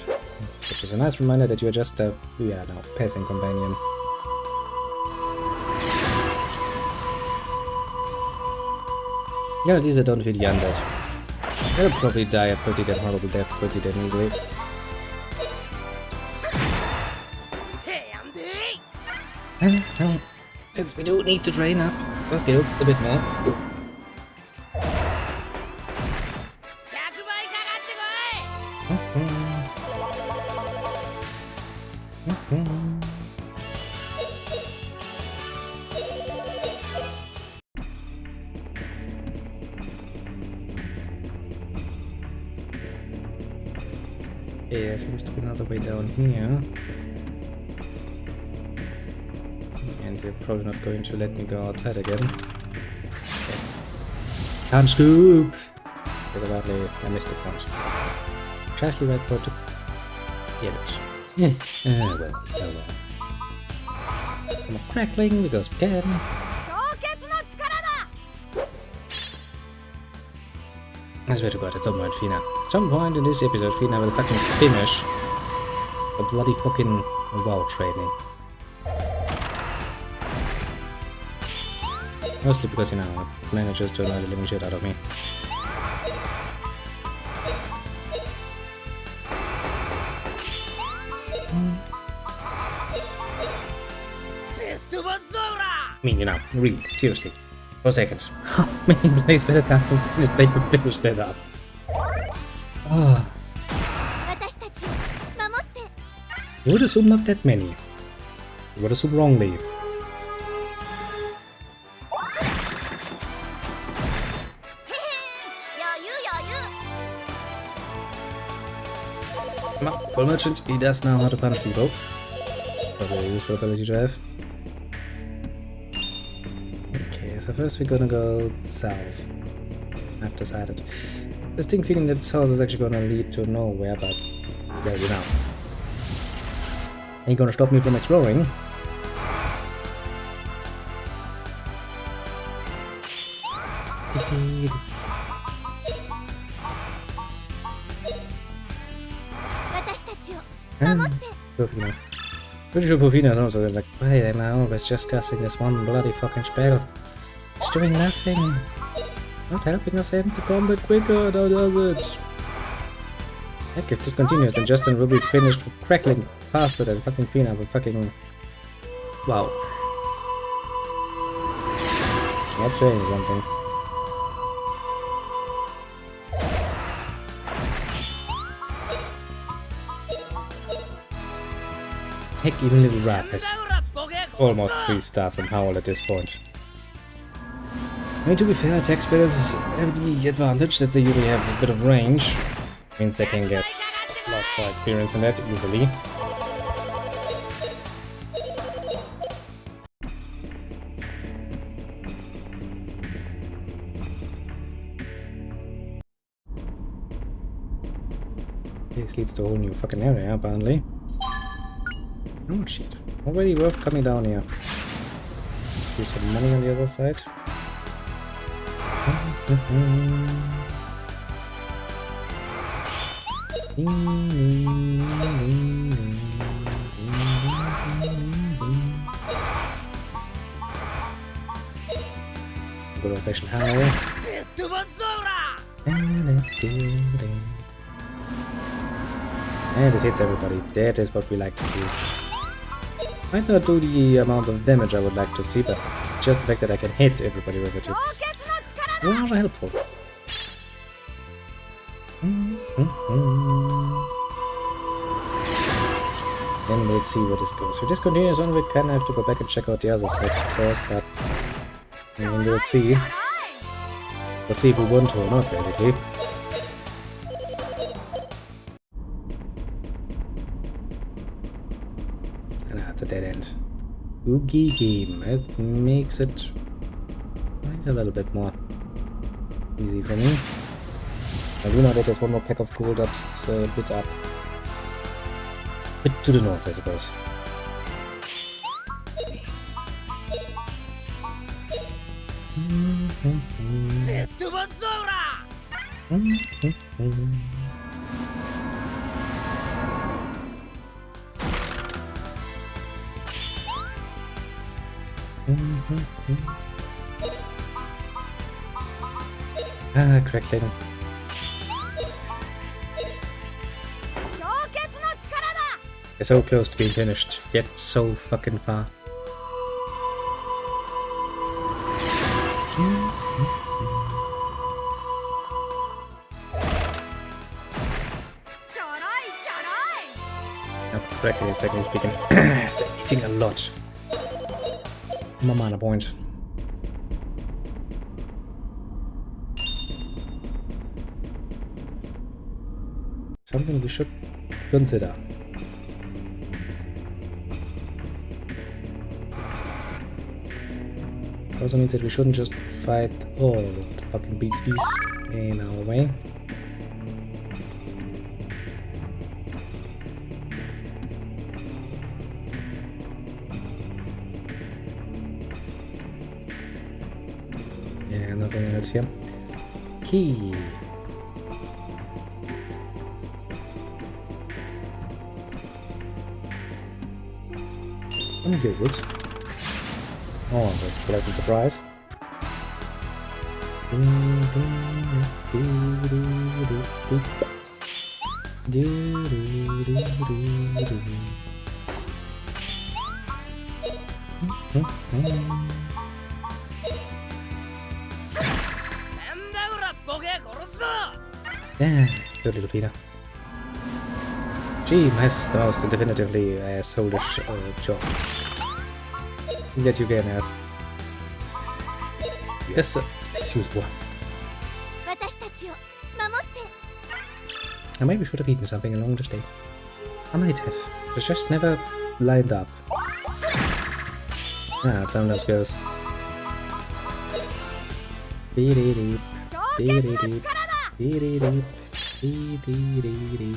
Which is a nice reminder that you're just a, yeah, no, passing companion. Yeah, these I don't feel the undead. They'll probably die a pretty damn horrible death pretty damn easily. Well, since we do need to train up our skills a bit more. Yeah, seems to be another way down here. And and you're probably not going to let me go outside again. Okay. Can't scoop! Because apparently I missed the point. Precisely right point to get it. Well. Some more crackling because we can. I swear to God, at some point, Fina. At some point in this episode, Fina will fucking finish the bloody fucking WoW training. Mostly because, you know, managers to annoy the living shit out of me. I mean, you know, really, seriously. For a second. How many plays better castings did it take to finish that up? Oh. You would assume not that many. You would assume wrongly. No, full merchant, he does know how to punish people. Probably a useful ability to have. Okay, so first we're gonna go south. I've decided. Distinct feeling that south is actually gonna lead to nowhere, but there we know. Ain't gonna stop me from exploring. Purfina. Pretty sure Purfina is also like, wait, am I always just casting this one bloody fucking spell? It's doing nothing. Not helping us end the combat quicker, how does it? Heck, if this continues, then Justin will be finished with crackling faster than fucking Fina with fucking... Wow. Not saying something. Heck, even Little Rat has almost 3 stars in Howl at this point. I mean, to be fair, attack spells have the advantage that they usually have a bit of range. Means they can get a lot more experience in that easily. This leads to a whole new fucking area, apparently. Oh shit. Already worth coming down here. Let's see some money on the other side. Good old fashioned howl. And it hits everybody. That is what we like to see. Might not do the amount of damage I would like to see, but just the fact that I can hit everybody with it, it's rather helpful. Then we'll see where this goes. If this continues on, we kind of have to go back and check out the other side first, but I mean, we'll see. We'll see if we want to or not, basically. It's a dead end. Oogie game. It makes it a little bit more easy for me. I do know that there's one more pack of gold ups a bit up. Bit to the north, I suppose. Ah, crackling. They're so close to being finished, yet so fucking far. Crackling is technically speaking, it's eating a lot. My mana point. Something we should consider. Also means that we shouldn't just fight all of the fucking beasties in our way. Yeah, nothing else here. Key. I'm here, Woods. Oh, that's a pleasant surprise. Yeah, good little Peter. She has the most definitively soulish job that you can have. Yes, sir. Excuse me. I maybe should have eaten something along this day. I might have. It's just never lined up. Ah, some of those girls. Beep-dee-deep. Beep-dee-deep. Beep-dee-deep. Beep-dee-dee-dee.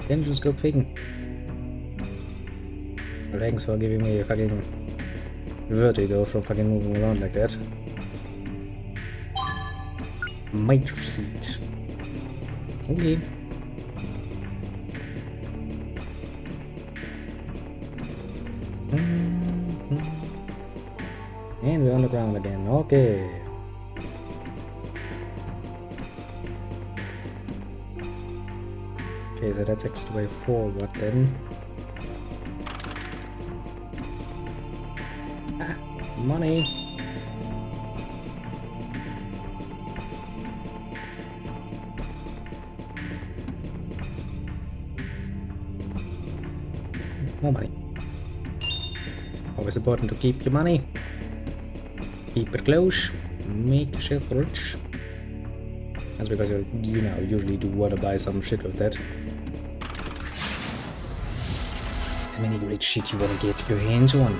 Then just go ping. Thanks for giving me a fucking vertigo from fucking moving around like that. Major seat. Okay. And we're on the ground again. Okay. Okay, so that's actually the way forward then. Ah, money. More money. Always important to keep your money. Keep it close. Make yourself rich. That's because you know, usually do want to buy some shit with that. Too many great shit you want to get your hands on.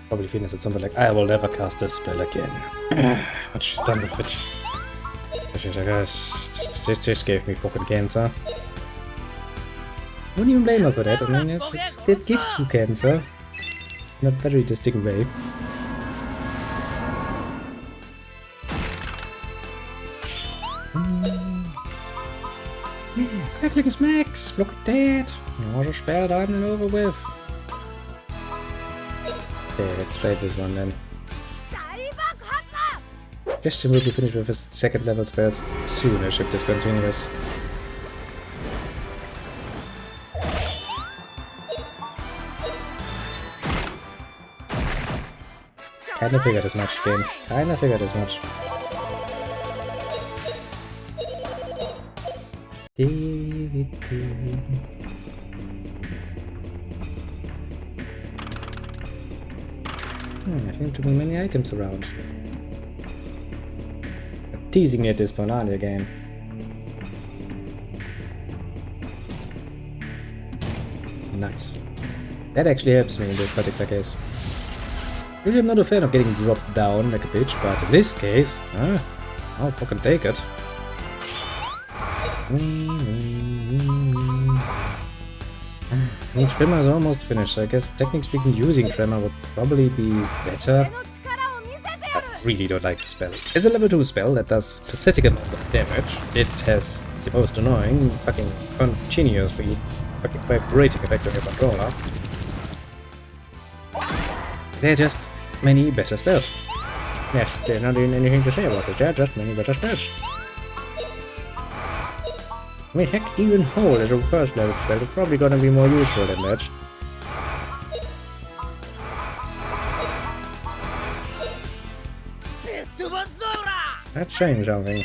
Probably Venus at something like, I will never cast this spell again. But she's done with it. She's like, just gave me fucking cancer. Wouldn't even blame her for that. I mean, it gives you cancer. In a very distinct way. Crackling smacks! Look at that! Another spell done and over with. Okay, let's try this one then. Justin will be finished with his second level spells soonish if this continues. Kinda figured as much, game. Kinda figured as much. There seem to be many items around. Teasing me at this point, aren't you, game? Nice. That actually helps me in this particular case. Really, I'm not a fan of getting dropped down like a bitch, but in this case, I'll fucking take it. I mean, Tremor is almost finished, so I guess technically speaking using Tremor would probably be better. I really don't like the spell. It's a level 2 spell that does pathetic amounts of damage. It has the most annoying, fucking continuously fucking vibrating effect on your controller. They're just many better spells. Yeah, there's not even anything to say about it, they're just many better spells. I mean, heck, even Hole as a first level spell is probably gonna be more useful than that. Let's change something.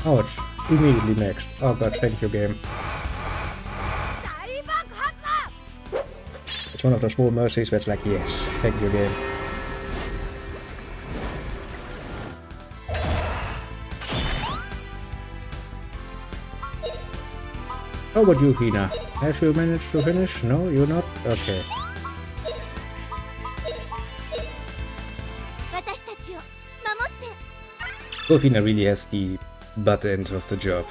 Ouch. Immediately next. Oh god, thank you, game. It's one of those small mercies where it's like, yes, thank you, game. How about you, Hina? Have you managed to finish? No, you're not? Okay. So Hina really has the butt end of the job.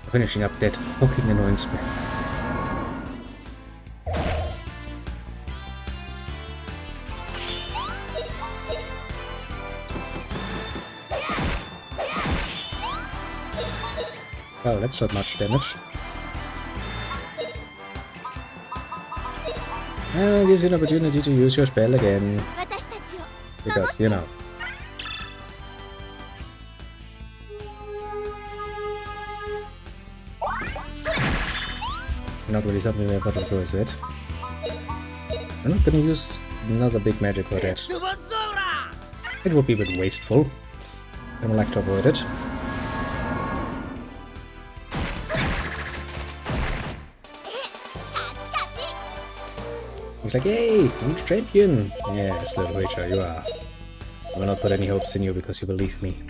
Finishing up that fucking annoying spell. Well, that's not much damage. Well, it gives you an opportunity to use your spell again. Because, you know. Not really something we're about to choice with. I'm not gonna use another big magic for that. It would be a bit wasteful. I would like to avoid it. He's like, hey, I'm the champion! Yes, little creature, you are. I will not put any hopes in you because you believe me.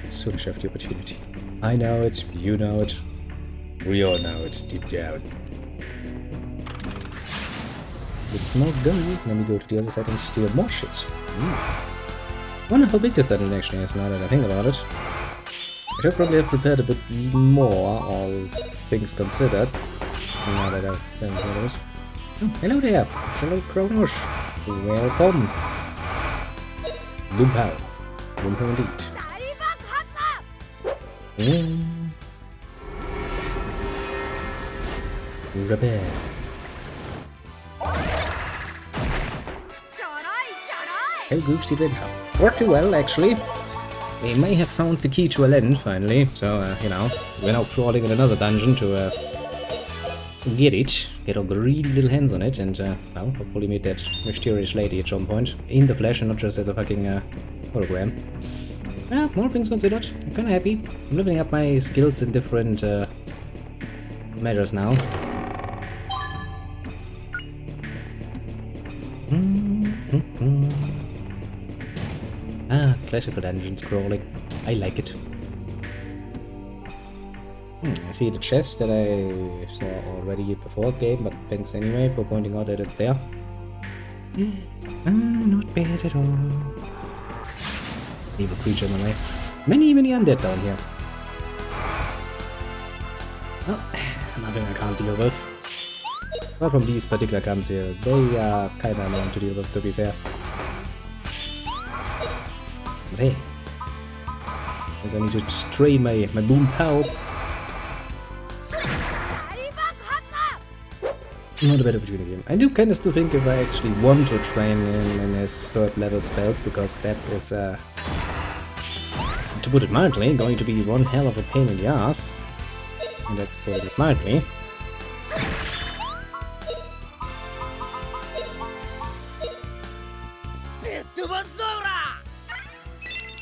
As soon as you have the opportunity. I know it, you know it. We all know it, deep down. With more gold, let me go to the other side and steal more shit. Wonder how big this dungeon actually is now that I think about it. I should probably have prepared a bit more, all things considered. Now that I've done those. Oh, hello there, fellow Kronos. Welcome. Boom pow. Boom pow indeed. Repair. Hey, Goose the Adventure. Worked too well, actually. We may have found the key to a land, finally. So, you know, we're now crawling in another dungeon to, get it. Get our greedy little hands on it, and, well, hopefully meet that mysterious lady at some point. In the flesh, and not just as a fucking, hologram. Yeah, all things considered, I'm kinda happy. I'm leveling up my skills in different, measures now. Ah, classical dungeon scrolling. I like it. I see the chest that I saw already before game, but thanks anyway for pointing out that it's there. Not bad at all. Leave a creature in the way. Many undead down here. Well, nothing I can't deal with. Apart from these particular guns here, they are kinda annoying to deal with, to be fair. But hey, as I need to train my boom pow. Not a bad opportunity. I do kinda still think if I actually want to train him in his third level spells, because that is, to put it mildly, going to be one hell of a pain in the ass. And that's putting it mildly.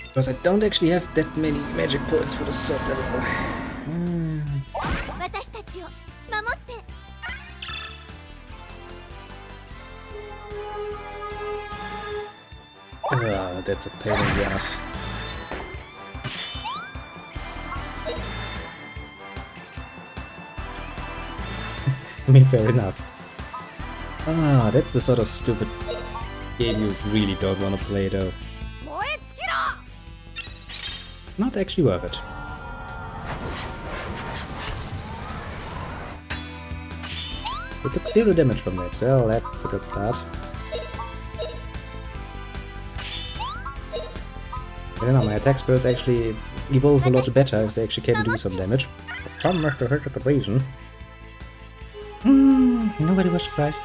Because I don't actually have that many magic points for the third level. That's a pain in the ass. I mean, fair enough. Ah, that's the sort of stupid game you really don't want to play, though. Not actually worth it. We took 0 damage from that. Well, that's a good start. I don't know, my attack spells actually evolve a lot better if they actually can do some damage. Some must have had a good reason. Nobody was surprised.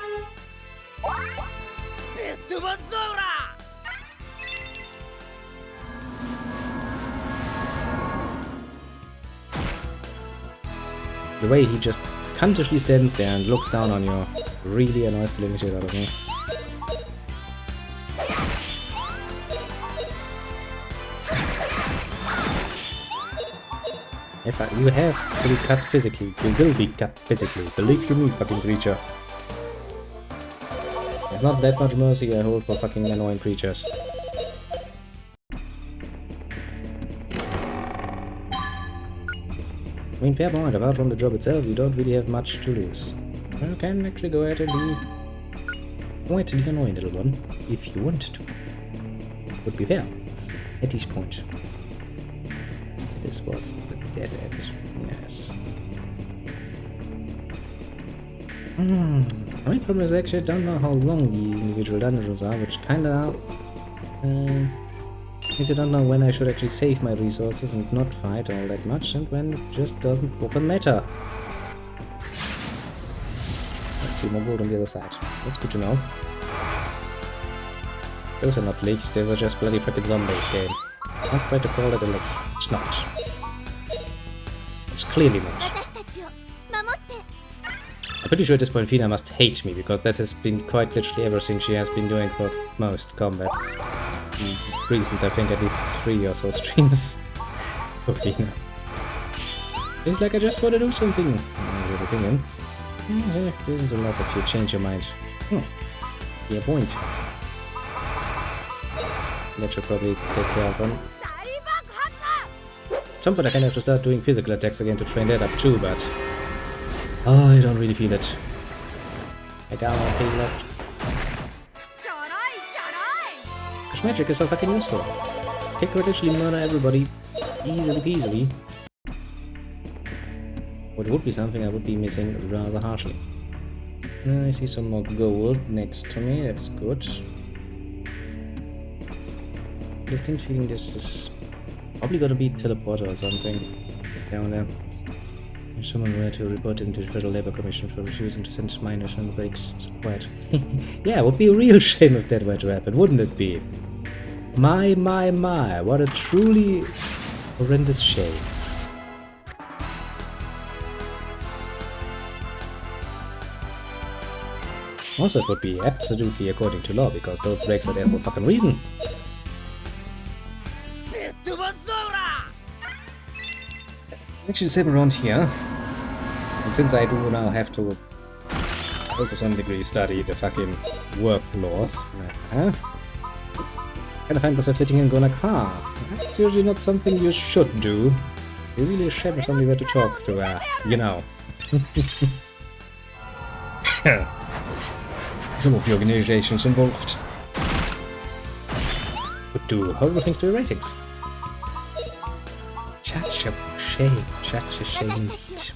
The way he just cuntishly stands there and looks down on you really annoys the living shit out of me. You have to be cut physically. You will be cut physically. Believe you me, fucking creature. There's not that much mercy I hold for fucking annoying creatures. I mean, fair point, apart from the job itself, you don't really have much to lose. You can actually go ahead and be quite the annoying little one, if you want to. Would be fair, at this point. This was the dead end, yes. My problem is actually I don't know how long the individual dungeons are, which kinda means I don't know when I should actually save my resources and not fight all that much, and when it just doesn't fucking matter. Let's see more gold on the other side. That's good to know. Those are not leaks, those are just bloody freaking zombies game. Don't try to call it a leak. It's not. It's clearly not. I'm pretty sure at this point Fina must hate me, because that has been quite literally everything she has been doing for most combats. Recent, I think, at least 3 or so streams for Fina. It's like I just want to do something. In your opinion. It isn't a loss if you change your mind. Yeah, point. That should probably take care of them. At some point I kind of have to start doing physical attacks again to train that up too, but oh, I don't really feel it. I don't feel it. Because magic is so fucking useful. It could literally murder everybody easily peasily. What would be something I would be missing rather harshly. I see some more gold next to me, that's good. Distinct feeling this is probably gonna be teleporter or something down there. If someone were to report into the Federal Labor Commission for refusing to send minors on breaks, so quiet. Yeah, it would be a real shame if that were to happen, wouldn't it be? My, what a truly horrendous shame. Also, it would be absolutely according to law, because those breaks are there for a fucking reason. Actually, sitting around here, and since I do now have to to some degree study the fucking work laws, I kind of find myself sitting here and going like, that's usually not something you should do. You really should have somebody to talk to, you know. Some of the organizations involved would do horrible things to your ratings. Such a shame indeed.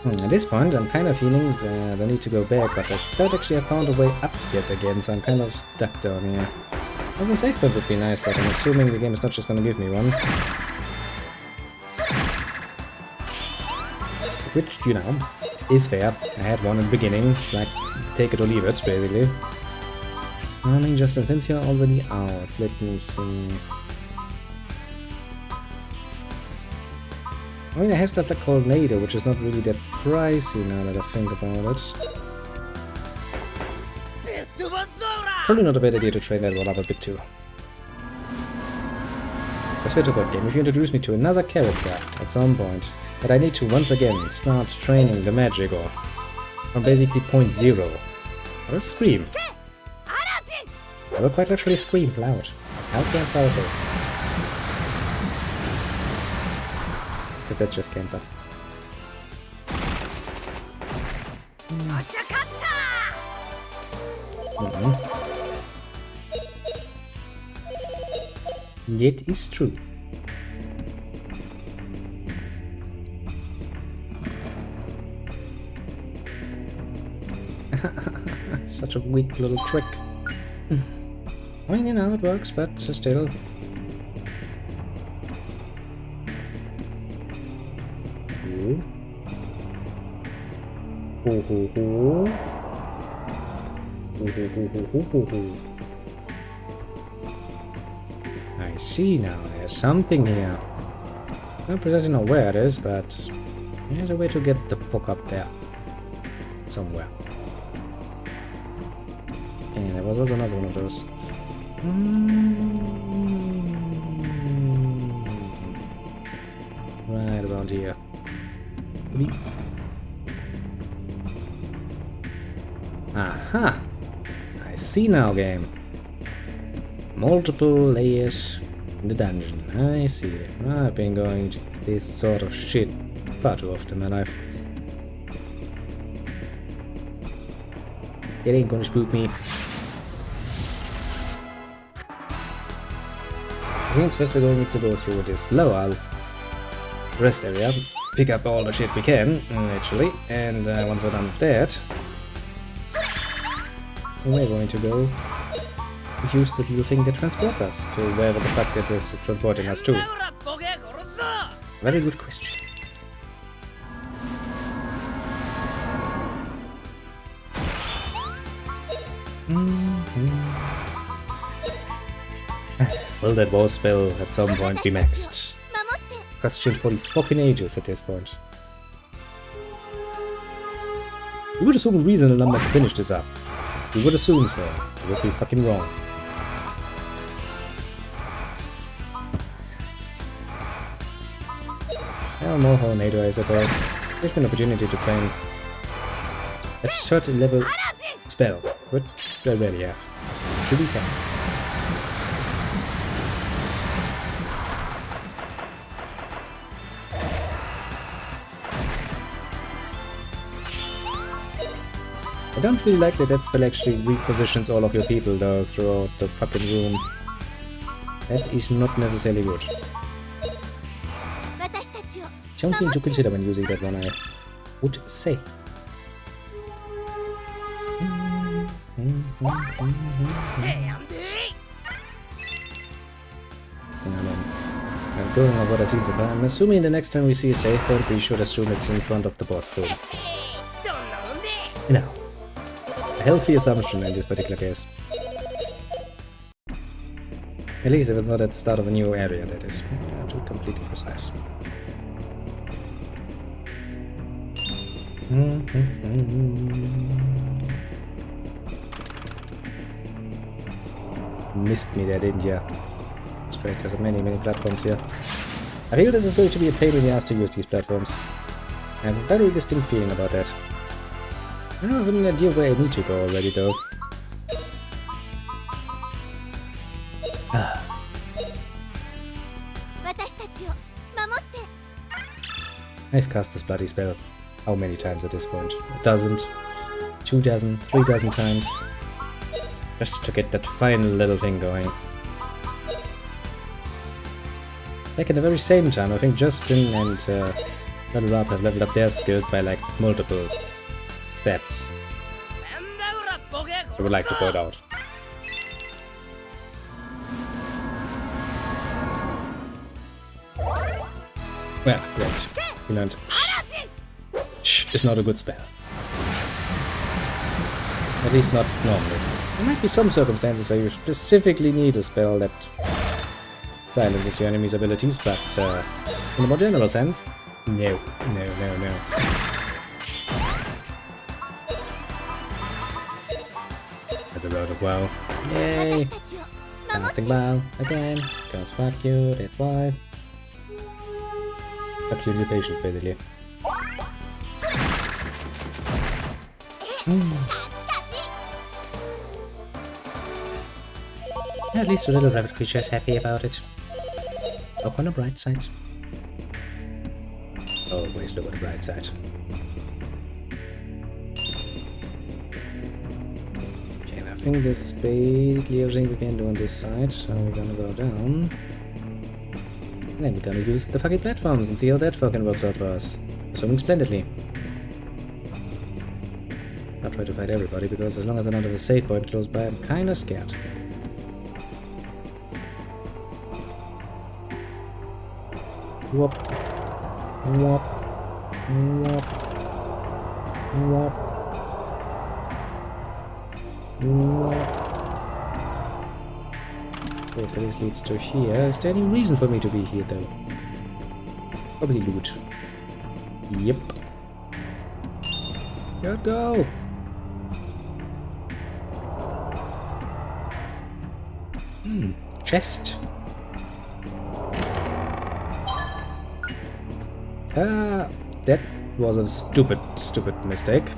At this point, I'm kind of feeling that I need to go back, but I don't actually have found a way up yet again, so I'm kind of stuck down here. As a safe bet would be nice, but I'm assuming the game is not just going to give me one. Which, you know, is fair. I had one in the beginning, it's like, take it or leave it, basically. I mean, Justin, since you're already out, let me see. I mean, I have stuff like Coordinator, which is not really that pricey now that I think about it. Probably not a bad idea to train that one up a bit too. I swear to God, game, if you introduce me to another character at some point, but I need to once again start training the magic or from basically point zero, I will scream. I will quite literally scream loud. How damn powerful. Because that's just cancer. It is true. Such a weak little trick. I mean, you know, it works, but still. Ooh. Ooh, ooh, ooh. Ooh, ooh, ooh, ooh, ooh, ooh. I see now, there's something here. I don't precisely know where it is, but there's a way to get the fuck up there. Somewhere. Okay, there was also another one of those. Right around here. Aha! I see now, game. Multiple layers in the dungeon. I see. I've been going to this sort of shit far too often in my life. It ain't gonna spook me. I think first we're going to go through this lower rest area, pick up all the shit we can, actually, and once we're done with that, we're going to go use the little thing that transports us to wherever the fuck it is transporting us to. Very good question. Will that boss spell at some point be maxed? Question for the fucking ages at this point. You would assume reasonable number to finish this up. You would assume so. You would be fucking wrong. Well, more tornado, I suppose. Gives me an opportunity to claim a certain level spell, which I already have. To be fair. I don't really like that that spell actually repositions all of your people though throughout the fucking room. That is not necessarily good. Something to consider when using that one, I would say. I'm going on what I've seen so far. I'm assuming the next time we see a save point, we should assume it's in front of the boss room. No. A healthy assumption in this particular case. At least if it's not at the start of a new area, that is. To be completely precise. Missed me there, didn't ya? It's great, there's many platforms here. I feel this is going to be a pain in the ass to use these platforms. I have a very distinct feeling about that. I don't have any idea where I need to go already though. I've cast this bloody spell. How many times at this point? A dozen, 2 dozen, 3 dozen times. Just to get that final little thing going. Like at the very same time, I think Justin and Level Up have leveled up their skills by like multiple steps. I would like to point out. Well, great. We learned Shh is not a good spell. At least not normally. There might be some circumstances where you specifically need a spell that silences your enemy's abilities, but in a more general sense, no. That's a road of wow. Yay! Casting bow again, because fuck you, that's why. Fuck you and your patience, basically. At least the little rabbit creature is happy about it. Look on the bright side. Always look on the bright side. Okay, and I think this is basically everything we can do on this side, so we're gonna go down. And then we're gonna use the fucking platforms and see how that fucking works out for us. Assuming splendidly. I'll try to fight everybody, because as long as I don't have a save point close by, I'm kinda scared. Whoop. Whoop. Whoop. Whoop. Whoop. Okay, so this leads to here. Is there any reason for me to be here, though? Probably loot. Yep. Good go! Chest. That was a stupid mistake.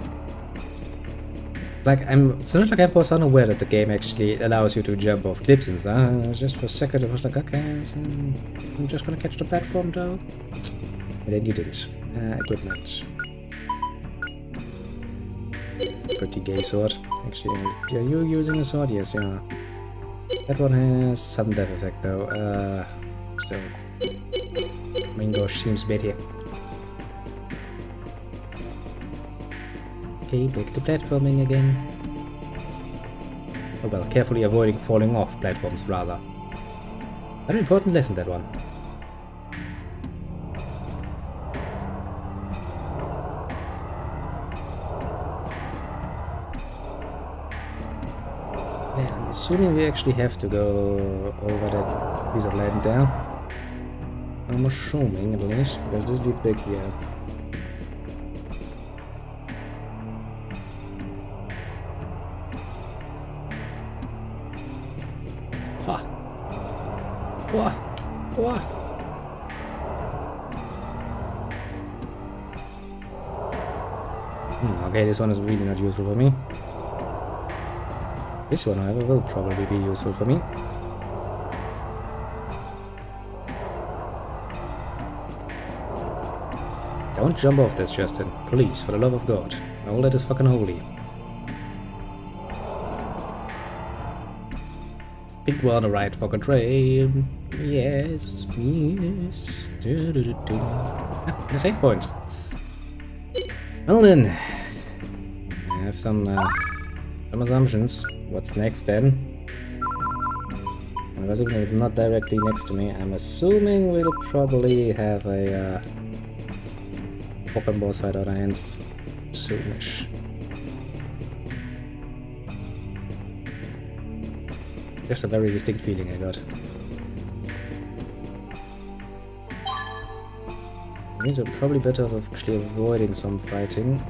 Like, it's not like I was unaware that the game actually allows you to jump off cliffs and stuff. Just for a second I was like, okay, so I'm just gonna catch the platform though. And then you didn't. Equipment. Pretty gay sword. Actually, are you using a sword? Yes, you are. That one has some death effect though. Still. Mango seems better. Okay, back to platforming again. Oh well, carefully avoiding falling off platforms rather. Very important lesson, that one. Yeah, I'm assuming we actually have to go over that piece of land there. I'm assuming at least, because this leads back here. Ha! Wah! Wah! Okay, this one is really not useful for me. This one, however, will probably be useful for me. Don't jump off this, Justin. Please, for the love of God. All that is fucking holy. Think we're on the right fucking train. Yes, yes. Ah, a save point. Well then, I have some assumptions. What's next then? I'm assuming it's not directly next to me. I'm assuming we'll probably have a Pokemon boss fight out of hands soonish. Just a very distinct feeling I got. Means we're probably better off actually avoiding some fighting.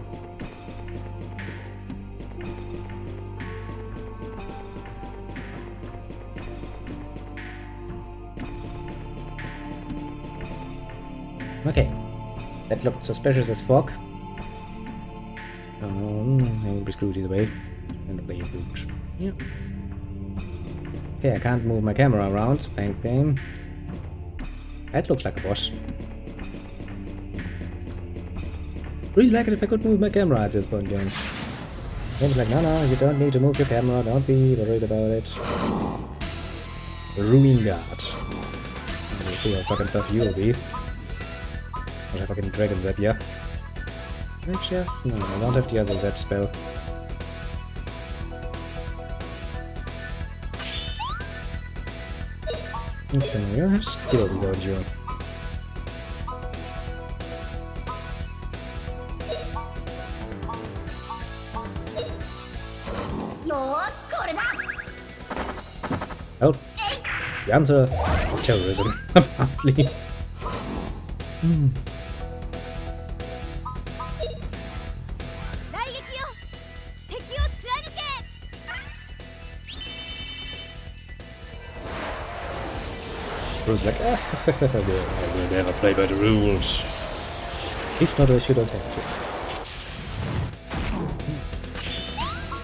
Okay, that looked suspicious as fuck. I will be screwed either way. And play a boot. Yeah. Okay, I can't move my camera around. Bank game. That looks like a boss. Really like it if I could move my camera at this point game. Game's like, no, you don't need to move your camera. Don't be worried about it. Ruin guard. We'll see how fucking tough you will be. What a fucking dragon zap, yeah. Actually, no, I don't have the other zap spell. Okay, you have skills, don't you? Oh, the answer is terrorism, apparently. Bruce like, I will never play by the rules. At least not if you don't have to.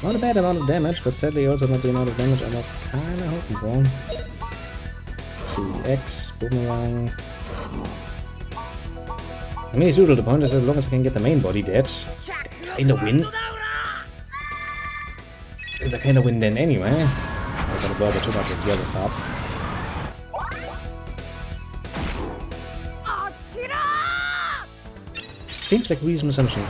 Not a bad amount of damage, but sadly also not the amount of damage I was kinda hoping for. See, X, boomerang. I mean, it's usual, the point is as long as I can get the main body dead, I kinda win. I kinda win then anyway. I'm not gonna bother too much with the other parts. Seems like a reasonable assumption.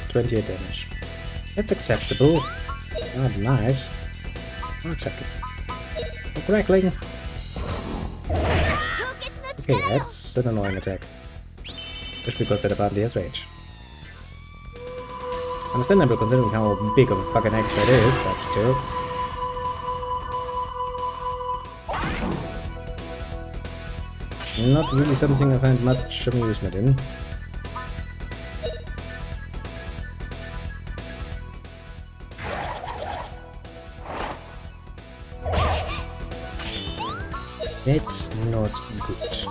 28 damage. That's acceptable. Not nice. Not acceptable. Oh, crackling. Okay, that's an annoying attack. Just because that apparently has range. Understandable considering how big of a fucking axe that is, but still. Not really something I find much amusement in. That's not good.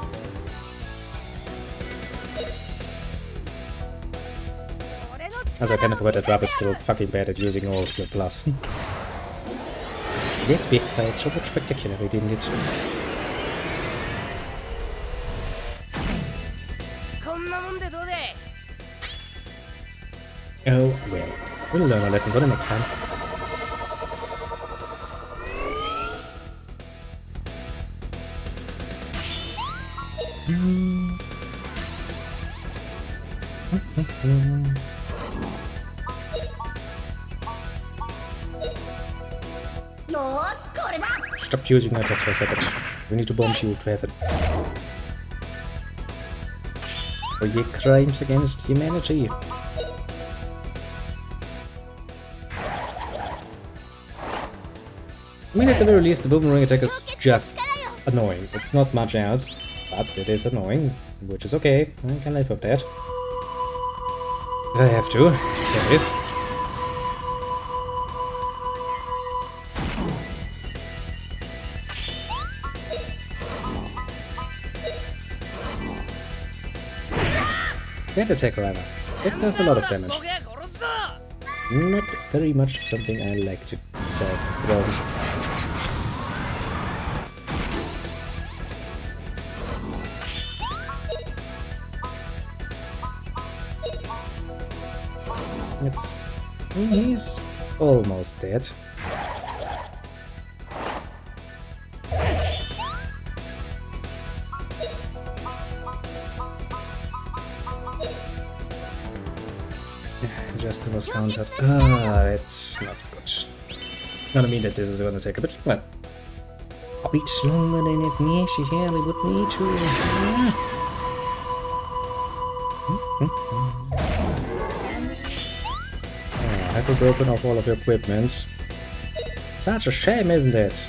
Also, I kind of forgot that Rub is still fucking bad at using all of your plus. That big fight so much spectacular, didn't it? Oh well, we'll learn a lesson for the next time. Stop using your attacks for a second. We need to bomb you to heaven. For your crimes against humanity. I mean, at the very least, the boomerang attack is just annoying. It's not much else, but it is annoying, which is okay. I can live with that. If I have to. There it is. That attack, rather. It does a lot of damage. Not very much something I like to solve. Well, he's almost dead. Justin was countered. It's not good. Gonna mean that this is gonna take a bit, well, a bit longer than it necessarily would need to. Have you broken off all of your equipment? Such a shame, isn't it?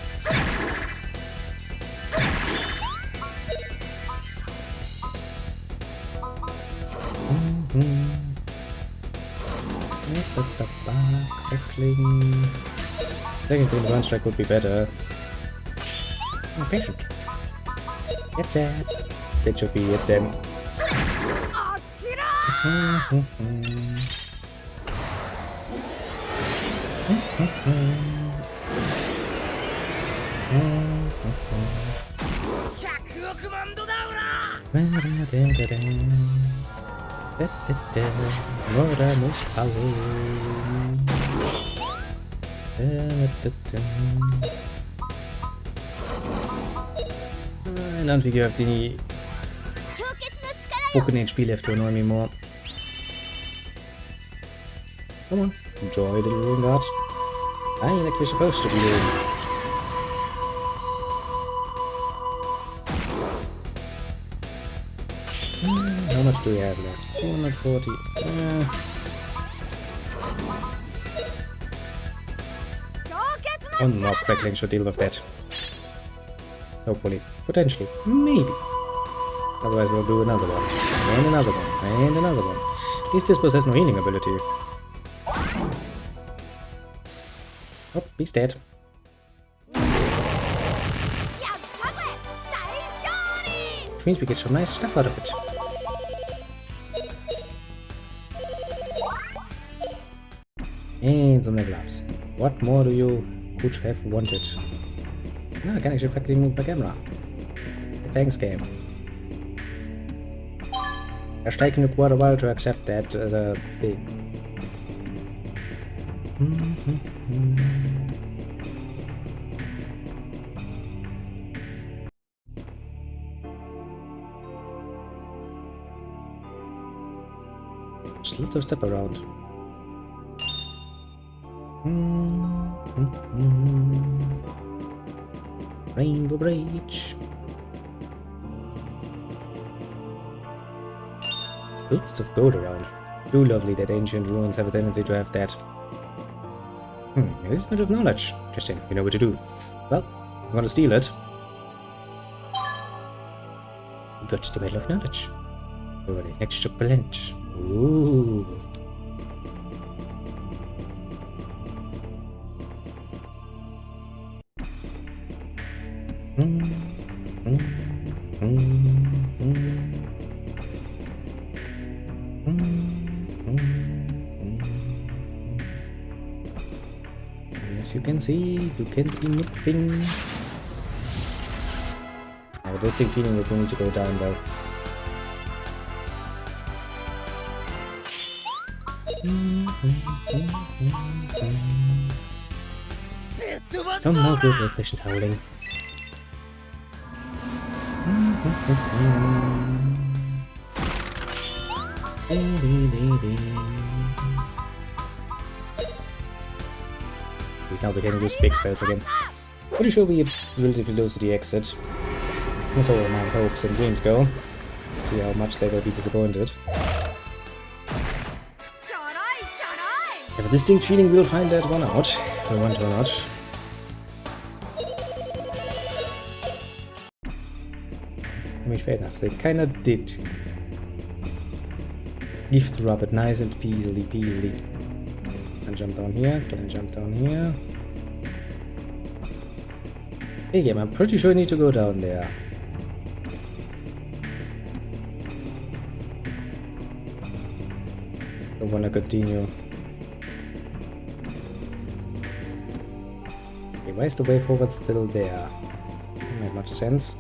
Crackling. Technically, the one strike would be better. Oh, patient. Get that. That should be it then. Most power. I don't think you have the broken HP left to annoy me more. Come on, enjoy the little guard. I like you're supposed to be doing. How much do we have left? 240. One more crackling should deal with that. Hopefully. Potentially. Maybe. Otherwise we'll do another one. And another one. And another one. At least this boss has no healing ability. Oh, he's dead. Which means we get some nice stuff out of it. And some level ups. What more do you could have wanted? No, I can actually practically move my camera. Thanks, game. It's taken me quite a while to accept that as a thing. Just a little step around. Rainbow Bridge. Lots of gold around. Too lovely that ancient ruins have a tendency to have that. It is not of knowledge. Interesting. We know what to do. Well, I'm gonna steal it. Got the Medal of Knowledge. Already. Next blend. Ooh. As you can see nothing. I have a distinct feeling that we need to go down though. Some more good efficient howling. He's now beginning to use big spells again. Pretty sure we are relatively close to the exit. That's all my hopes and dreams go. Let's see how much they will be disappointed. I have a distinct feeling we'll find that one out. If we want to or not. I mean, fair enough, they kinda did gift wrap it nice and peasily. Can I jump down here? Can I jump down here? Hey game, I'm pretty sure I need to go down there. I wanna continue. Okay, why is the way forward still there? Doesn't make much sense.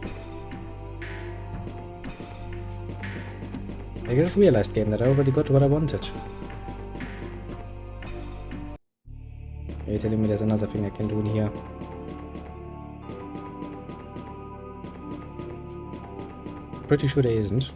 I just realized, game, that I already got what I wanted. Are you telling me there's another thing I can do in here? Pretty sure there isn't.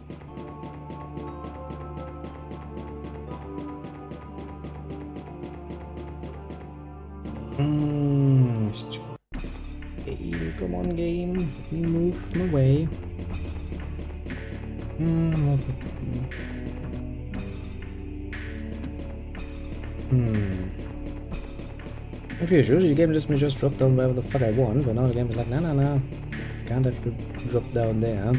Game, come on game, let me move my way. I'm pretty sure the game lets me just drop down wherever the fuck I want, but now the game is like, no. Can't have you drop down there.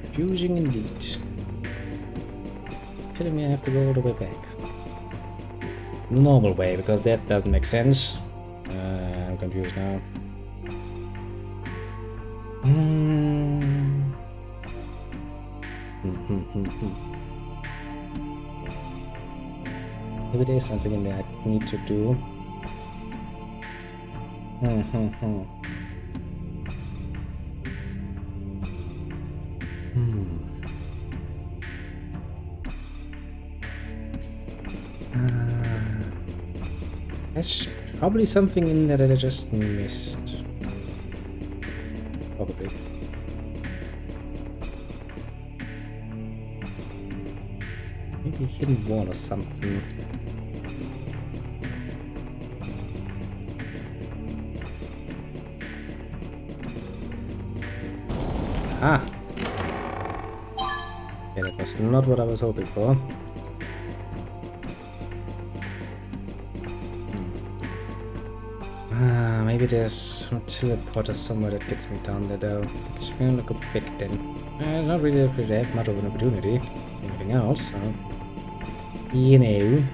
Confusing indeed. Telling me I have to go all the way back. Normal way, because that doesn't make sense. I'm confused now. Maybe there's something in there I need to do. There's probably something in there that I just missed. Probably. Maybe a hidden wall or something. Ah! Yeah, that was not what I was hoping for. Maybe there's some teleporter somewhere that gets me down there though. It's gonna look a bit then. It's not really have much of an opportunity. Anything else, so... You know.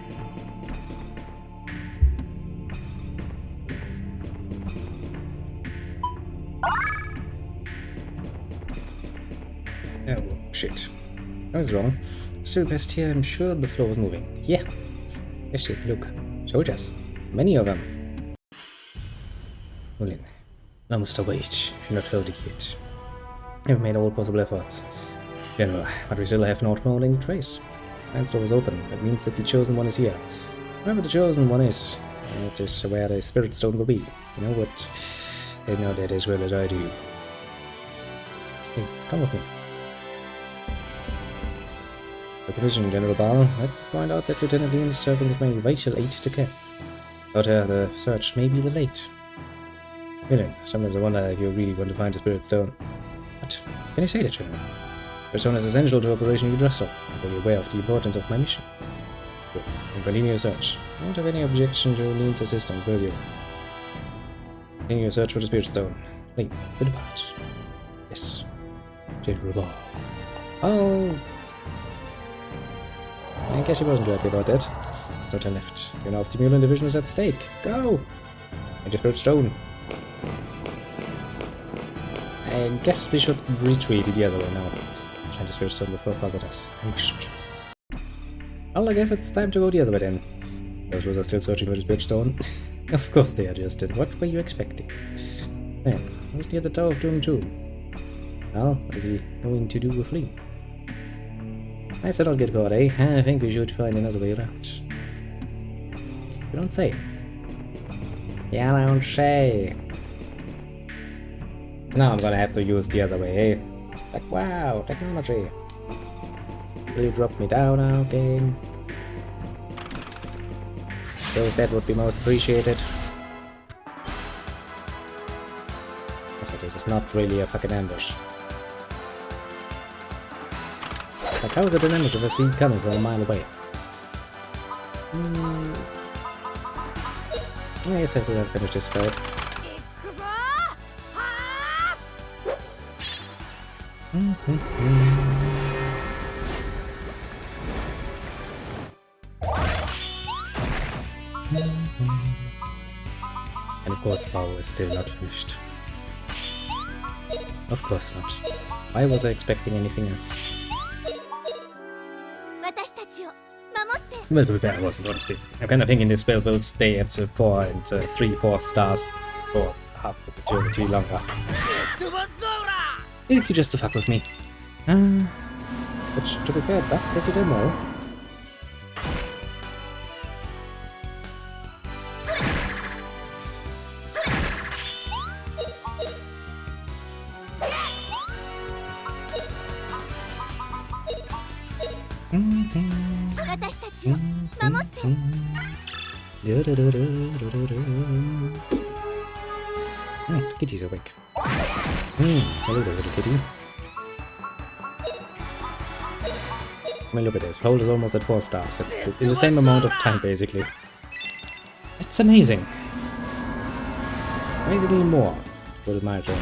Oh, shit. I was wrong. Still past here, I'm sure the floor was moving. Yeah. Actually, look. Soldiers. Many of them. Well, almost a wait, if you're not loaded yet. We've made all possible efforts. General, but we still have not found any trace. Man's door is open. That means that the chosen one is here. Wherever the chosen one is, it is where the spirit stone will be. You know what? They know that as well as I do. Hey, come with me. Commission, General Ball. I find out that Lieutenant Leon is serving as my vital aide to camp. But the search may be late. Million, sometimes I wonder if you really want to find the Spirit Stone. What? Can you say that, General? The stone is essential to Operation Udrustle. I'm fully aware of the importance of my mission. Good. And continue your search. I won't have any objection to Leon's assistance, will you? Continue your search for the Spirit Stone. Leon, good depart. Yes. General Ball. Oh! I guess he wasn't happy about that. No time left. You know, if the Mulan division is at stake. Go! I just heard stone. I guess we should retreat the other way now. Trying to Spirit Stone before Father does. Well, I guess it's time to go the other way then. Those losers are still searching for the Spirit Stone. Of course they are, Justin. What were you expecting? Man, who's near the Tower of Doom too? Well, what is he going to do with Lee? I said don't get caught, eh? I think we should find another way around. You don't say. Yeah, I don't say. Now I'm gonna have to use the other way, eh? Like, wow, technology. Will you drop me down now, game? Those that would be most appreciated. So this is not really a fucking ambush. Like, how is it an ambush if I see it coming from a mile away? I guess I still haven't finished this fight. And of course, power is still not finished. Of course not. Why was I expecting anything else? Well, to be fair, I wasn't, honestly. I'm kind of thinking this spell will stay at 4 and 3/4 stars for half the eternity longer. Basically just to fuck with me. But to be fair, that's pretty damn well. Oh, Kitty's awake. Hello there, little kitty. I mean, look at this. Hold is almost at 4 stars. In the same amount of time, basically. It's amazing. Amazingly more. With my turn.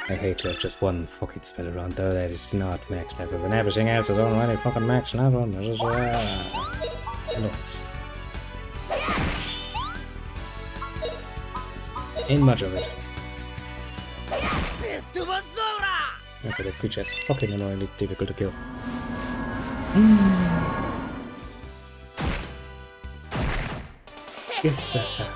I hate to have just one fucking spell around though, that is not max level, and everything else is already fucking max level. This is nuts. Ain't much of it. That's why that creature is fucking annoyingly difficult to kill. Yes, sir.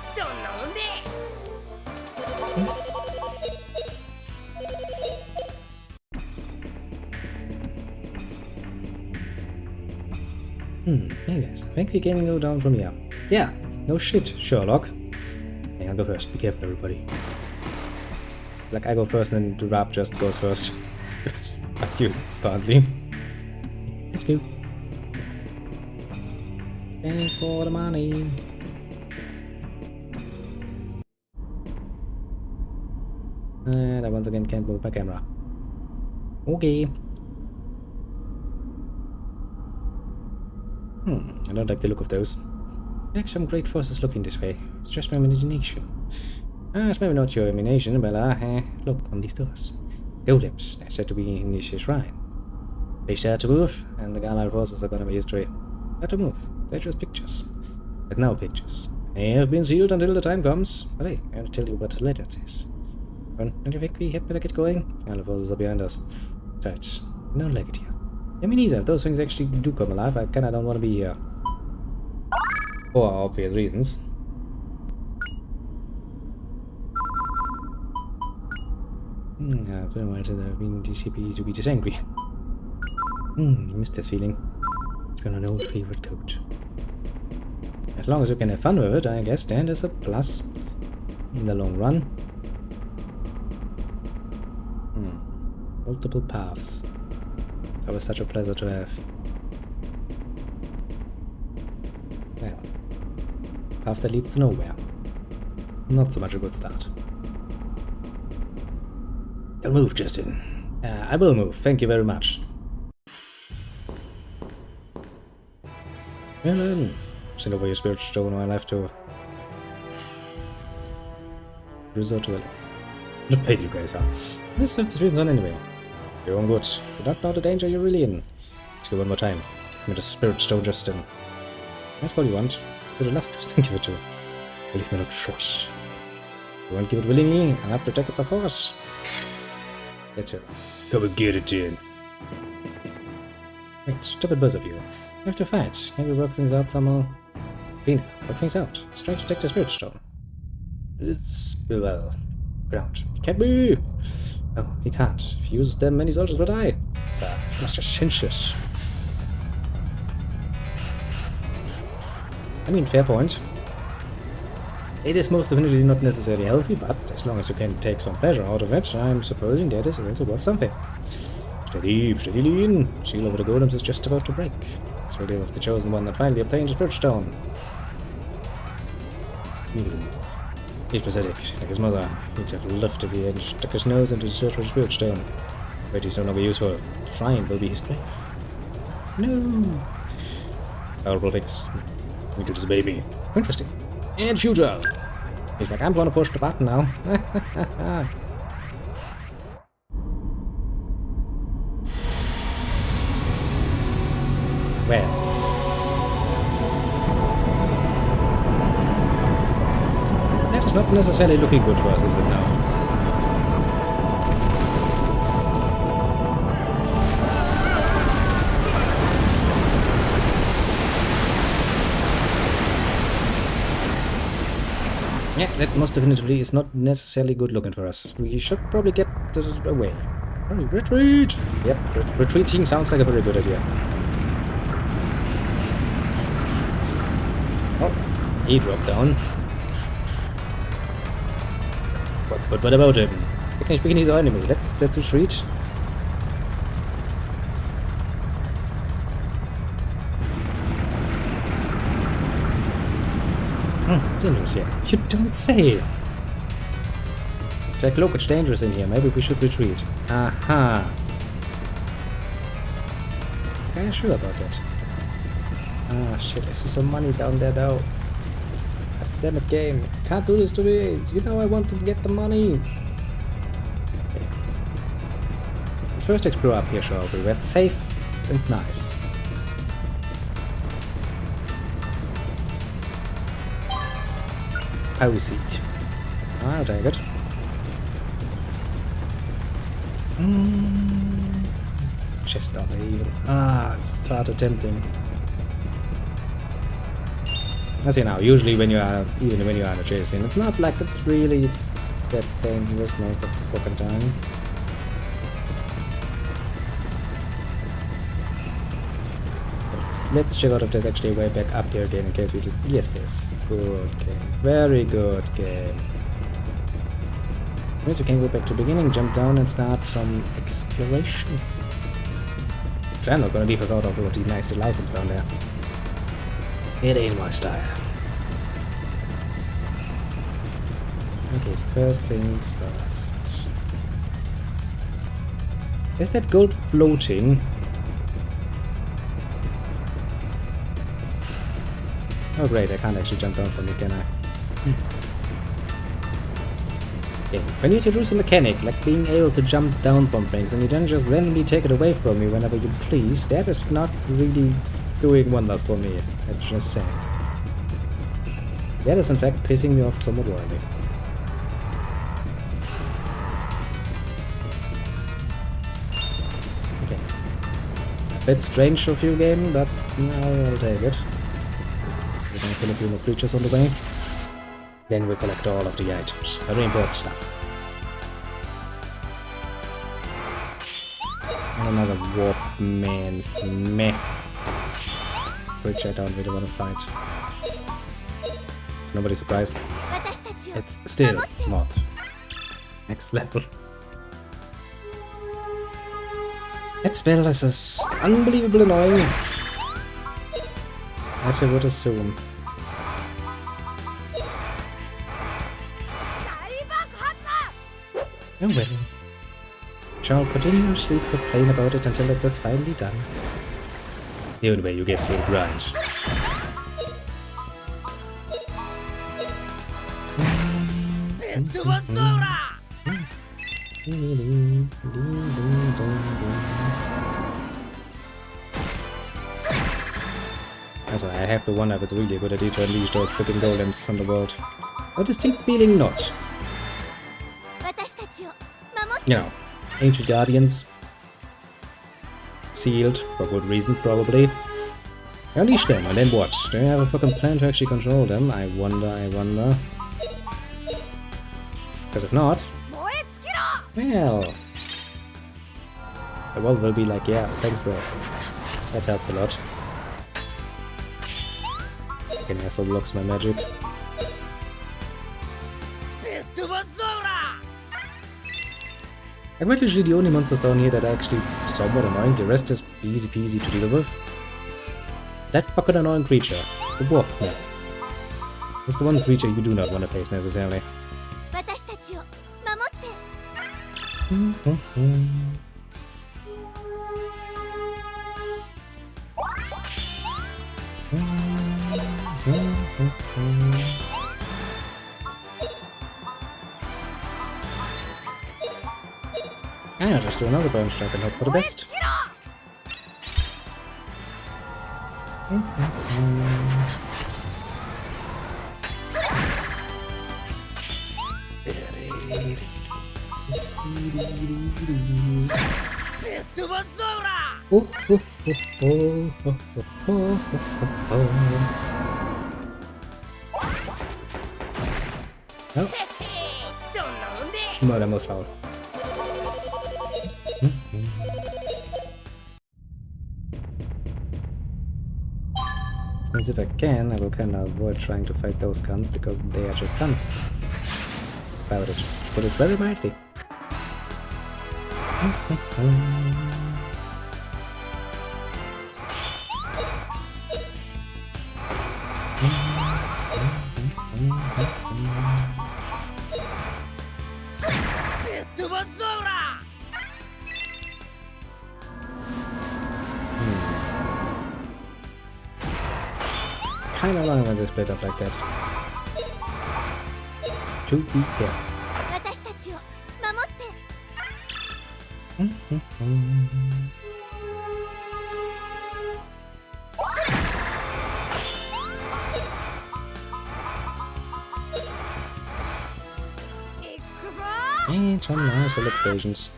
I guess. I think we can go down from here. Yeah, no shit, Sherlock. Hey, I'll go first. Be careful, everybody. Like, I go first and the rap just goes first. Fuck you, apparently. Let's go. Thanks for the money. And I once again can't move my camera. Okay. I don't like the look of those. Like some great forces looking this way. It's just my imagination. It's maybe not your imagination, but look on these doors. Golems, they're said to be in this shrine. They start to move, and the Galal forces are gonna be history. Start to move. They're just pictures. But no pictures. They have been sealed until the time comes. But hey, I'm gonna tell you what the letter says. Don't you think we had better get going? Galal forces are behind us. Right. We don't like it here. I mean, either. If those things actually do come alive, I kinda don't want to be here. For obvious reasons. Yeah, it's been a while since I've been DCP to be this angry. I miss this feeling. It's been an old favorite coat. As long as you can have fun with it, I guess then there's a plus in the long run. Multiple paths. It's always such a pleasure to have. Well, path that leads to nowhere. Not so much a good start. Don't move, Justin. I will move, thank you very much. Well then, send over your spirit stone or I'll have to resort to it. Not paid you guys are. This is 53 on anyway. You're on good. You don't know the danger you're really in. Let's go one more time. Give me the spirit stone, Justin. That's all you want. You're the last person to give it to. Will leave me no choice. You won't give it willingly, I'll have to take it by force. That's it. Come and get it, Jen. Wait, stupid both of you. You have to fight. Can we work things out somehow? Clean, work things out. Strange to take the spirit stone. It's, well, ground. Can't be! No, he can't. If he uses them, many soldiers will die. So, he must just cinch this. I mean, fair point. It is most definitely not necessarily healthy, but as long as you can take some pleasure out of it, I'm supposing that is also worth something. Steady, steady lean. Shield over the golems is just about to break. It's really with the chosen one that finally obtained the spirit stone. He's pathetic, like his mother. He'd have loved to be and stuck his nose into the search for the spirit stone. But he's no longer useful. The shrine will be his grave. No! Horrible fix. We do this baby. Interesting. And futile. He's like, I'm gonna push the button now. Well. That is not necessarily looking good for us, is it now? Yeah, that most definitely is not necessarily good looking for us. We should probably get away. Hurry, retreat! Yep, retreating sounds like a very good idea. Oh, he dropped down. But what about him? We can his enemy. Let's retreat. It's dangerous here. You don't say! Jack, look, it's dangerous in here. Maybe we should retreat. Aha! Are you sure about that? Ah, shit, I see some money down there, though. God damn it, game. Can't do this to me. You know I want to get the money. Okay. First explore up here, shall we? Where it's safe and nice. Power seat. I'll take it. Chest down there even. It's sort of tempting. As you know, usually when you are, even when you are in a chasing, it's not like it's really that dangerous most of the fucking time. Let's check out if there's actually a way back up here again in case we just... Yes, there's. Good game. Very good game. Means we can go back to the beginning, jump down and start some exploration. Which I'm not gonna leave without all of these nice little items down there. It ain't my style. Okay, so first things first. Is that gold floating? Oh great, I can't actually jump down from it, can I? Okay, when you introduce a mechanic, like being able to jump down from things, and you then just randomly take it away from me whenever you please, that is not really doing wonders for me, let's just say. That is in fact pissing me off somewhat royally. Okay. A bit strange of you game, but no, I'll take it. We're gonna kill a few more creatures on the way. Then we'll collect all of the items. Very important stuff. And another warp man. Meh. Which I don't really want to fight. Nobody's surprised. It's still not next level. That spell is as unbelievably annoying as I would assume. Oh well. Shall continuously complain about it until it is finally done. The only way you get through a grind. Also, I have to wonder if it's really a good idea to unleash those freaking golems on the world. A distinct feeling not. You know, ancient guardians. Sealed, for good reasons probably. Unleash them, and then what? Do you have a fucking plan to actually control them? I wonder. Because if not... Well... The world will be like, yeah, thanks bro. That helped a lot. Fucking asshole blocks my magic. I'm literally the only monsters down here that are actually somewhat annoying. The rest is easy peasy to deal with. That fucking annoying creature. The Warpman. It's the one creature you do not want to face necessarily. I'll just do another bone strike and hope for the best. Oh. Murder most foul. Means if I can, I will kinda avoid trying to fight those guns because they are just guns. About it. Put it very mildly. Kinda long when they split up like that. To be fair. And some nice little explosions.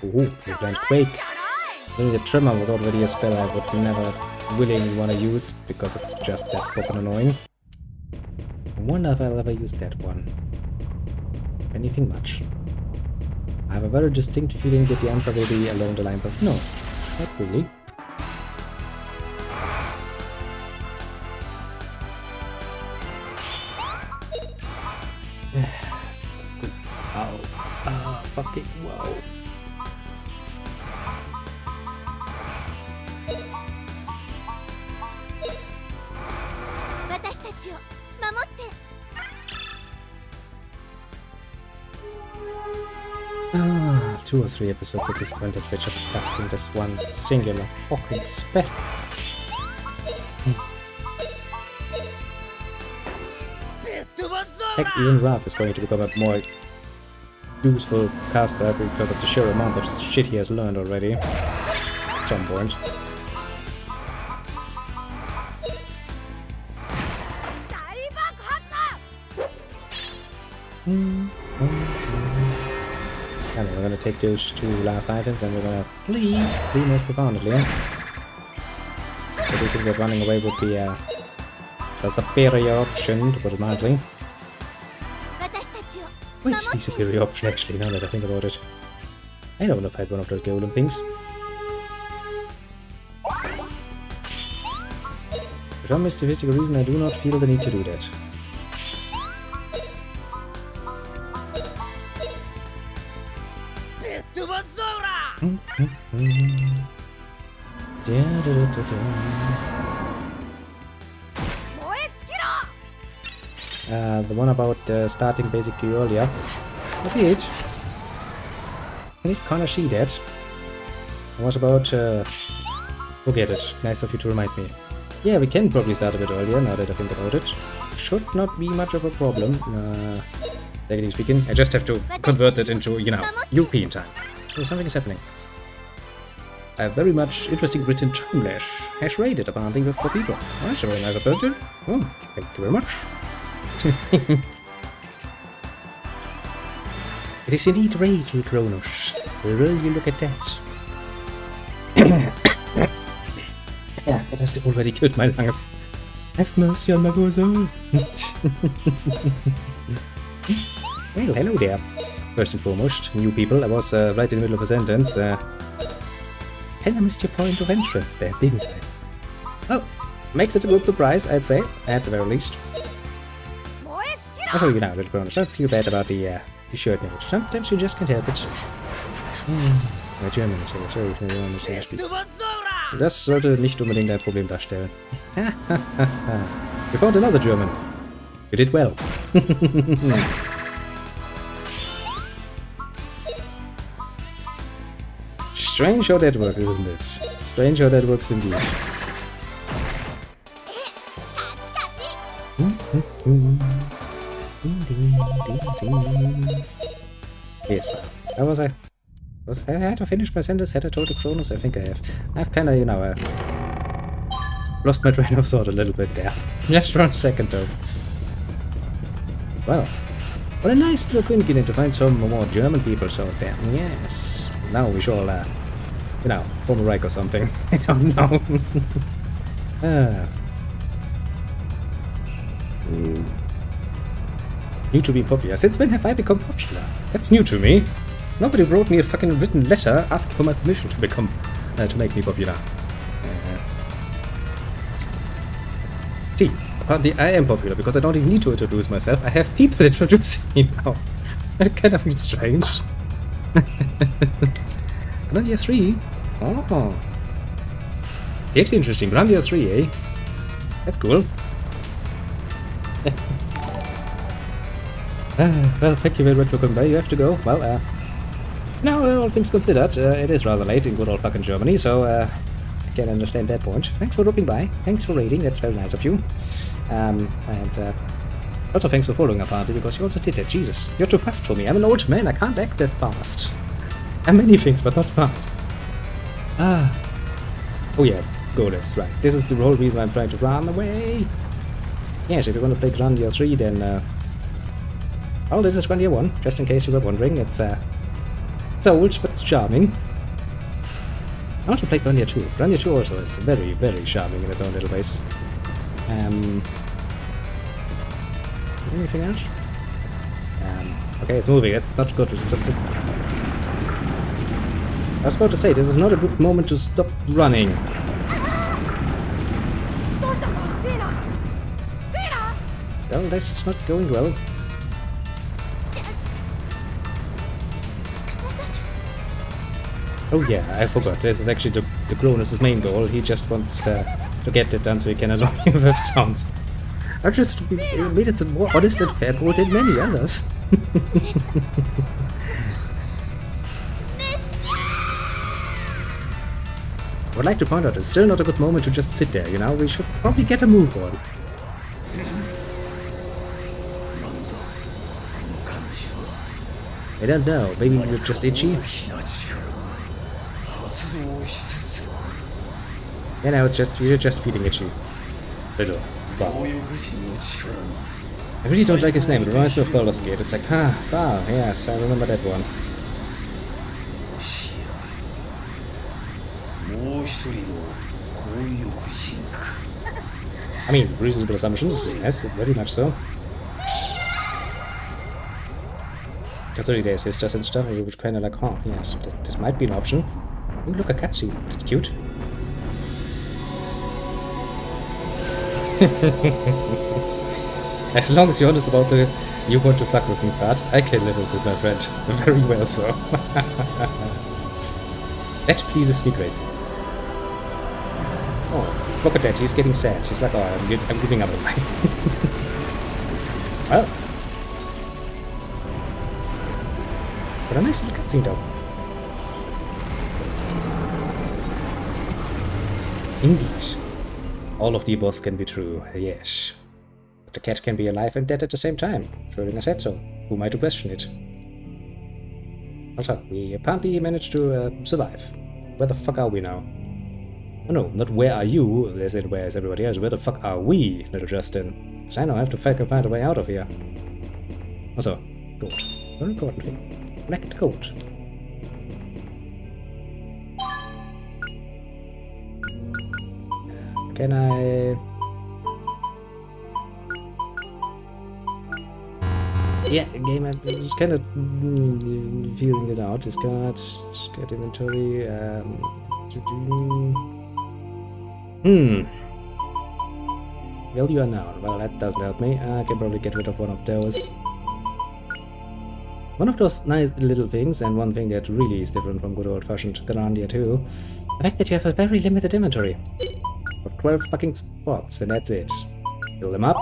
Ooh, we blind Quake. The Tremor was already a spell I would never willingly want to use because it's just that fucking annoying. I wonder if I'll ever use that one. Anything much. I have a very distinct feeling that the answer will be along the lines of no, not really. Ow. Fucking wow. Ah, 2 or 3 episodes at this point that we're just casting this one singular fucking spell. Heck, even Raph is going to become a more useful caster because of the sheer amount of shit he has learned already. At some point. And we're gonna take those 2 last items and we're gonna flee most profoundly. So we think that running away would be a superior option, to put it mildly. Quite the superior option actually, now that I think about it. I don't want to fight one of those golden things. For some mysterious reason, I do not feel the need to do that. The one about starting basically earlier. Okay, I need kinda see that. What about forget it. Nice of you to remind me. Yeah, we can probably start a bit earlier now that I think about it. Should not be much of a problem. Technically speaking, I just have to convert it into, you know, European time. So something is happening. A very much interesting written time lash has raided apparently with 4 people. Oh, that's a very nice approach. Oh, thank you very much. It is indeed Rachel Kronos. Will you look at that? Yeah, it has already killed my lungs. Have mercy on my bosom. Well, hello there. First and foremost, new people. I was right in the middle of a sentence. And I missed your point of entrance there, didn't I? Oh, makes it a good surprise, I'd say, at the very least. I'll show you now, little Kronos. Don't feel bad about the shirt image. Sometimes you just can't help it. Ja, German ist ja sehr spielt. Das sollte nicht unbedingt ein Problem darstellen. You found another German. You did well. Strange how that works, isn't it? Strange how that works indeed. Yes, how was I? Had I finished my sentence? Had I told the Kronos? I think I have. I've kinda, you know, lost my train of thought a little bit there. Just for a second though. Well, what a nice little coincidence to find some more German people out there. Yes. Now we shall, you know, form a Reich or something. I don't know. New to be popular. Since when have I become popular? That's new to me. Nobody wrote me a fucking written letter asking for my permission to become, to make me popular. See, apparently I am popular because I don't even need to introduce myself. I have people introducing me now. That kind of feels strange. Grandia 3? Oh. It's interesting. Grandia 3, eh? That's cool. Well, thank you very much for coming by. You have to go. Well, now, all things considered, it is rather late in good old fucking Germany, so I can understand that point. Thanks for dropping by. Thanks for raiding. That's very nice of you. And also thanks for following apparently, because you also did that. Jesus, you're too fast for me. I'm an old man. I can't act that fast. I'm many things, but not fast. Oh yeah, golems, right. This is the whole reason I'm trying to run away. Yes, if you're going to play Grandia 3, then well, this is Grandia 1, just in case you were wondering. It's old, but it's charming. I want to play Grandia 2. Grandia 2 also is very, very charming in its own little ways. Anything else? Okay, it's moving. It's not good. I was about to say, this is not a good moment to stop running. Well, this is not going well. Oh yeah, I forgot. This is actually the Kronos' main goal. He just wants to get it done so he can annoy me with sounds. I just made it a more honest and fair goal than many others. I would like to point out it's still not a good moment to just sit there, you know? We should probably get a move on. I don't know, maybe you're just itchy? Yeah, no, you're just feeling itchy. Little. Wow. I really don't like his name, it reminds me of Baldur's Gate. It's like, wow, yes, I remember that one. I mean, reasonable assumption, yes, very much so. 30 days sisters and stuff, and you would kind of like, oh, yes, this might be an option. Ooh, look, a cutscene. That's cute. As long as you're honest about the you want to fuck with me part, I can live with this, my friend. Very well so. That pleases me greatly. Oh, look at that, he's getting sad. He's like, oh, I'm giving up on life. Well. But a nice little cutscene though. Indeed. All of the above can be true, yes. But the cat can be alive and dead at the same time. Schrödinger said so. Who am I to question it? Also, we apparently managed to survive. Where the fuck are we now? Oh no, not where are you, as in where is everybody else. Where the fuck are we, little Justin? Because I know I have to fucking find a way out of here. Also, gold. Very important thing. Wrecked gold. Can I... Yeah, game, I'm just kind of feeling it out. Discard inventory. Value unknown. Well, that doesn't help me. I can probably get rid of one of those. One of those nice little things, and one thing that really is different from good old-fashioned Grandia too. The fact that you have a very limited inventory. Of 12 fucking spots, and that's it. Fill them up,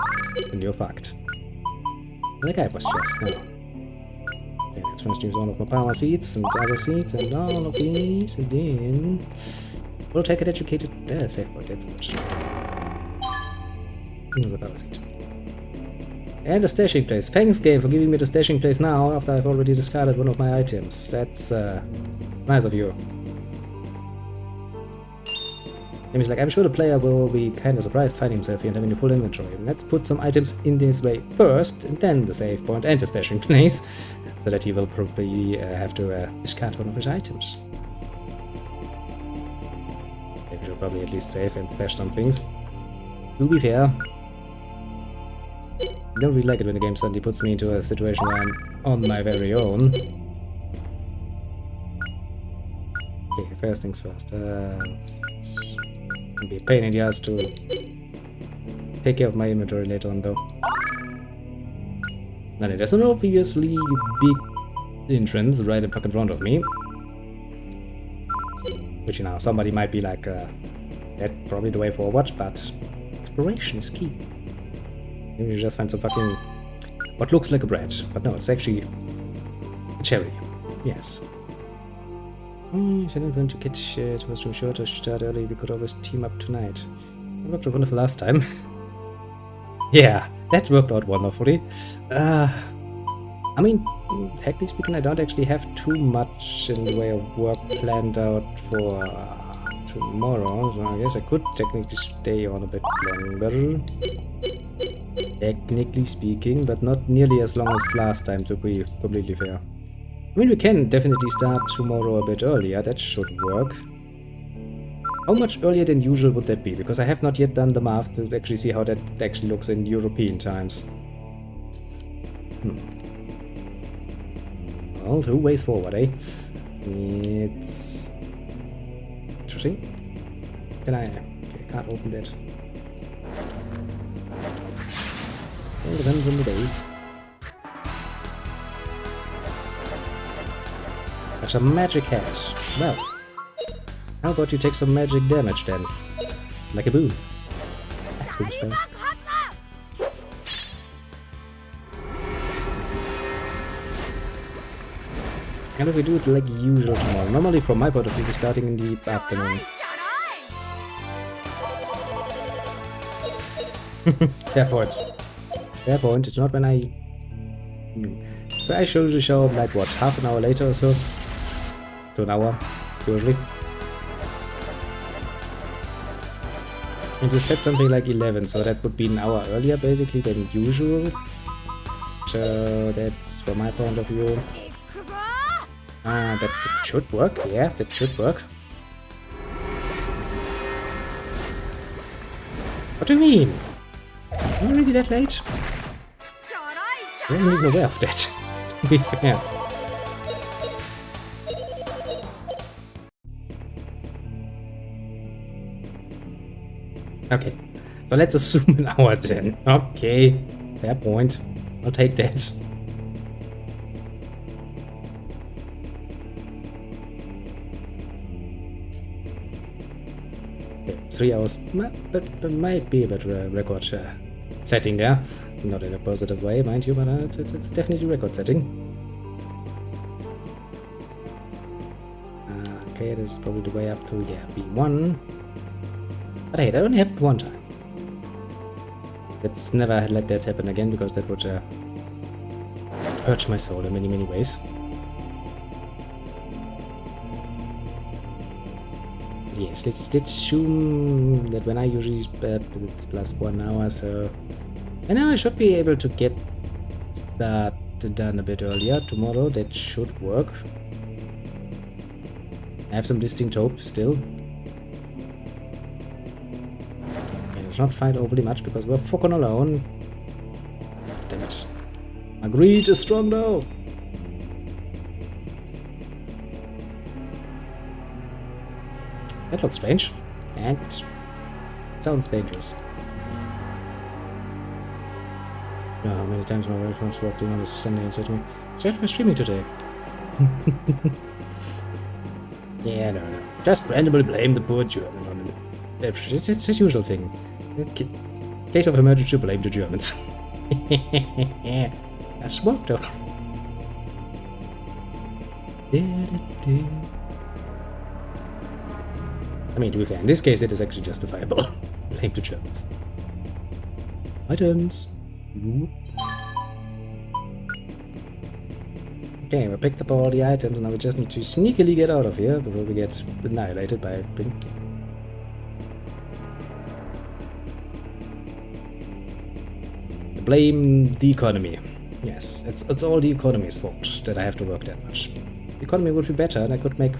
and you're fucked. The guy was just now. Okay, let's finish use all of my power seeds and other seeds and all of these, and then we'll take an educated save point. That's good. Another power seed. And a stashing place. Thanks, game, for giving me the stashing place now after I've already discarded one of my items. That's nice of you. It's like, I'm sure the player will be kind of surprised finding himself here and having a full inventory. Let's put some items in this way first, and then the save point and the stashing place, so that he will probably have to discard one of his items. Maybe he'll probably at least save and stash some things. To be fair, I don't really like it when the game suddenly puts me into a situation where I'm on my very own. Okay, first things first. It'll be a pain in the ass to take care of my inventory later on, though. And there's an obviously big entrance right in fucking front of me. Which, you know, somebody might be like, that's probably the way forward, but exploration is key. Maybe you just find some fucking... what looks like a bread, but no, it's actually a cherry. Yes. If I didn't want to get it was too short to start early, we could always team up tonight. It worked out wonderful last time. Yeah, that worked out wonderfully. I mean, technically speaking, I don't actually have too much in the way of work planned out for tomorrow, so I guess I could technically stay on a bit longer. Technically speaking, but not nearly as long as last time, to be completely fair. I mean, we can definitely start tomorrow a bit earlier, that should work. How much earlier than usual would that be? Because I have not yet done the math to actually see how that actually looks in European times. Well, 2 ways forward, eh? It's... interesting. Can I... okay, can't open that. Well, depends on the day. That's a magic hat. Well, how about you take some magic damage then? Like a boom. Boom spell. And if we do it like usual tomorrow, normally from my point of view, we're starting in the afternoon. Fair point. Fair point, it's not when I... So I usually show up like, what, half an hour later or so? To an hour, usually. And you said something like 11, so that would be an hour earlier basically than usual. So that's from my point of view. That should work, yeah, that should work. What do you mean? Are you really that late? I wasn't even aware of that, to be fair. Okay, so let's assume an hour then. Okay, fair point. I'll take that. Okay, 3 hours, but might be a better record setting there. Not in a positive way, mind you, but it's definitely record setting. Okay, this is probably the way up to, yeah, B1. But hey, that only happened one time. Let's never let that happen again, because that would hurt my soul in many, many ways. Yes, let's assume that when I usually it's plus 1 hour, so... And now I should be able to get that done a bit earlier. Tomorrow, that should work. I have some distinct hope still. And let's not fight overly much because we're fucking alone. Damn it. My greed is strong though. That looks strange. And sounds dangerous. Oh, how many times my wife once walked in on a Sunday and said to me, "Start my streaming today." Yeah, no. Just randomly blame the poor German on it. It's his usual thing. Case of emergency, blame the Germans. I smoked though. I mean, to be fair, in this case it is actually justifiable. Blame the Germans. Items. Okay, we picked up all the items, now we just need to sneakily get out of here before we get annihilated by everything. Blame the economy. Yes, it's all the economy's fault that I have to work that much. The economy would be better, and I could make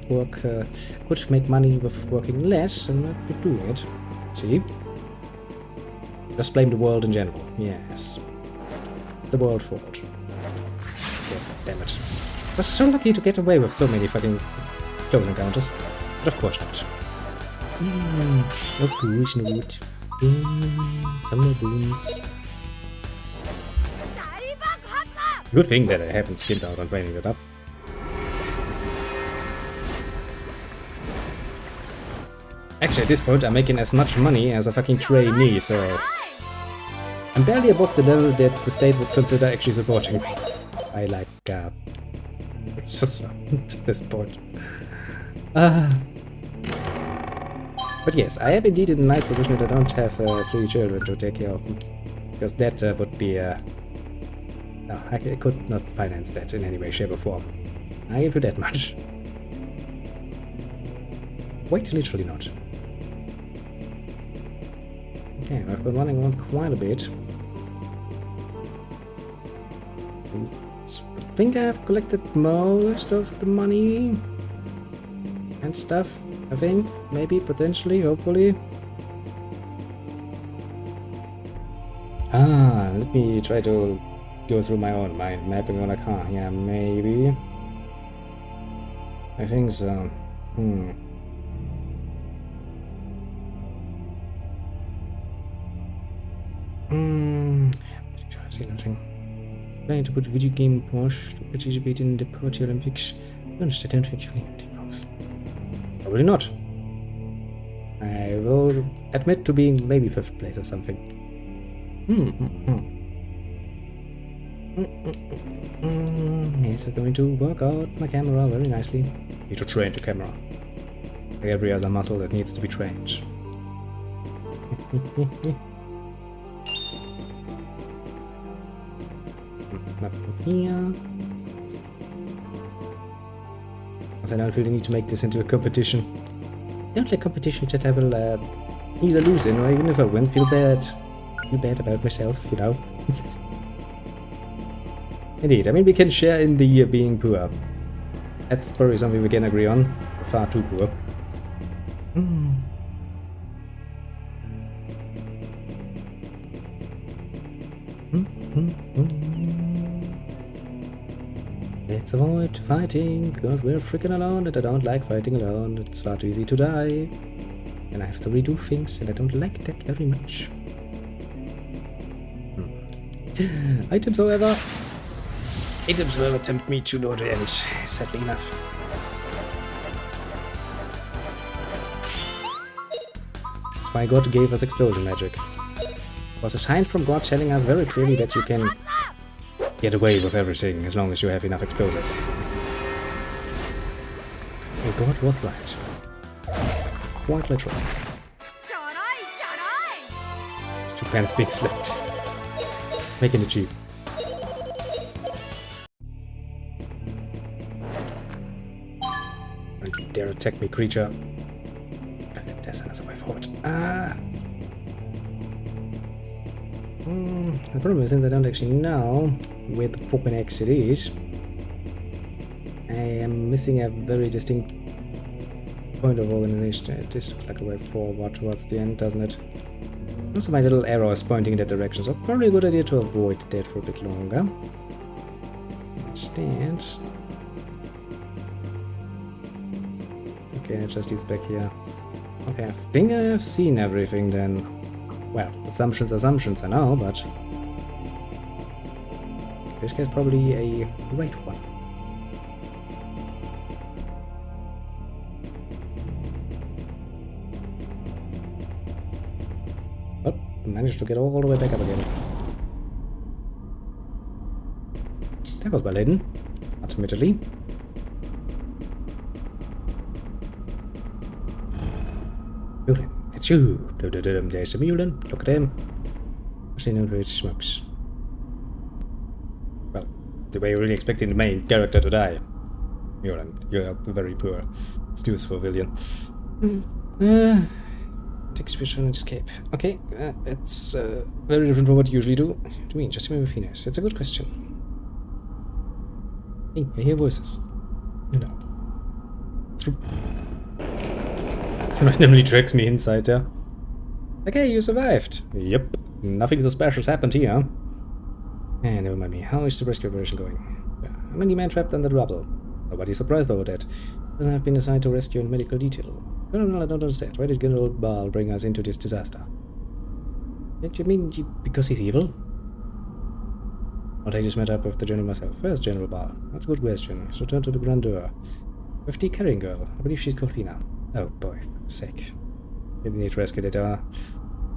money with working less and not be doing it. See? Just blame the world in general. Yes. It's the world's fault. God damn it. I was so lucky to get away with so many fucking close encounters. But of course not. No push, no wood. Some more boons. Good thing that I haven't skinned out on training that up. Actually, at this point, I'm making as much money as a fucking trainee, so... I'm barely above the level that the state would consider actually supporting me. I like, just at this point. But yes, I am indeed in a nice position that I don't have 3 children to take care of me. Because that would be, no, I could not finance that in any way, shape or form. I give you that much. Wait, literally not. Okay, I've been running around quite a bit. I think I've collected most of the money and stuff, I think. Maybe, potentially, hopefully. Let me try to go through my own mind mapping on a car. Yeah, maybe. I think so. I've seen nothing. Planning to put video game Porsche to participate in the Porsche Olympics. I don't think you'll need those. Probably not. I will admit to being maybe 5th place or something. Yes, I'm going to work out my camera very nicely. Need to train the camera. Like every other muscle that needs to be trained. Nothing here. Because I don't feel the need to make this into a competition. Don't like competitions that I will either lose in, or even if I win, feel bad. Feel bad about myself, you know. Indeed, I mean, we can share in the being poor. That's probably something we can agree on. Far too poor. Let's avoid fighting, because we're freaking alone and I don't like fighting alone. It's far too easy to die. and I have to redo things, and I don't like that very much. Items, however, will tempt me to no end, sadly enough. That's why God gave us explosion magic. It was a sign from God telling us very clearly that you can get away with everything as long as you have enough explosives. And God was right. Quite literal. Japan's big slits. Making it cheap. Don't you dare attack me, creature. And then there's another way forward. The problem is, since I don't actually know where the fucking exit is, I am missing a very distinct point of organization. This looks like a way forward towards the end, doesn't it? Also, my little arrow is pointing in that direction, so probably a good idea to avoid that for a bit longer. Instead... Okay, it just leads back here. Okay, I think I've seen everything then. Well, assumptions, I know, but... this guy's probably a right one. Oh, managed to get all the way back up again. That was well hidden, admittedly. Mulan, it's you! There's a Mulan, look at him. What's in over its smokes? Well, the way you're really expecting the main character to die. Mulan, you're very poor. Excuse for villain. Take speech and escape. Okay, it's very different from what you usually do. What do you mean? Just remember Venus. It's a good question. Hey, I hear voices. You know. Randomly tracks me inside there. Okay, you survived. Yep. Nothing suspicious happened here. Never mind me. How is the rescue operation going? How many men trapped under the rubble? Nobody's surprised about that. Doesn't have been assigned to rescue and medical detail. I don't understand. Why did General Baal bring us into this disaster? What you mean because he's evil? I'll take this matter up with the general myself. Where's General Baal? That's a good question. Let's return to the Grandia. With the carrying girl. I believe she's called Lina. Oh boy, for fuck's sake. Didn't need to rescue the Ther.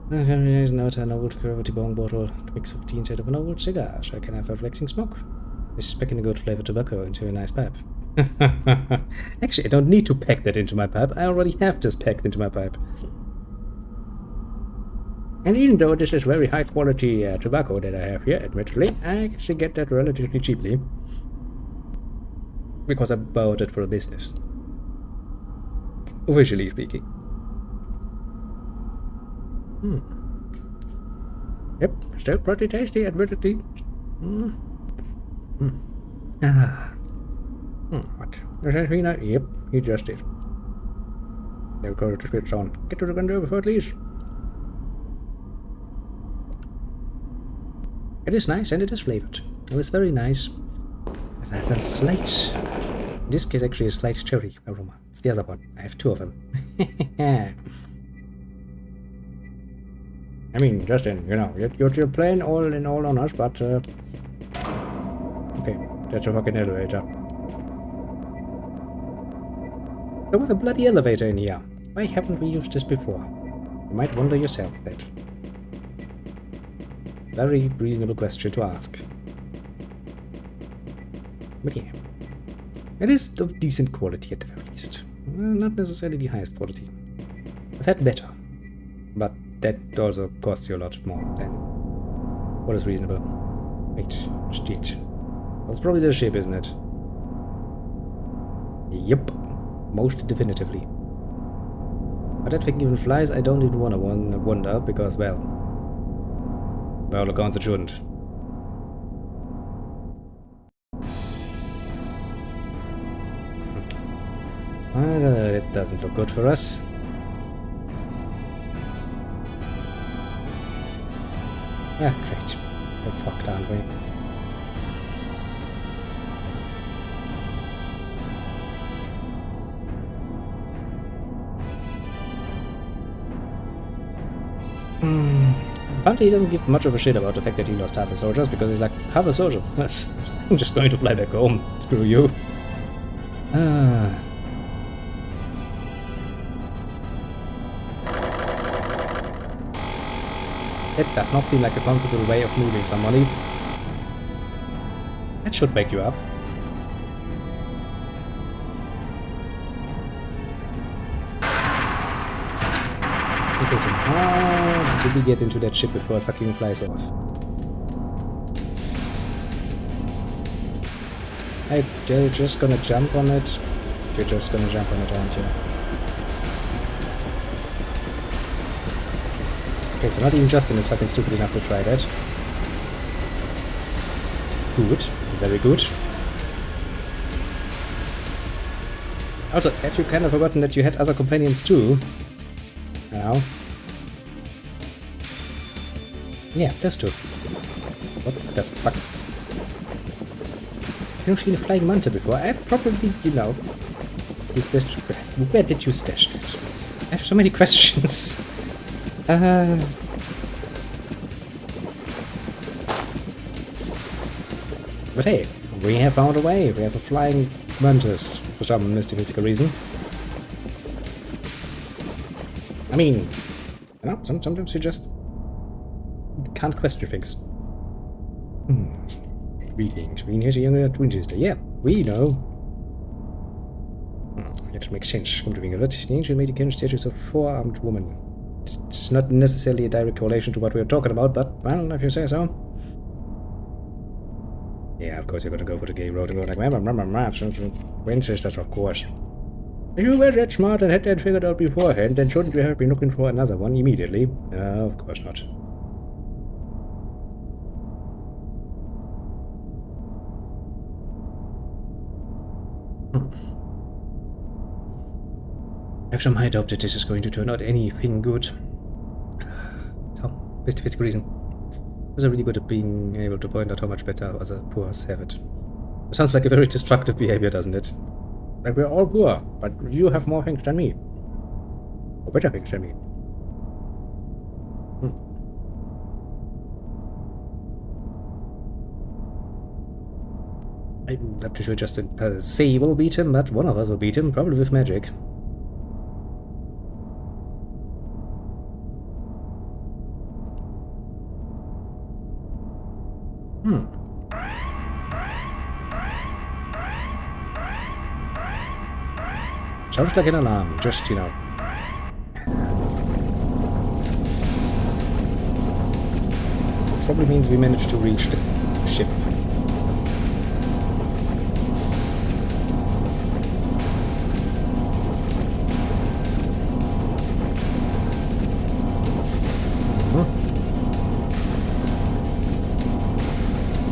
There's not an old gravity bomb bottle to mix with tea instead of an old cigar, so I can have a relaxing smoke. This is packing a good flavor tobacco into a nice pipe. Actually, I don't need to pack that into my pipe. I already have this packed into my pipe. And even though this is very high quality tobacco that I have here, admittedly, I actually get that relatively cheaply. Because I bought it for a business. Officially speaking. Yep, still pretty tasty, admittedly. What? Does that mean that? Yep, he just did. They'll go to the switch on. Get to the window before it leaves. It is nice and it is flavored. It was very nice. It has a slight... In this case, actually, a slight cherry aroma. It's the other one. I have two of them. I mean, Justin, you know, you're playing all in all on us, but... Okay, that's a fucking elevator. There was a bloody elevator in here. Why haven't we used this before? You might wonder yourself that. Very reasonable question to ask. But yeah. It is of decent quality at the very least. Not necessarily the highest quality. I've had better. But that also costs you a lot more than what is reasonable. Wait, shit. That's probably the ship, isn't it? Yep. Most definitively. But that thing even flies, I don't even wonder, because, well... By all accounts, it shouldn't. It doesn't look good for us. Ah, great. We're fucked, aren't we? Apparently he doesn't give much of a shit about the fact that he lost half his soldiers, because he's like, half his soldiers? I'm just going to fly back home. Screw you. It does not seem like a comfortable way of moving somebody. That should wake you up. Okay, so how did we get into that ship before it fucking flies off? Hey, you're just gonna jump on it? You're just gonna jump on it, aren't you? Okay, so not even Justin is fucking stupid enough to try that. Good. Very good. Also, have you kind of forgotten that you had other companions too? Now. Yeah, those two. What the fuck? You've seen a flying manta before? I probably, you know. Where did you stash it? I have so many questions. But hey, we have found a way. We have a flying mantis for some mystical reason. I mean, you know, sometimes you just can't question things. Greetings, we here's a younger twin sister. Yeah, we know. It makes sense. Come to being a lot. The ancient made the statues of four-armed woman. It's not necessarily a direct correlation to what we are talking about, but, well, if you say so. Yeah, of course you're gonna go for the gay road and go like, Winchesters, of course. If you were that smart and had that figured out beforehand, then shouldn't you have been looking for another one immediately? Of course not. I have some high doubt that this is going to turn out anything good. So, what's the physical reason? Was I really good at being able to point out how much better other poors have it? It sounds like a very destructive behavior, doesn't it? Like, we're all poor, but you have more things than me. Or better things than me. I'm not too sure Justin per se will beat him, but one of us will beat him, probably with magic. Sounds like an alarm, just, you know. Probably means we managed to reach the ship.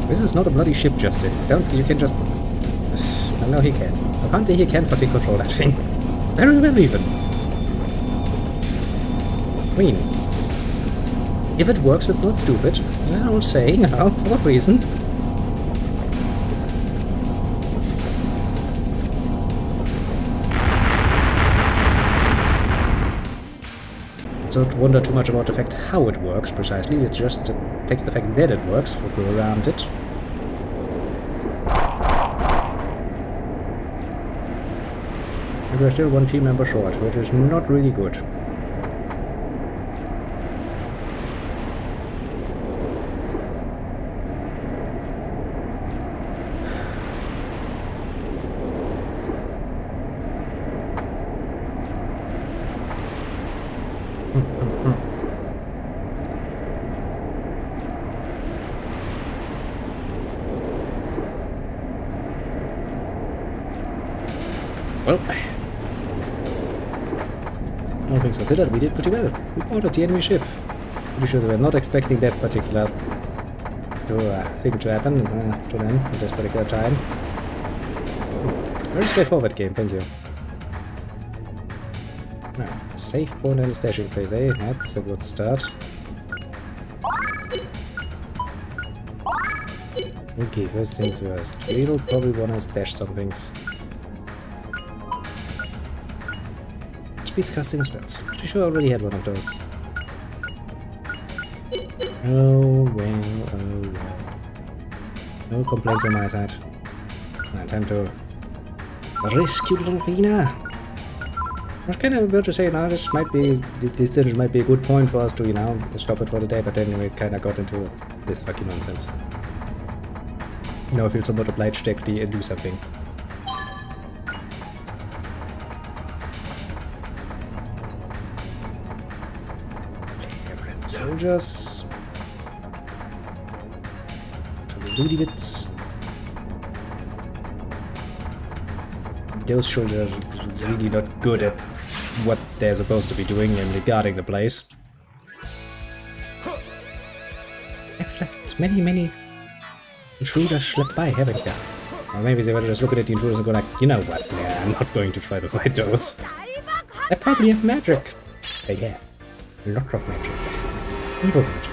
This is not a bloody ship, Justin. You can just... I know he can. Apparently he can fucking control that thing. Very well even. I mean, if it works, it's not stupid. I will say, you know, for what reason? Don't wonder too much about the fact how it works precisely. It's just take the fact that it works, we'll go around it. And we're still one team member short, which is not really good. Well, all things considered, we did pretty well. We boarded the enemy ship. Pretty sure they were not expecting that particular thing to happen to them at this particular time. Very straightforward game, thank you. Now, safe point and stashing place, eh? That's a good start. Okay, first things first. We'll probably wanna stash some things. Speeds casting spells. Pretty sure I already had one of those. Oh well, oh well. No complaints on my side. Time to rescue little Fina. I was kind of about to say now this dungeon might be a good point for us to, you know, stop it for the day, but then we kind of got into this fucking nonsense. Now I feel somewhat obliged to actually do something. Soldiers. Some booty bits. Those soldiers are really not good at what they're supposed to be doing, namely guarding the place. I've left many intruders slip by, haven't you? Or maybe they were just looking at the intruders and go like, you know what, yeah, I'm not going to try to fight those. They probably have magic. They have. A lot of magic. Evil magic.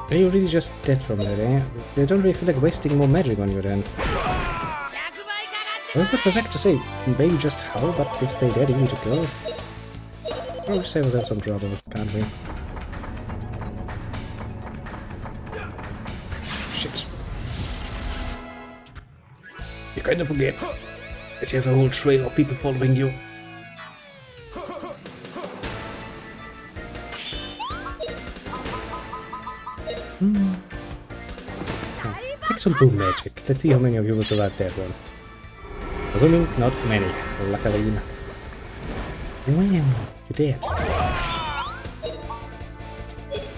Are you really just dead from that, eh? They don't really feel like wasting more magic on you then. Well, what was I to say? Maybe just how, but if they're that easy to kill... We'll save ourselves some trouble, can't we? Shit. You kind of forget that you have a whole trail of people following you. Take some boom magic. Let's see how many of you will survive that one. Assuming not many, luckily. Wow, you're dead.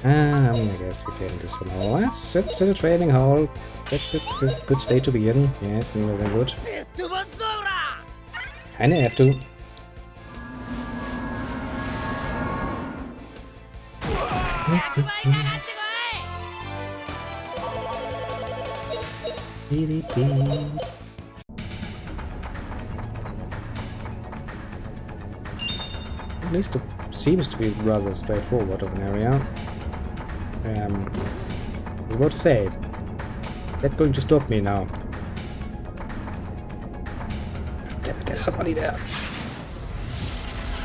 I guess we can do some more. That's the training hall. That's a good state to be in. Yes, very good. Kinda have to. At least it seems to be rather straightforward of an area. I was about to say, that's going to stop me now. Damn it, there's somebody there.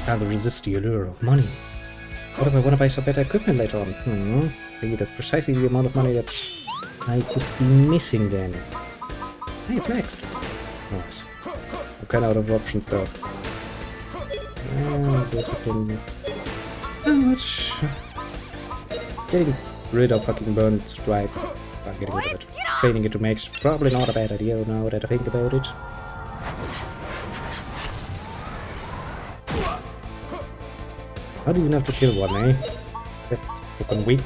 Can't resist the allure of money. What if I want to buy some better equipment later on? Maybe that's precisely the amount of money that I could be missing then. Hey, it's maxed. Nice. I'm kind of out of options though. I guess we can... How much? Getting rid of fucking Burnt Strike. I'm getting rid of it. Training it to makes probably not a bad idea now that I think about it. How do you even have to kill one, eh? That's fucking weak.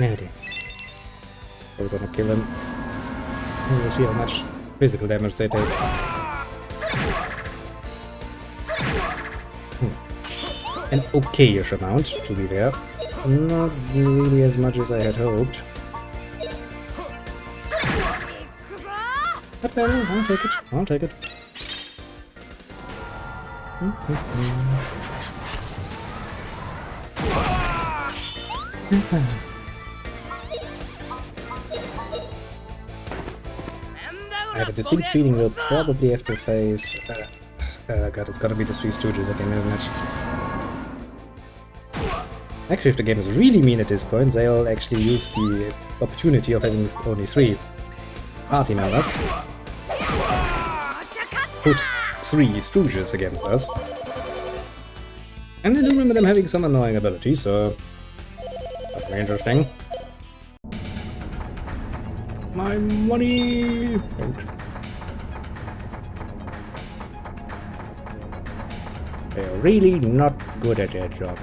Now then. We're gonna kill him. We'll see how much physical damage they take. An okayish amount, to be fair. Not really as much as I had hoped. But well, I'll take it. I'll take it. I have a distinct feeling we'll probably have to face... God, it's gotta be the Three Stooges again, isn't it? Actually, if the game is really mean at this point, they'll actually use the opportunity of having only 3 party members. Put 3 Stooges against us. And I do remember them having some annoying abilities, so... that's very interesting. My money! They're really not good at their job.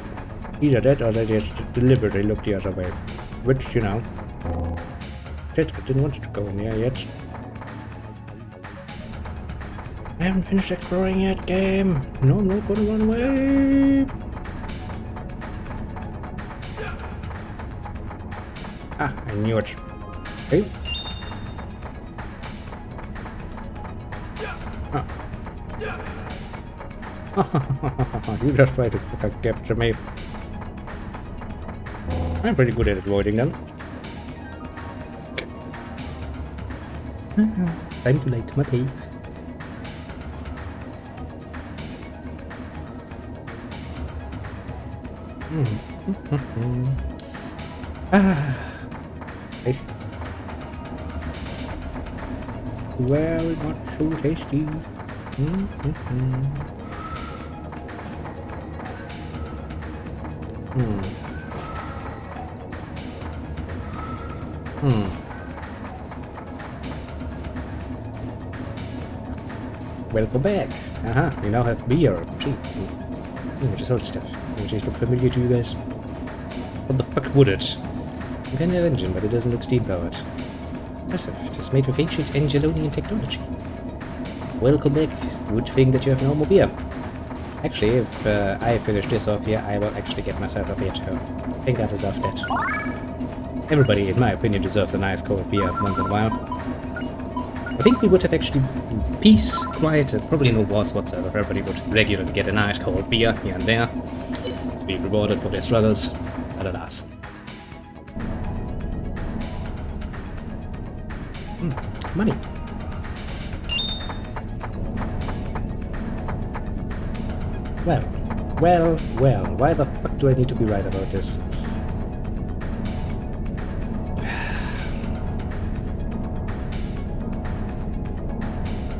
Either that or they just deliberately look the other way. Which, you know... Shit, I didn't want it to go in there yet. I haven't finished exploring yet, game! No, I'm not gonna run away! Ah, I knew it. Hey. You just tried to capture me. I'm pretty good at avoiding them. Time to light my tape. Tasty. Very much so tasty. Welcome back. We now have beer. Gee. Just all this stuff. Just look familiar to you guys. What the fuck would it? You can have engine, but it doesn't look steam powered. Impressive. It is made with ancient Angelonian technology. Welcome back. Good thing that you have no more beer. Actually, if I finish this off here, I will actually get myself a beer too. I think I deserve that. Everybody, in my opinion, deserves a nice cold beer once in a while. I think we would have actually in peace, quiet, probably no wars whatsoever. Everybody would regularly get a nice cold beer here and there to be rewarded for their struggles. But alas. Money. Well, why the fuck do I need to be right about this?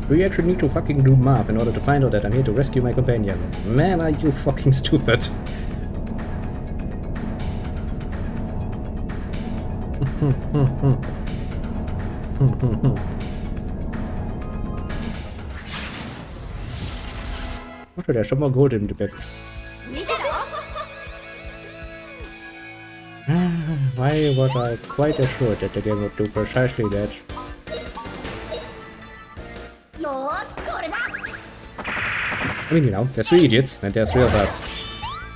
Do you actually need to fucking do math in order to find out that I'm here to rescue my companion? Man, are you fucking stupid. Okay, there's some more gold in the bed. Why was I quite assured that the game would do precisely that? I mean, you know, there's 3 idiots and there's 3 of us.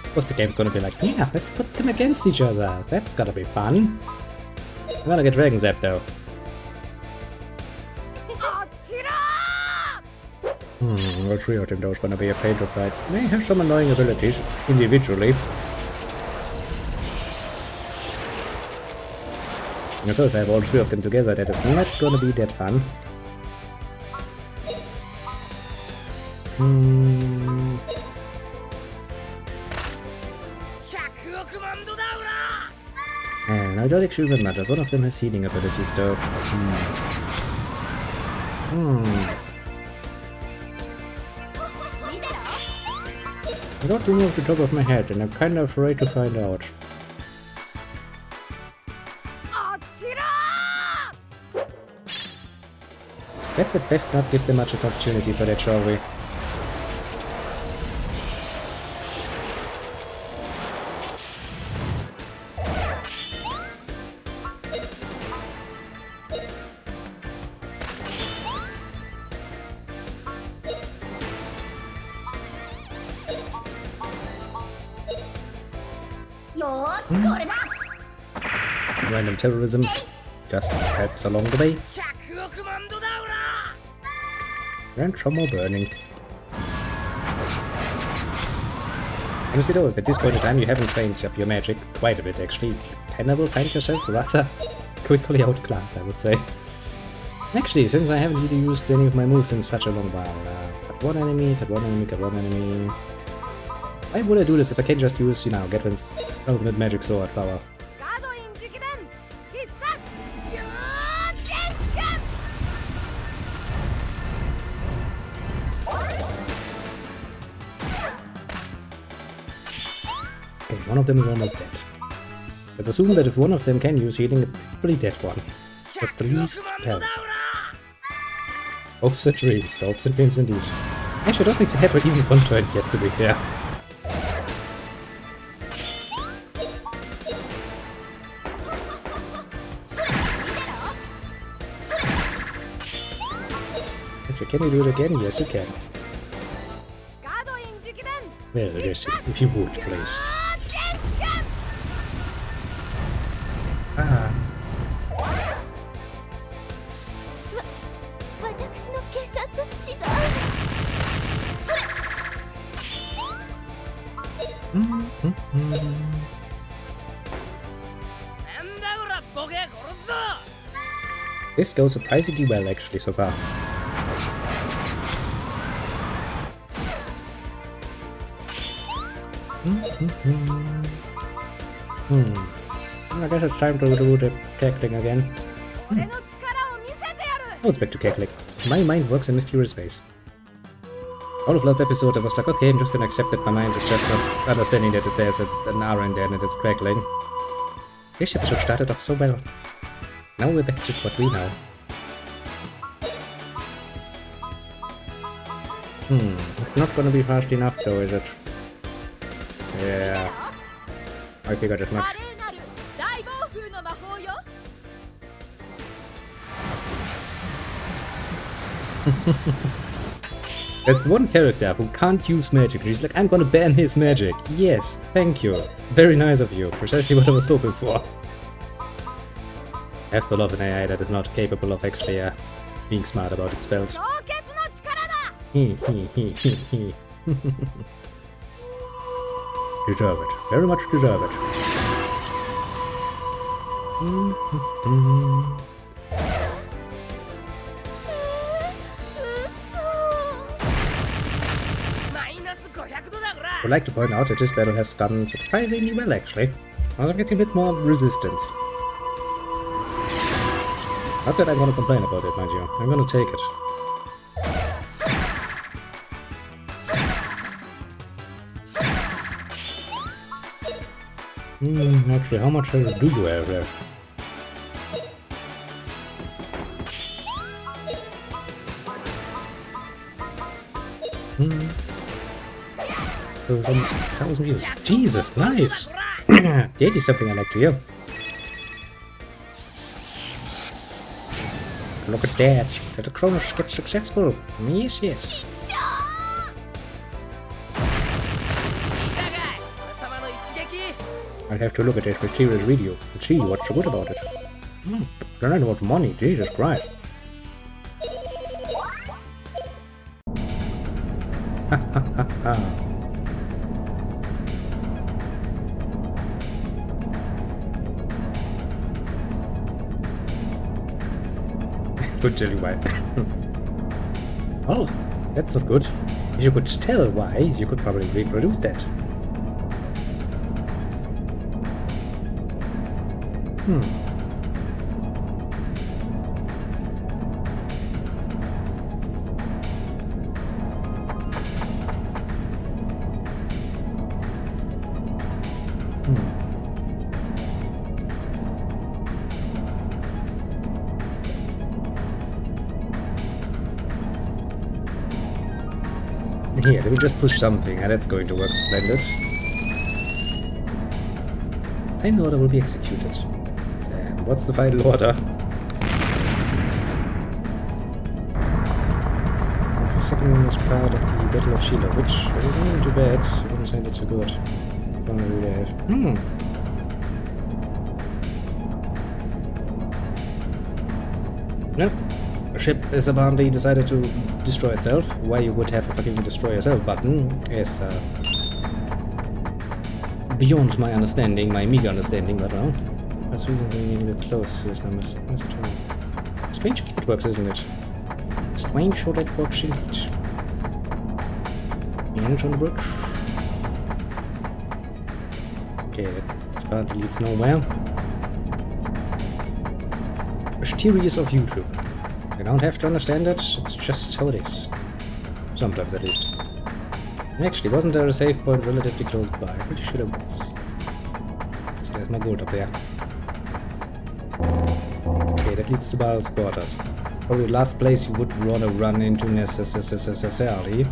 Of course the game's gonna be like, yeah, let's put them against each other. That's gotta be fun. I'm gonna get Dragon Zap though. All 3 of them though is gonna be a pain to fight. They have some annoying abilities individually. And so if I have all 3 of them together, that is not gonna be that fun. And I don't actually remember, does one of them has healing abilities though? I don't remember off the top of my head, and I'm kind of afraid to find out. Let's at best not give them much of an opportunity for that, shall we? Random terrorism just helps along the way. And some more burning. Honestly though, if at this point in time you haven't trained up your magic quite a bit actually, you kinda will find yourself rather quickly outclassed, I would say. Actually, since I haven't really used any of my moves in such a long while, cut one enemy, cut one enemy, cut one enemy. Why would I do this if I can just use, you know, Gatwin's ultimate magic sword power? Okay, one of them is almost dead. Let's assume that if one of them can use healing, it's probably dead one. With the least health. Hopes and dreams indeed. Actually, I don't think they had even one turn yet, to be fair. Actually, can you do it again? Yes, you can. Well, yes, if you would, please. Ah. This goes surprisingly well, actually, so far. I guess it's time to do the cackling again. Oh, it's back to cackling. My mind works in mysterious ways. All of last episode I was like, okay, I'm just gonna accept that my mind is just not understanding that there's an R in there and it's crackling. This episode started off so well. Now we're back to what we know. It's not gonna be fast enough though, is it? Yeah. I figured as much. That's the one character who can't use magic. She's like, I'm gonna ban his magic. Yes, thank you. Very nice of you. Precisely what I was hoping for. I have to love an AI that is not capable of actually being smart about its spells. Deserve it. Very much deserve it. I would like to point out that this battle has gone surprisingly well, actually. I'm getting a bit more resistance. Not that I'm gonna complain about it, mind you. I'm gonna take it. Actually, how much health do you have there? Almost 1,000 views. Jesus, nice! The 80 is something I like to hear. Look at that! That the Kronos gets successful! Yes, yes! I'll have to look at this mysterious video and see what's so good about it. They're not about money, Jesus Christ. Ha ha ha ha. Could tell you why. Oh, that's not good. If you could tell why, you could probably reproduce that. Here, let me just push something, and that's going to work splendid. Final order will be executed. And what's the final order? The second one was part of the Battle of Shiloh, which isn't too bad. I wouldn't say that's so good. What do we have? Nope. A ship is apparently decided to destroy itself. Why you would have a fucking destroy yourself button is beyond my understanding, my meager understanding, but well, that's reasonably anywhere close to his numbers. Strange how that works, isn't it? Strange how that works indeed. And on the bridge. Okay, that apparently leads nowhere. Mysterious of YouTube. You don't have to understand it, it's just how it is. Sometimes, at least. Actually, wasn't there a save point relatively close by? Pretty sure there was. So there's more gold up there. Okay, that leads to Baal's quarters. Probably the last place you would want to run into necessarily.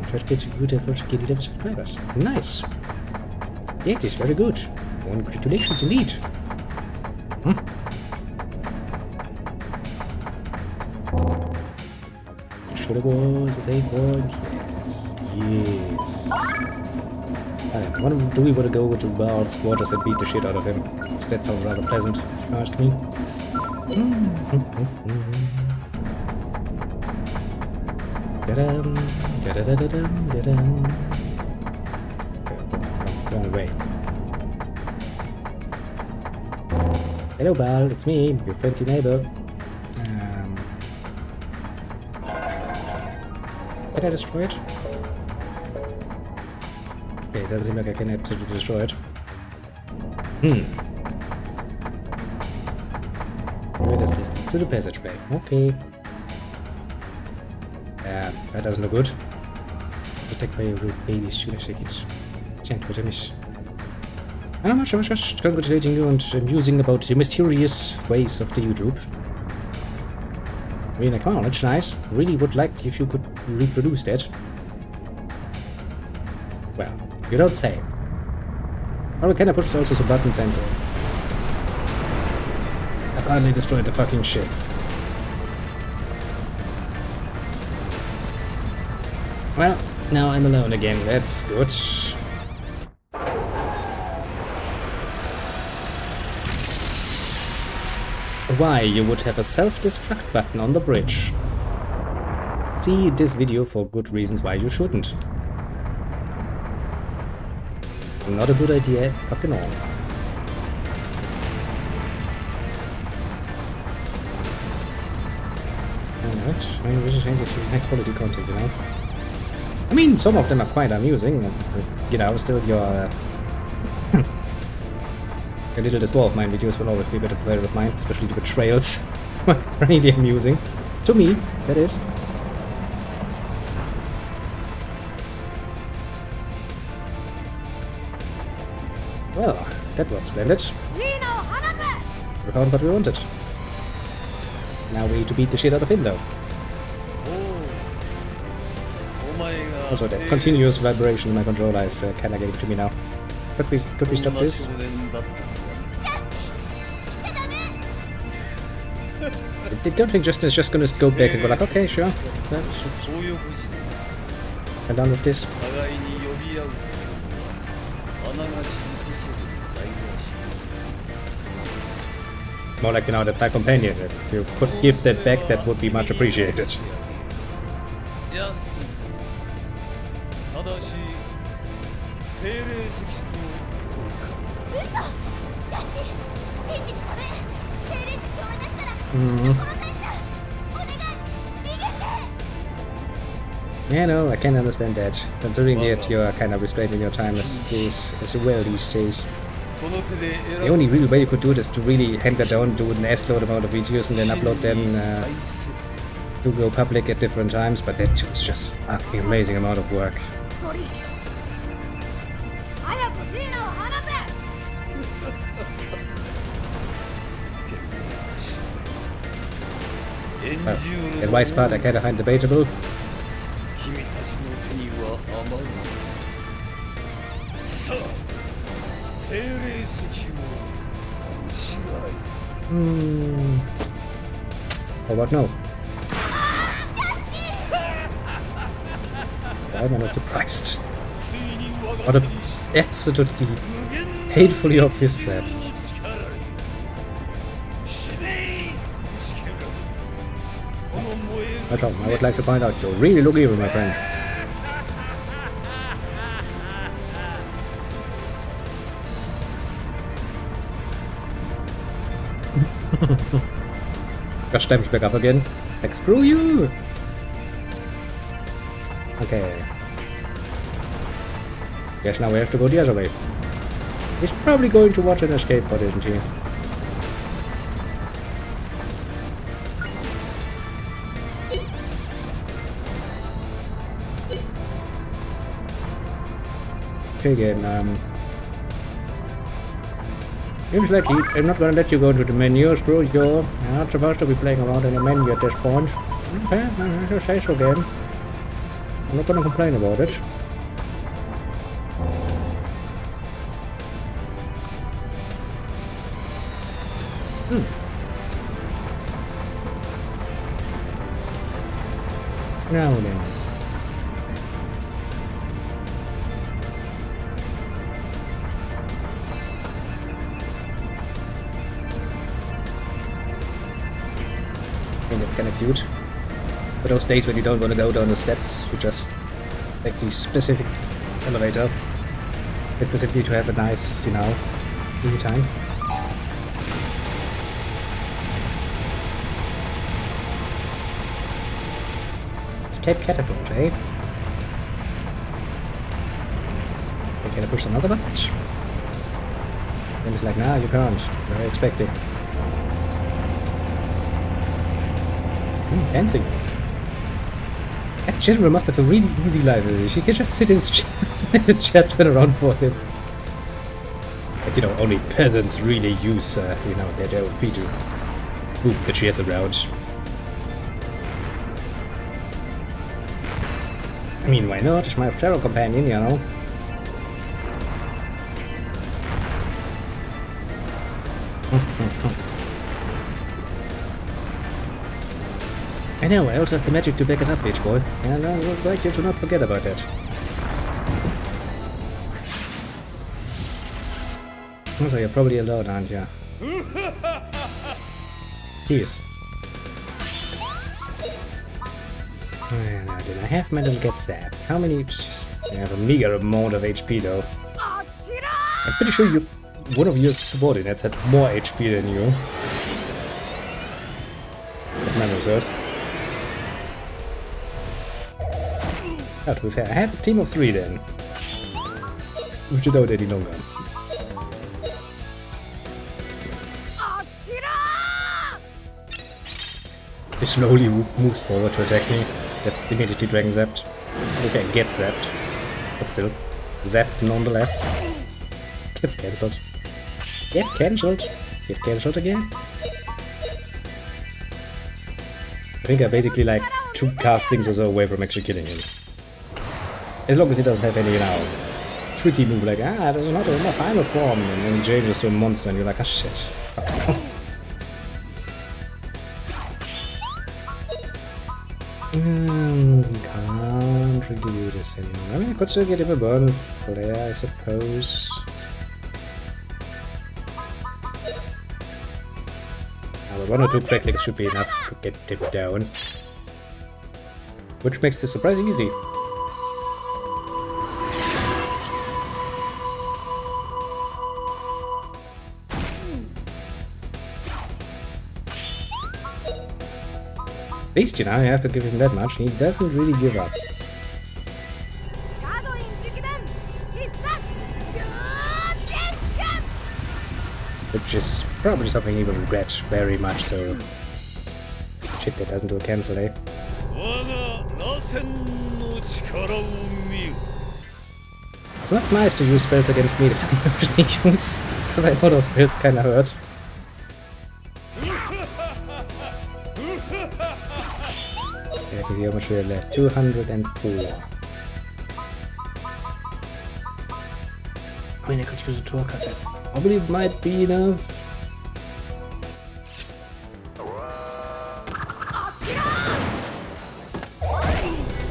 Try to get a good effort to get 11 subscribers. Nice! That is very good. Congratulations indeed. Sure there was a save point. Yes. Yes. Do we want to go to Baal's quarters and beat the shit out of him? That sounds rather pleasant, if you ask me. Wrong way. Hello, Bal, it's me, your friendly neighbor. Can I destroy it? Okay, it doesn't seem like I can absolutely destroy it. Where does this lead? To the passageway. Okay. That doesn't look good. Protect by your baby, should I shake it? Can't put any. I'm not sure, just congratulating you and musing about the mysterious ways of the YouTube. Really acknowledge, nice. Really would like if you could reproduce that. Well, you don't say. Oh, can I push also some buttons and... I've hardly destroyed the fucking ship. Well, now I'm alone again, that's good. Why you would have a self-destruct button on the bridge. See this video for good reasons why you shouldn't. Not a good idea, fucking all. Alright, I mean, this is high quality content, you know. I mean, some of them are quite amusing, you know, still your little the Sword of Mine videos will always be a bit of a favorite of mine, especially the betrayals. Really amusing. To me, that is. Well, that was splendid. We found what we wanted. Now we need to beat the shit out of him, though. Also, that continuous vibration in my controller is kinda getting to me now. Could we stop this? I don't think Justin is just gonna go back and go like, okay, sure. I'm done with this. More like, you know, that my companion. If you could give that back, that would be much appreciated. Yeah, no, I can understand that. Considering that you are kind of restraining your time as well these days. The only real way you could do it is to really hammer down, do an S-load amount of videos and then upload them to go public at different times, but that is just fucking amazing amount of work. Well, the advice part I kinda find debatable. How about no? Why am I not surprised? What an absolutely painfully obvious trap. I would like to find out, you really look evil, my friend. Gosh, damn, back up again. Like, screw you! Okay. Guess now we have to go the other way. He's probably going to watch an escape pod, isn't he? Okay, game, seems like I'm not gonna let you go into the menu, screw you. You're not supposed to be playing around in the menu at this point. Okay, I should say so, game. I'm not gonna complain about it. Now then. That's kind of cute. For those days when you don't want to go down the steps, you just take the specific elevator. Specifically to have a nice, you know, easy time. Escape catapult, eh? Okay, can I push another button? Then it's like, nah, you can't. Very expecting. Fancy. That general must have a really easy life. She can just sit in his chair, let the chair turn around for him. Like, you know, only peasants really use, you know, their own feet to move the chairs around. I mean, why not? It's my travel companion, you know. I know, I also have the magic to back it up, bitch boy. And I would like you to not forget about that. Also, you're probably alone, aren't you? Jeez. Now, did I have metal get zapped? How many? I have a meager amount of HP though. I'm pretty sure one of your subordinates had more HP than you. If memory serves. Oh, to be fair, I had a team of 3 then. Which you don't any longer. He slowly moves forward to attack me. Gets immediately dragon zapped. Okay, gets zapped. But still. Zapped nonetheless. Gets cancelled. Get cancelled. Get cancelled again. I think I basically like 2 castings or so away from actually killing him. As long as he doesn't have any, you know, tricky move like, there's not enough final form, and then he changes to a monster and you're like, ah shit. Fuck no. Can't really do this anymore. I mean, I could still get him a burn flare, I suppose. But 1 or 2 backlinks should be enough to get him down. Which makes this surprisingly easy. At least, you know, you have to give him that much. He doesn't really give up. Which is probably something he will regret very much, so... Shit, that doesn't do a cancel, eh? It's not nice to use spells against me that I usually use, because I know those spells kinda hurt. Yeah, to see how much we have left. 204. I mean, I could use a tour cut. That probably might be enough.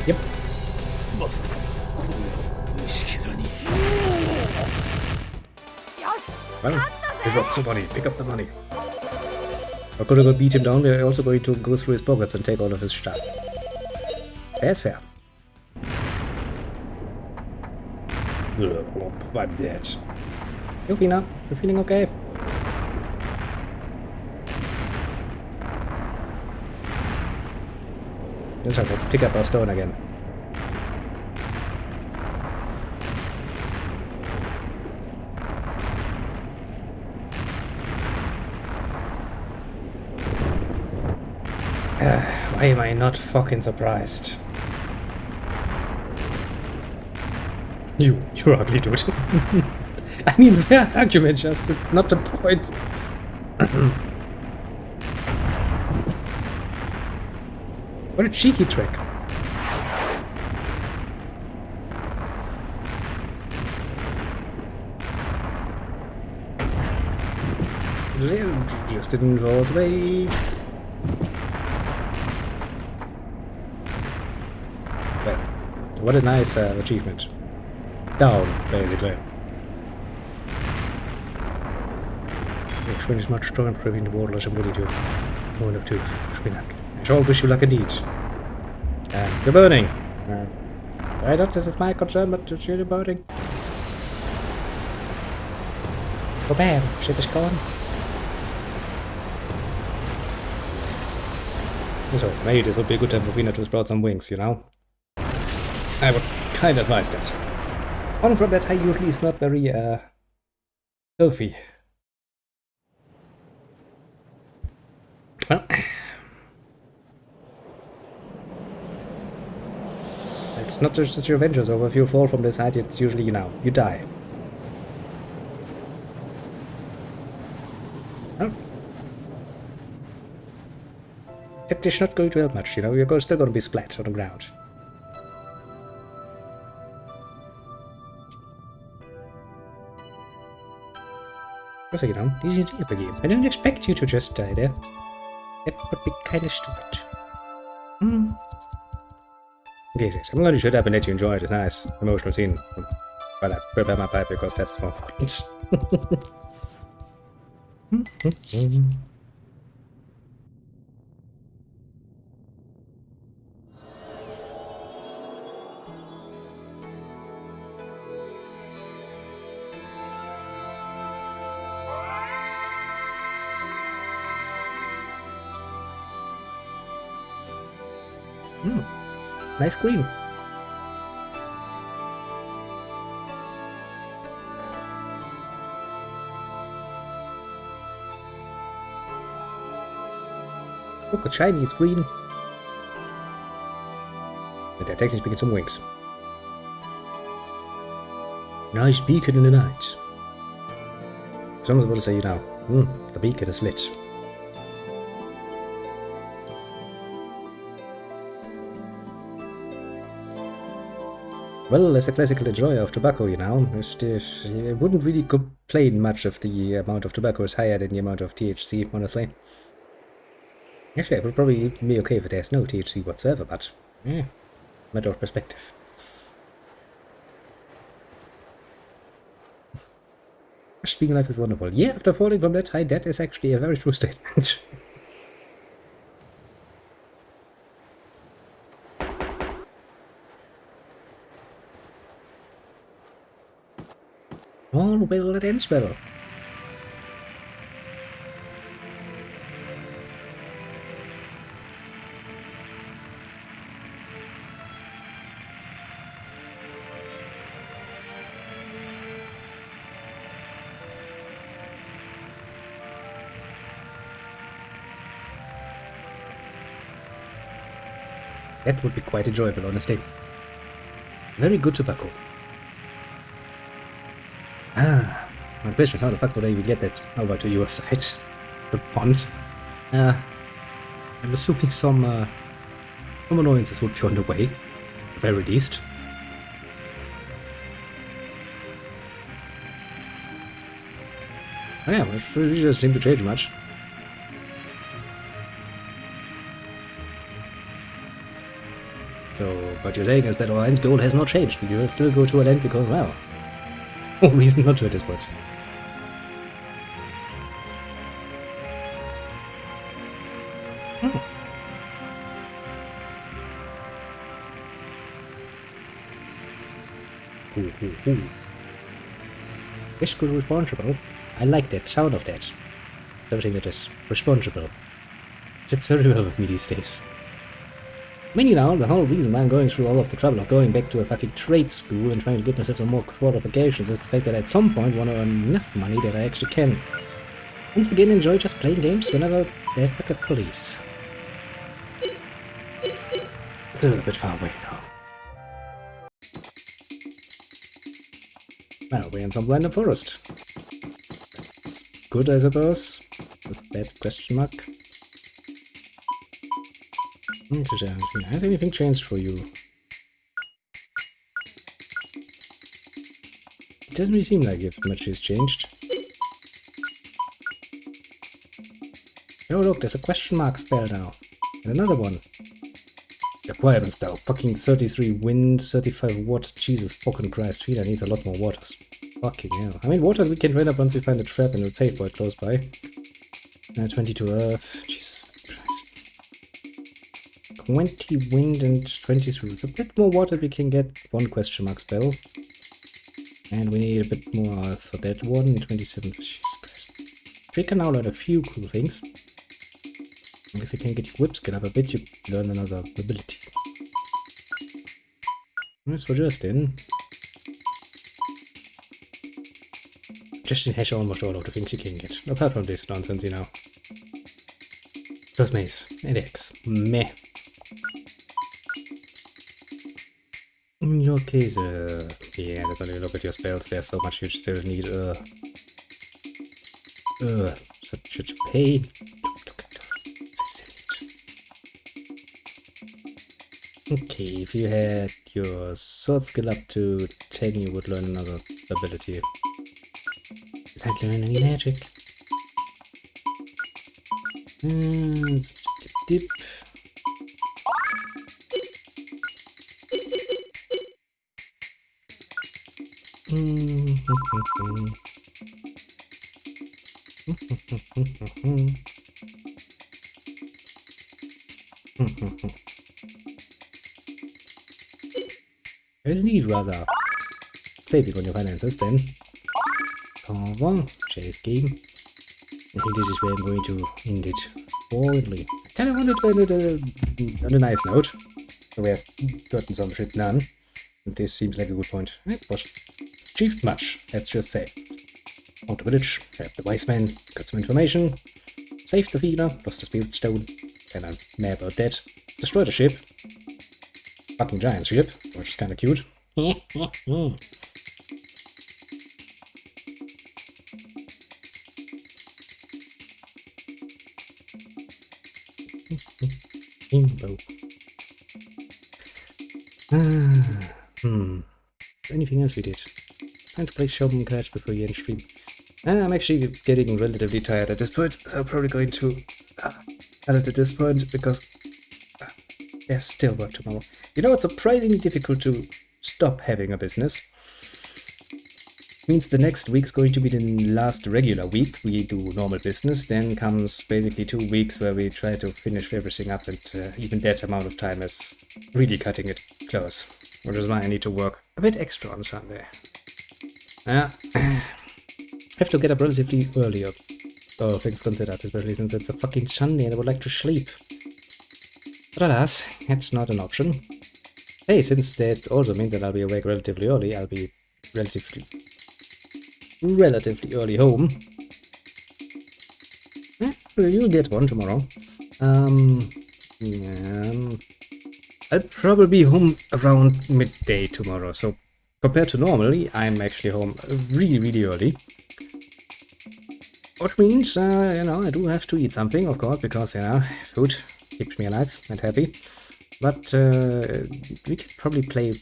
Yep. Well, he dropped somebody. Pick up the money. We're gonna go beat him down. We're also going to go through his pockets and take all of his stuff. That's fair. I'm dead. You Fina? You feeling okay? That's right, let's pick up our stone again. Why am I not fucking surprised? You're ugly, dude. I mean, fair argument, just not the point. What a cheeky trick. Just didn't roll away. Well, what a nice achievement. Down, basically. Ich much stronger for the waterless and body to one of tooth. I shall wish you luck indeed. You're burning. I don't, this is my concern, but you're burning. bam, ship is gone. So maybe this would be a good time for Vina to sprout some wings, you know? I would kind of advise that. One from that high usually is not very, healthy. Well, it's not just your adventure, so if you fall from this height, it's usually, you know, you die. Well, that is not going to help much, you know, you're still going to be splat on the ground. Also, you know, this is a game. I don't expect you to just die there. That would be kind of stupid. Okay, I'm glad you shut up and let you enjoy this nice emotional scene while I prepare my pipe, because that's more important. Nice green. Look, it's shiny, it's green. But they're technically speaking some wings. Nice beacon in the night. Someone's about to say, you know, the beacon is lit. Well, as a classical enjoyer of tobacco, you know, I wouldn't really complain much if the amount of tobacco is higher than the amount of THC, honestly. Actually, I would probably be okay if there's no THC whatsoever, but, matter of perspective. Being alive is wonderful. Yeah, after falling from that height, that is actually a very true statement. All well that ends well. That would be quite enjoyable, honestly. Very good tobacco. My question is how the fuck would I even get that over to your side? The pond. I'm assuming some annoyances would be on the way, at the very least. Oh yeah, it really doesn't seem to change much. So, what you're saying is that our end goal has not changed. We will still go to an end because, well, no reason not to at this point. Fiscal responsible. I like that sound of that. Everything that is responsible. Sits very well with me these days. I mean, you know, the whole reason why I'm going through all of the trouble of going back to a fucking trade school and trying to get myself some more qualifications is the fact that I at some point want to earn enough money that I actually can once again enjoy just playing games whenever they're fucking police. It's a little bit far away though. Well, we're in some random forest. It's good, I suppose. With that question mark. Has anything changed for you? It doesn't really seem like much has changed. Oh look, there's a question mark spell now. And another one. Requirements though. Fucking 33 wind, 35 water. Jesus fucking Christ, Fina needs a lot more waters. Fucking hell. I mean, water we can drain up once we find a trap and a safe point close by. 22 earth. Jesus Christ. 20 wind and 23. So a bit more water we can get. One question mark spell. And we need a bit more for that one. 27. Jesus Christ. We can now learn a few cool things. And if you can get your whip skill up a bit, you learn another ability. That's for Justin. Justin has almost all of the things you can get. Apart from this nonsense, you know. Plus mace and X. Meh. In your case, yeah, let's only look at your spells. There's so much you still need. Such a pain. Okay, if you had your sword skill up to 10, you would learn another ability. You can't learn any magic. Dip. There's need rather saving on your finances then. However, save game. I think this is where I'm going to end it forwardly. I kind of wanted to end it on a nice note. We have gotten some shit done. And this seems like a good point. It was achieved much, let's just say. Found the village, helped the wise man, got some information, saved the feeder, lost the spirit stone, and I'm mad about that. Destroyed a ship. Fucking giant ship, which is kinda cute. Imbo. Anything else we did? Time to play Shogun Catch before you end stream. I'm actually getting relatively tired at this point, so I'm probably going to cut it at this point because there's still work tomorrow. You know, it's surprisingly difficult to stop having a business. Means the next week's going to be the last regular week we do normal business, then comes basically 2 weeks where we try to finish everything up, and even that amount of time is really cutting it close, which is why I need to work a bit extra on Sunday. Have to get up relatively early, all things considered, especially since it's a fucking Sunday and I would like to sleep. But alas, that's not an option. Hey, since that also means that I'll be awake relatively early, I'll be relatively early home. You'll get one tomorrow. I'll probably be home around midday tomorrow, so compared to normally, I'm actually home really, really early. Which means, you know, I do have to eat something, of course, because, you know, food keeps me alive and happy. But we could probably play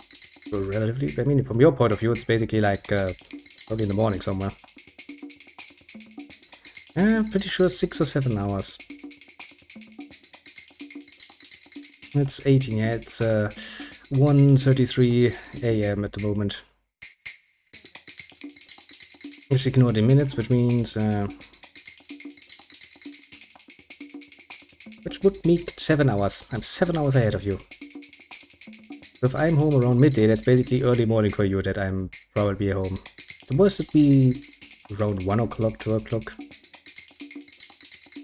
relatively, I mean, from your point of view, it's basically like probably in the morning somewhere. Pretty sure 6 or 7 hours. It's 18, yeah, it's 1:33 AM at the moment. Just ignore the minutes, which means which would make 7 hours. I'm 7 hours ahead of you. So if I'm home around midday, that's basically early morning for you that I'm probably home. The worst would be around 1 o'clock, 2 o'clock.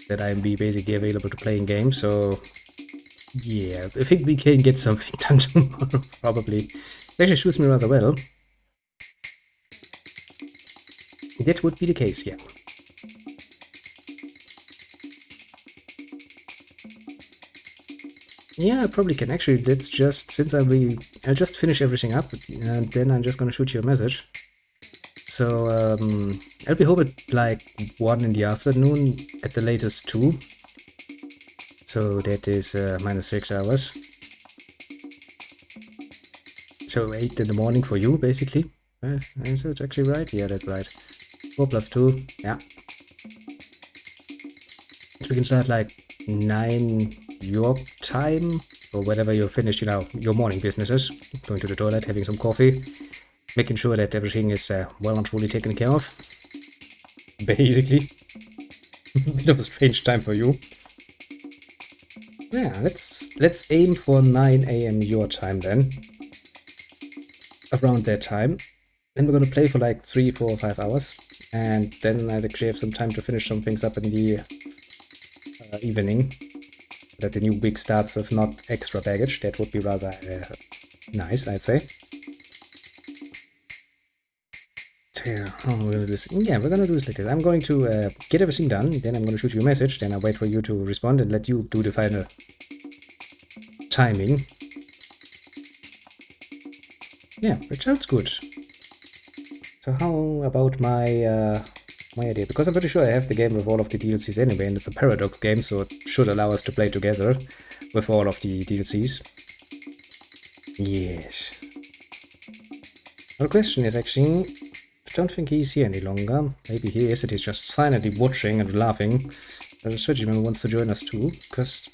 That I'd be basically available to playing games, so yeah, I think we can get something done tomorrow, probably. It actually suits me rather well. That would be the case, yeah. Yeah, I probably can. Actually, let's just, since I'll just finish everything up, and then I'm just gonna shoot you a message. So, I'll be home at like 1 in the afternoon, at the latest 2. So that is minus 6 hours. So 8 in the morning for you, basically. Is that actually right? Yeah, that's right. 4 plus 2, yeah. So we can start like 9 your time, or whenever you're finished, you know, your morning businesses. Going to the toilet, having some coffee, making sure that everything is well and truly taken care of. Basically. Bit of a strange time for you. Yeah, let's aim for 9 AM your time then. Around that time. Then we're gonna play for like 3, 4, 5 hours, and then I'd actually have some time to finish some things up in the evening. That the new week starts with not extra baggage. That would be rather nice, I'd say. So, we're gonna do this. Yeah, we're gonna do this like this. I'm going to get everything done, then I'm gonna shoot you a message, then I'll wait for you to respond and let you do the final timing. Yeah, which sounds good. So how about my my idea? Because I'm pretty sure I have the game with all of the DLCs anyway, and it's a Paradox game, so it should allow us to play together with all of the DLCs. Yes. The question is actually, I don't think he's here any longer. Maybe he is, and he's just silently watching and laughing. But a strategy member wants to join us too, because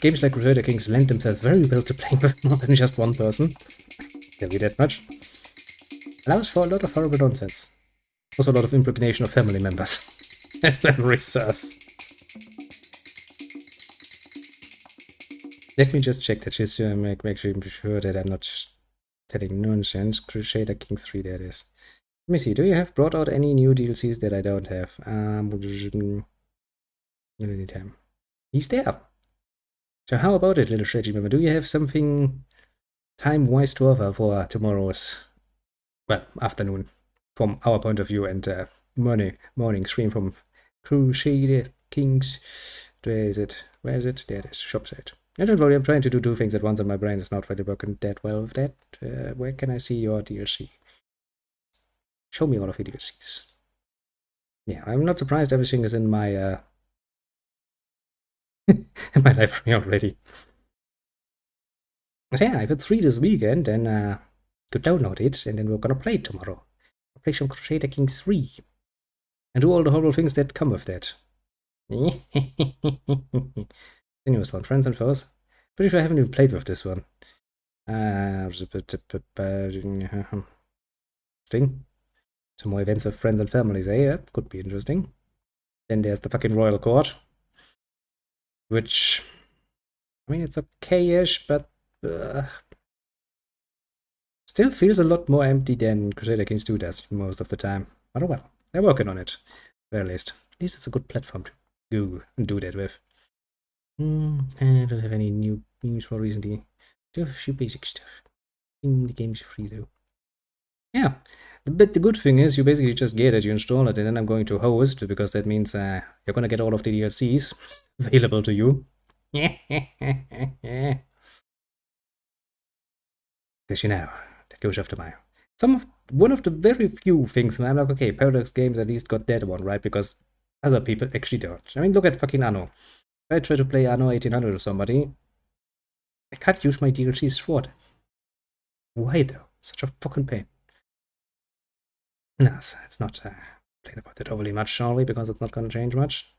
games like Crusader Kings lend themselves very well to playing with more than just one person. Tell you that much. Allows for a lot of horrible nonsense. Also a lot of impregnation of family members. If memory serves. Let me just check that just to make sure that I'm not telling nonsense. Crusader Kings 3, there it is. Let me see, do you have brought out any new DLCs that I don't have? Anytime. He's there. So how about it, little strategy member? Do you have something time-wise to offer for tomorrow's, well, afternoon, from our point of view, and morning stream from Crusader Kings? Where is it? Where is it? There it is, shop site. Yeah, don't worry, I'm trying to do two things at once and my brain is not really working that well with that. Where can I see your DLC? Show me all of your DLCs. Yeah, I'm not surprised everything is in my in my library already. But yeah, if it's free this weekend, then you could download it, and then we're gonna play it tomorrow. I'll play some Crusader Kings 3. And do all the horrible things that come with that. The newest one, Friends and Foes. Pretty sure I haven't even played with this one. Sting. Some more events with friends and families, eh? That could be interesting. Then there's the fucking Royal Court. Which, I mean, it's okay-ish, but still feels a lot more empty than Crusader Kings 2 does most of the time. But oh well, they're working on it, at the very least. At least it's a good platform to go and do that with. I don't have any new news for recently. I do have a few basic stuff. In the game's free though. Yeah, but the good thing is you basically just get it, you install it, and then I'm going to host, because that means you're gonna get all of the DLCs available to you. Because you know, that goes after my... One of the very few things, and I'm like, okay, Paradox Games at least got that one right, because other people actually don't. I mean, look at fucking Anno. If I try to play Anno 1800 with somebody, I can't use my DLCs for it. Why though? Such a fucking pain. No, it's not playing about it overly much, surely, because it's not going to change much.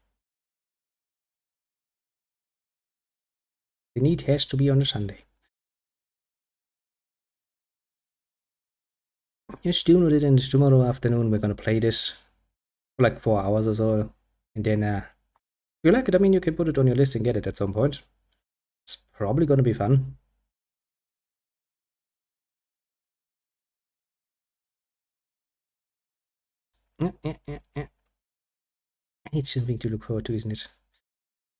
The need has to be on a Sunday. Just download it, and tomorrow afternoon we're going to play this for like 4 hours or so. And then, if you like it, I mean, you can put it on your list and get it at some point. It's probably going to be fun. It's something to look forward to, isn't it?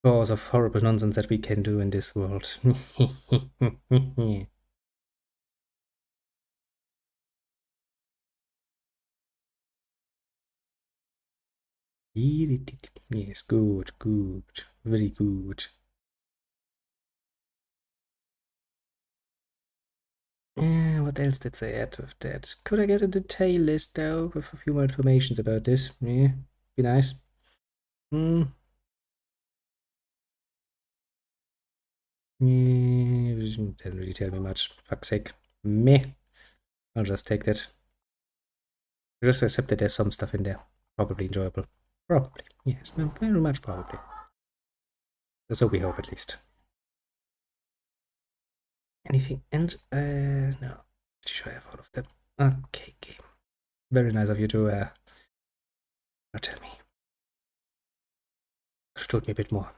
Because of horrible nonsense that we can do in this world. Yes, good, very good. What else did they add with that? Could I get a detail list though, with a few more informations about this? Yeah, be nice. Yeah, doesn't really tell me much. Fuck's sake. Meh. I'll just take that. Just accept that there's some stuff in there. Probably enjoyable. Probably. Yes, very much probably. So we hope, at least. Anything? And, no. Sure, I have all of them. Okay, game. Very nice of you to, not tell me. Could have told me a bit more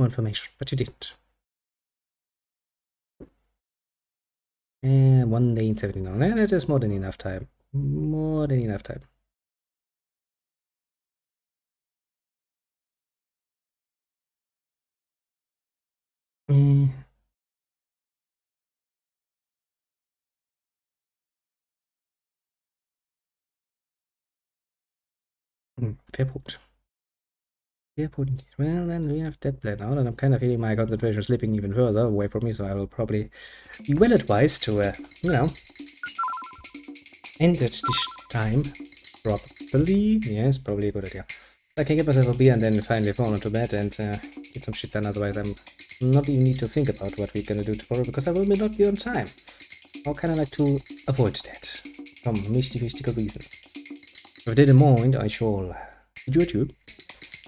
information, but you didn't. 1 day and 79. That is more than enough time. More than enough time. Eh, fair point. Fair point. Well, then we have that plan out, and I'm kind of feeling my concentration slipping even further away from me, so I will probably be well advised to, end it this time. Probably. Yes, probably a good idea. I can get myself a beer and then finally fall into bed and get some shit done, otherwise I'm not even need to think about what we're gonna do tomorrow, because I will not be on time. I'll kind of like to avoid that, some mystical reason. With that in mind, I shall bid you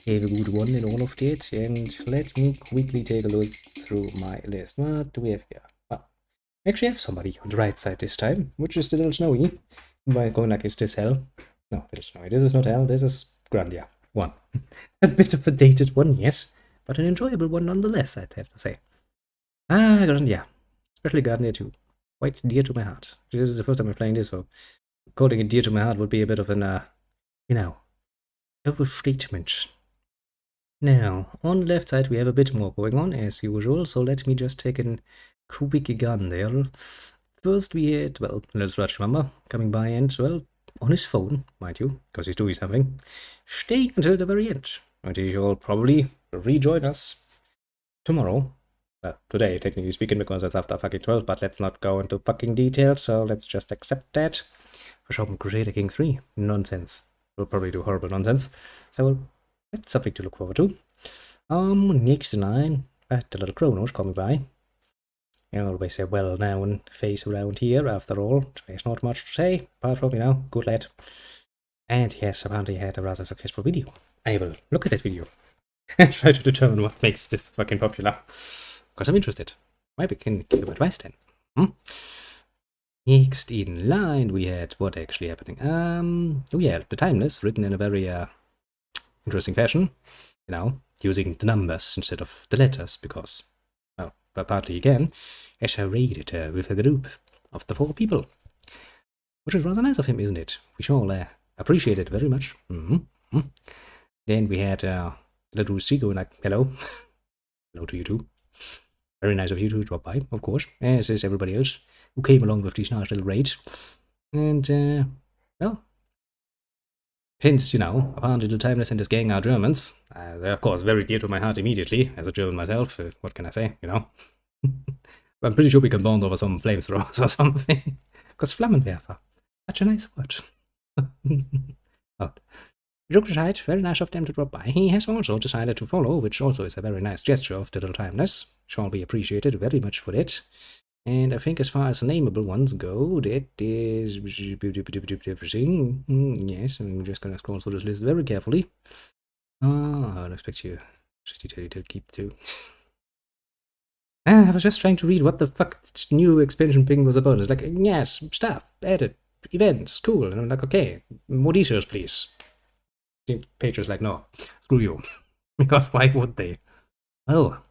have a good one in all of that, and let me quickly take a look through my list. What do we have here? Well, we actually have somebody on the right side this time, which is a little snowy. By going like, is this hell? No, little snowy. This is not hell, this is Grandia. One. A bit of a dated one, yes, but an enjoyable one nonetheless, I'd have to say. Ah, Grandia. Especially Grandia 2. Quite dear to my heart. This is the first time I'm playing this, so calling it dear to my heart would be a bit of an, overstatement. Now, on the left side we have a bit more going on, as usual, so let me just take a quick gun there. First we had, well, let's watch Mama coming by and, well, on his phone, mind you, because he's doing something, staying until the very end. And he will probably rejoin us tomorrow. Well, today, technically speaking, because it's after fucking 12, but let's not go into fucking details, so let's just accept that. For sure, Crusader King 3, nonsense. We'll probably do horrible nonsense. So, that's something to look forward to. Next in line, the little Kronos coming by. Always a well-known face around here, after all. There's not much to say, apart from, good lad. And yes, apparently had a rather successful video. I will look at that video and try to determine what makes this fucking popular. Because I'm interested. Maybe we can give them advice then. Next in line, we had what actually happening? Oh yeah, the Timeless, written in a very interesting fashion. Using the numbers instead of the letters, because, well, but partly again, Escher raided with a group of the 4 people. Which is rather nice of him, isn't it? We shall appreciate it very much. Then we had little Lucy going like, hello. Hello to you too. Very nice of you to drop by, of course, as is everybody else who came along with these nice little raids. And, well, since, apparently the Timeless and his gang are Germans, they're of course very dear to my heart immediately, as a German myself, what can I say, I'm pretty sure we can bond over some flamethrowers or something. Because Flammenwerfer, such a nice word. Well, Jokeshite, very nice of them to drop by. He has also decided to follow, which also is a very nice gesture of the little Timeless. Shall be appreciated very much for it. And I think as far as nameable ones go, that is everything. Yes, I'm just gonna scroll through this list very carefully. I don't expect you to keep to. I was just trying to read what the fuck new expansion thing was about. It's like, yes, stuff, added, events, cool. And I'm like, okay, more details, please. The page was like, no, screw you. Because why would they? Well,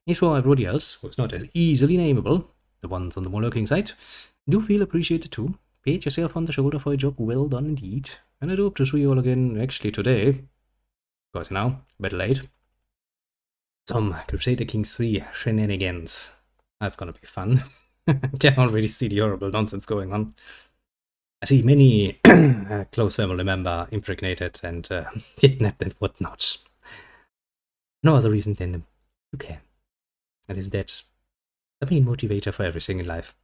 as for everybody else who's not as easily nameable, the ones on the more lurking side, do feel appreciated too. Pat yourself on the shoulder for a job well done indeed. And I do hope to see you all again actually today. Because, a bit late. Some Crusader Kings 3 shenanigans. That's gonna be fun. I can already see the horrible nonsense going on. I see many close family member impregnated and kidnapped and whatnot. No other reason than you can. And is that the main motivator for everything in life?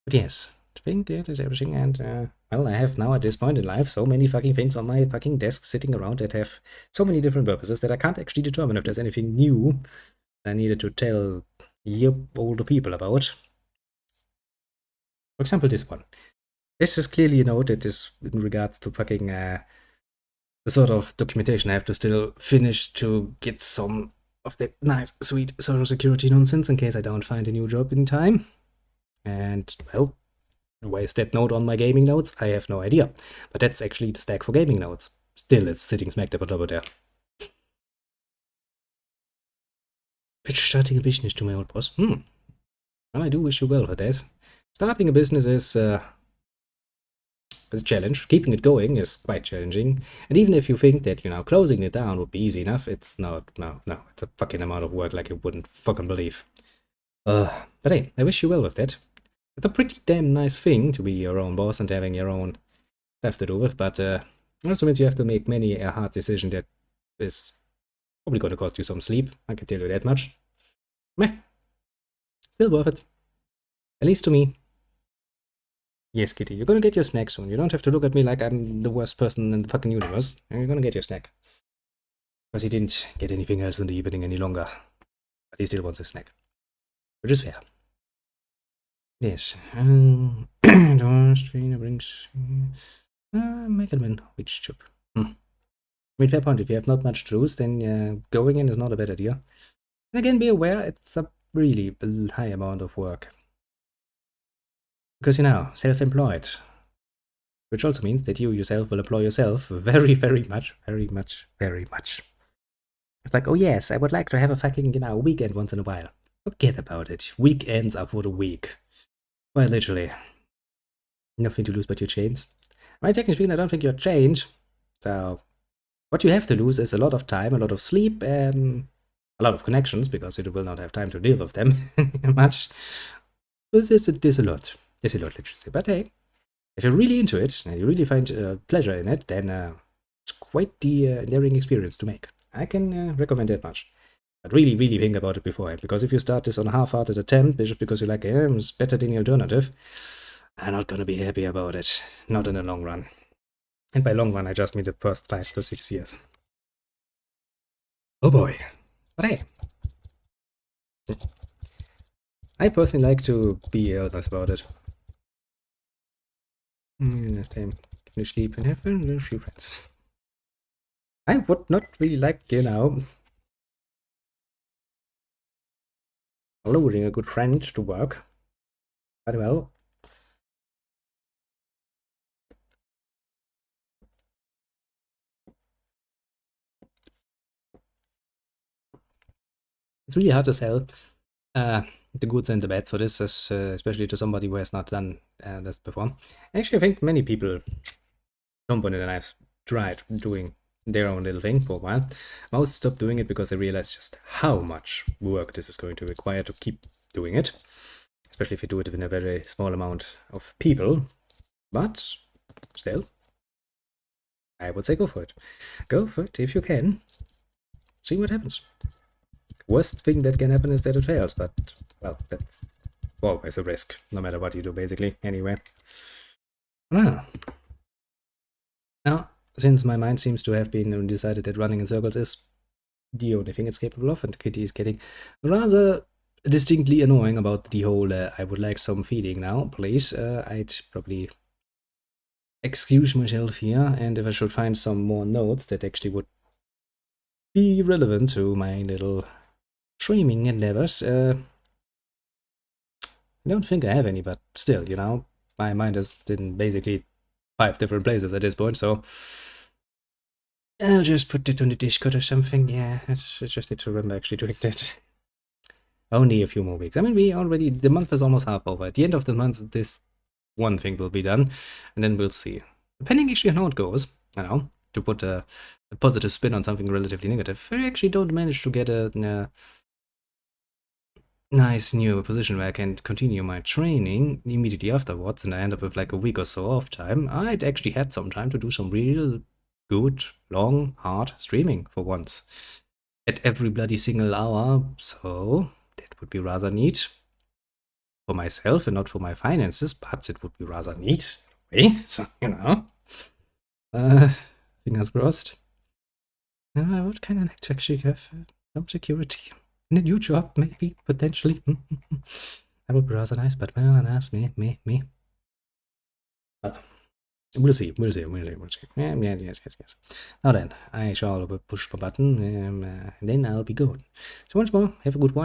But yes, I think that is everything, and well, I have now at this point in life so many fucking things on my fucking desk sitting around that have so many different purposes that I can't actually determine if there's anything new I needed to tell you older people about. For example, this one. This is clearly a note that is in regards to fucking the sort of documentation I have to still finish to get some of that nice, sweet social security nonsense in case I don't find a new job in time. And, well, why is that note on my gaming notes? I have no idea. But that's actually the stack for gaming notes. Still, it's sitting smack dab over there. Pitch starting a business to my old boss. Well, I do wish you well for that. Starting a business is, a challenge. Keeping it going is quite challenging. And even if you think that, closing it down would be easy enough, it's not. No. It's a fucking amount of work like you wouldn't fucking believe. But hey, I wish you well with that. It's a pretty damn nice thing to be your own boss and having your own stuff to do with, but it also means you have to make many a hard decision that is probably going to cost you some sleep. I can tell you that much. Meh. Still worth it. At least to me. Yes, Kitty, you're gonna get your snack soon. You don't have to look at me like I'm the worst person in the fucking universe. You're gonna get your snack. Because he didn't get anything else in the evening any longer. But he still wants a snack. Which is fair. Yes. Doors, trainer brings... Megalman, which chip? I mean, fair point. If you have not much to lose, then going in is not a bad idea. And again, be aware, it's a really high amount of work. Because, self-employed. Which also means that you yourself will employ yourself very, very much. It's like, oh yes, I would like to have a fucking, weekend once in a while. Forget about it. Weekends are for the weak. Well, literally. Nothing to lose but your chains. Technically speaking, I don't think you're chained. So, what you have to lose is a lot of time, a lot of sleep, a lot of connections, because you will not have time to deal with them much. There's a lot. There's a lot, let's say. But hey, if you're really into it, and you really find pleasure in it, then it's quite the endearing experience to make. I can recommend that much. But really, really think about it beforehand, because if you start this on a half-hearted attempt, just because you're like, it's better than the alternative, I'm not gonna be happy about it. Not in the long run. And by long run, I just mean the first 5 to 6 years. Oh boy. But hey. I personally like to be honest about it. Time to sleep and have a few friends. I would not really like, luring a good friend to work. But well. It's really hard to sell the goods and the bads for this, especially to somebody who has not done this before. Actually, I think many people, Company and I've tried doing their own little thing for a while. Most stopped doing it because they realized just how much work this is going to require to keep doing it, especially if you do it in a very small amount of people. But still, I would say go for it. Go for it if you can. See what happens. Worst thing that can happen is that it fails, but, well, that's always a risk, no matter what you do, basically, anyway. Well. Now, since my mind seems to have been decided that running in circles is the only thing it's capable of, and Kitty is getting rather distinctly annoying about the whole, I would like some feeding now, please, I'd probably excuse myself here, and if I should find some more notes that actually would be relevant to my little streaming endeavors. I don't think I have any, but still, my mind is in basically 5 different places at this point, so I'll just put it on the Discord or something. Yeah, I just need to remember actually doing that. Only a few more weeks. I mean, the month is almost half over. At the end of the month, this one thing will be done, and then we'll see. Depending actually on how it goes, to put a positive spin on something relatively negative, I actually don't manage to get a nice new position where I can continue my training immediately afterwards, and I end up with like a week or so off time. I'd actually had some time to do some real good, long, hard streaming for once. At every bloody single hour, so that would be rather neat. For myself and not for my finances, but it would be rather neat. So, fingers crossed. What kind of to actually have some security? In a new job, maybe, potentially. That would be rather nice, but well, and ask me. We'll see. Yes. Now then, I shall push the button, and then I'll be going. So once more, have a good one.